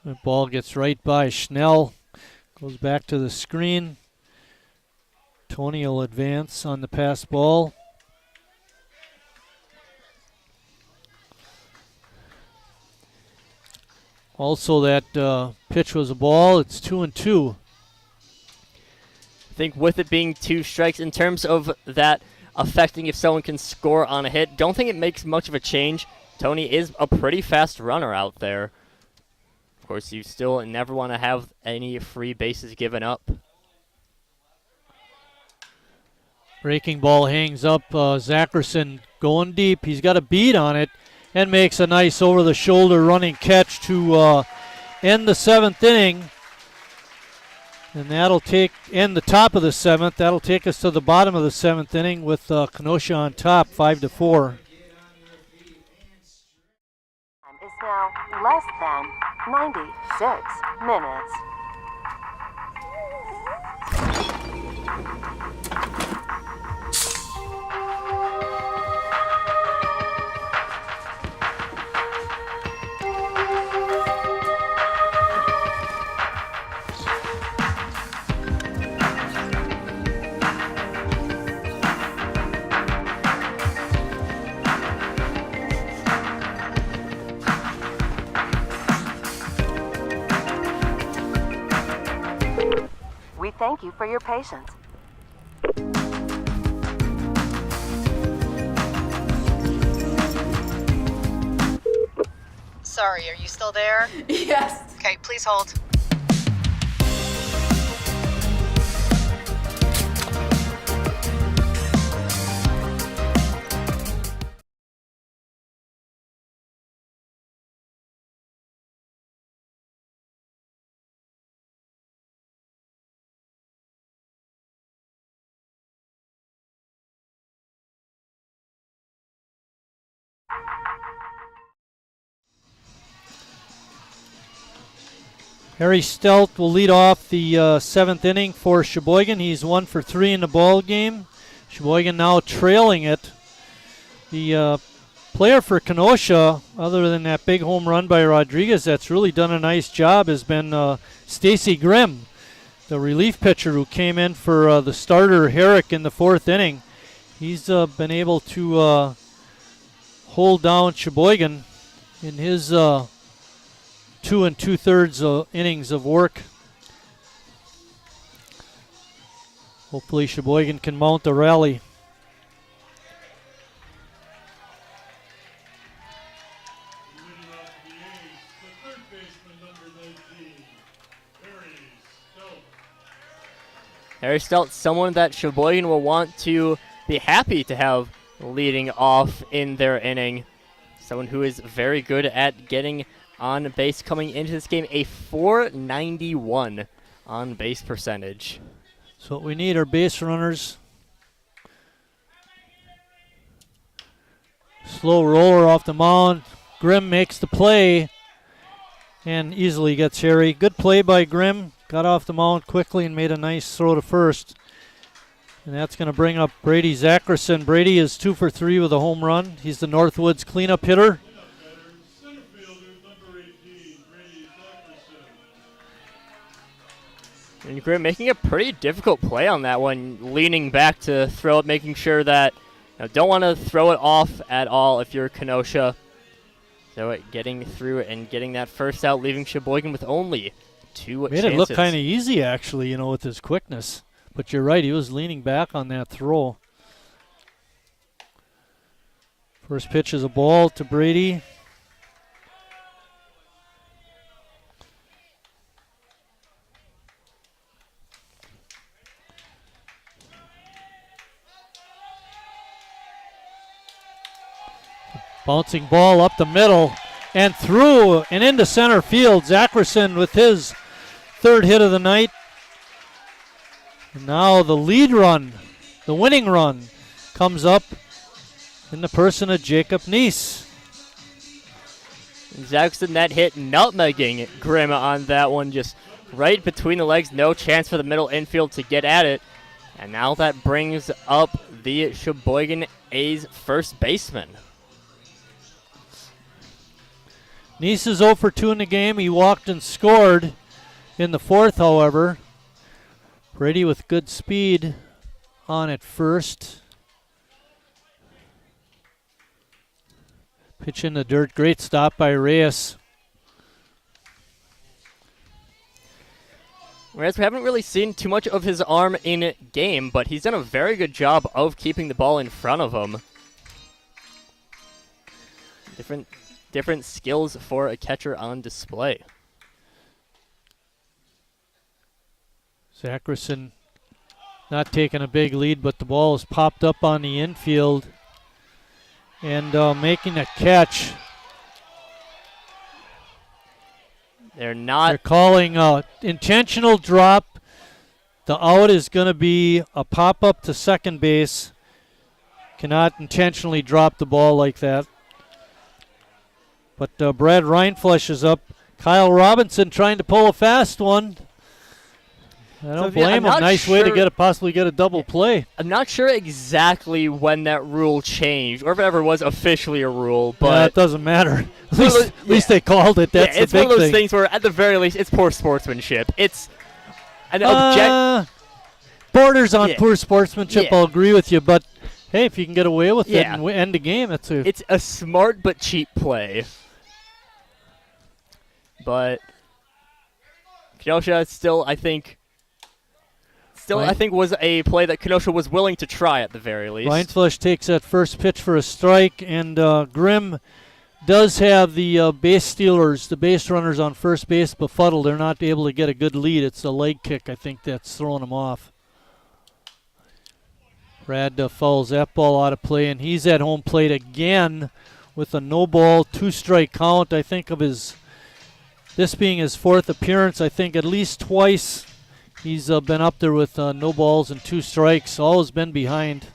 [SPEAKER 2] The ball gets right by Schnell. Goes back to the screen. Tony will advance on the pass ball. Also, that pitch was a ball. It's 2-2.
[SPEAKER 1] I think with it being 2 strikes, in terms of that affecting if someone can score on a hit, don't think it makes much of a change. Tony is a pretty fast runner out there. Of course, you still never want to have any free bases given up.
[SPEAKER 2] Breaking ball hangs up. Zackerson going deep. He's got a beat on it and makes a nice over-the-shoulder running catch to end the 7th inning. And that'll end the top of the 7th. That'll take us to the bottom of the 7th inning with Kenosha on top, 5-4.
[SPEAKER 16] Is now less than 96 minutes. We thank you for your patience.
[SPEAKER 17] Sorry, are you still there?
[SPEAKER 19] Yes.
[SPEAKER 17] Okay, please hold.
[SPEAKER 2] Harry Stelt will lead off the 7th inning for Sheboygan. He's 1 for 3 in the ball game. Sheboygan now trailing it The player for Kenosha, other than that big home run by Rodriguez, that's really done a nice job, has been Stacy Grimm, the relief pitcher who came in for the starter Herrick in the 4th inning. He's been able to hold down Sheboygan in his 2 2/3 innings of work. Hopefully Sheboygan can mount a rally.
[SPEAKER 1] Harry Stout, someone that Sheboygan will want to be happy to have leading off in their inning. Someone who is very good at getting on base coming into this game. A .491 on base percentage.
[SPEAKER 2] So what we need are base runners. Slow roller off the mound. Grimm makes the play and easily gets Harry. Good play by Grimm. Got off the mound quickly and made a nice throw to first. And that's going to bring up Brady Zackerson. Brady is 2 for 3 with a home run. He's the Northwoods cleanup hitter.
[SPEAKER 1] And Grimm making a pretty difficult play on that one, leaning back to throw it, making sure that don't want to throw it off at all if you're Kenosha. So getting through and getting that first out, leaving Sheboygan with only 2 chances.
[SPEAKER 2] Made it look kind of easy, actually, with his quickness. But you're right, he was leaning back on that throw. First pitch is a ball to Brady. Bouncing ball up the middle and through and into center field. Zackerson with his 3rd hit of the night. And now the lead run, the winning run, comes up in the person of Jacob Neese.
[SPEAKER 1] Zackerson, that hit nutmegging Grimm on that one, just right between the legs. No chance for the middle infield to get at it. And now that brings up the Sheboygan A's first baseman.
[SPEAKER 2] Neese is 0 for 2 in the game. He walked and scored in the 4th, however. Brady with good speed on at first. Pitch in the dirt. Great stop by Reyes.
[SPEAKER 1] Whereas we haven't really seen too much of his arm in game, but he's done a very good job of keeping the ball in front of him. Different skills for a catcher on display.
[SPEAKER 2] Zackerson not taking a big lead, but the ball is popped up on the infield and making a catch.
[SPEAKER 1] They're
[SPEAKER 2] calling intentional drop. The out is going to be a pop up to second base. Cannot intentionally drop the ball like that. But Brad Reinflesh is up. Kyle Robinson trying to pull a fast one. I don't blame him. Nice way to possibly get a double play.
[SPEAKER 1] I'm not sure exactly when that rule changed, or if it ever was officially a rule. But
[SPEAKER 2] it doesn't matter. At least they called it. That's the big thing.
[SPEAKER 1] It's one of those things where, at the very least, it's poor sportsmanship. It's an
[SPEAKER 2] borders on poor sportsmanship. I'll agree with you, but hey, if you can get away with it and end the game, it's
[SPEAKER 1] a smart but cheap play. But Kenosha still, I think, was a play that Kenosha was willing to try at the very least.
[SPEAKER 2] Reinflesh takes that first pitch for a strike, and Grimm does have the base stealers, the base runners on first base befuddled. They're not able to get a good lead. It's a leg kick, I think, that's throwing them off. Brad fouls that ball out of play, and he's at home plate again with a no-ball, 2-strike count. I think of this being his 4th appearance. I think at least twice he's been up there with no balls and 2 strikes. All has been behind.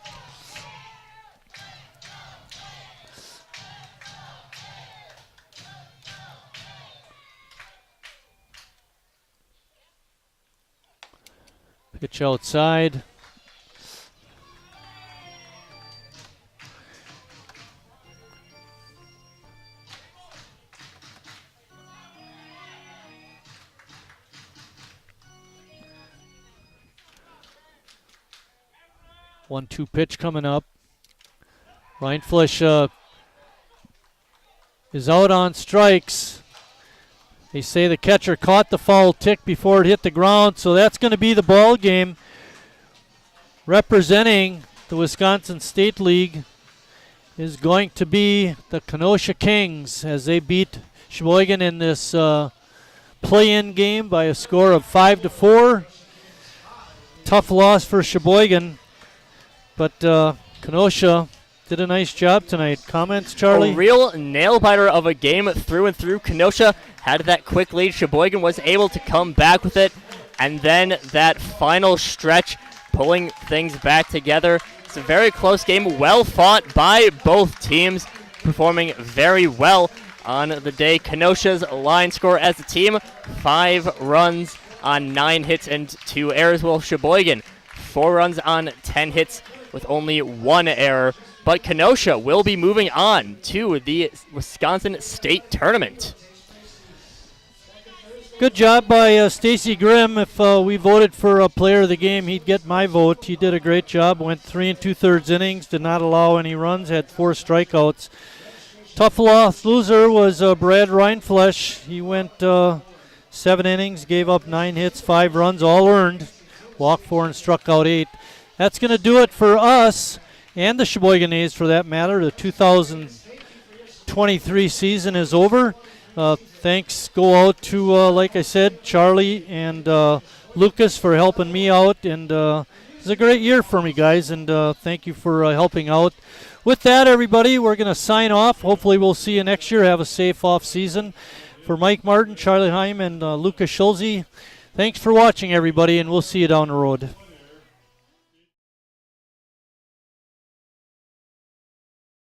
[SPEAKER 2] Pitch outside. 1-2 pitch coming up. Rindfleisch is out on strikes. They say the catcher caught the foul tick before it hit the ground, so that's going to be the ball game. Representing the Wisconsin State League is going to be the Kenosha Kings as they beat Sheboygan in this play-in game by a score of 5-4. Tough loss for Sheboygan, but Kenosha did a nice job tonight. Comments, Charlie?
[SPEAKER 1] A real nail-biter of a game through and through. Kenosha had that quick lead. Sheboygan was able to come back with it, and then that final stretch pulling things back together. It's a very close game, well fought by both teams, performing very well on the day. Kenosha's line score as a team, 5 runs on 9 hits and 2 errors, while Sheboygan 4 runs on 10 hits with only 1 error. But Kenosha will be moving on to the Wisconsin State Tournament.
[SPEAKER 2] Good job by Stacy Grimm. If we voted for a player of the game, he'd get my vote. He did a great job. Went 3 2/3 innings, did not allow any runs, had 4 strikeouts. Tough loss loser was Brad Rindfleisch. He went 7 innings, gave up 9 hits, 5 runs, all earned. Walked 4 and struck out 8. That's going to do it for us and the Sheboygan A's for that matter. The 2023 season is over. Thanks go out to, like I said, Charlie and Lucas for helping me out. And it's a great year for me, guys, and thank you for helping out. With that, everybody, we're going to sign off. Hopefully we'll see you next year. Have a safe off season. For Mike Martin, Charlie Heim, and Lucas Schulze, thanks for watching, everybody, and we'll see you down the road.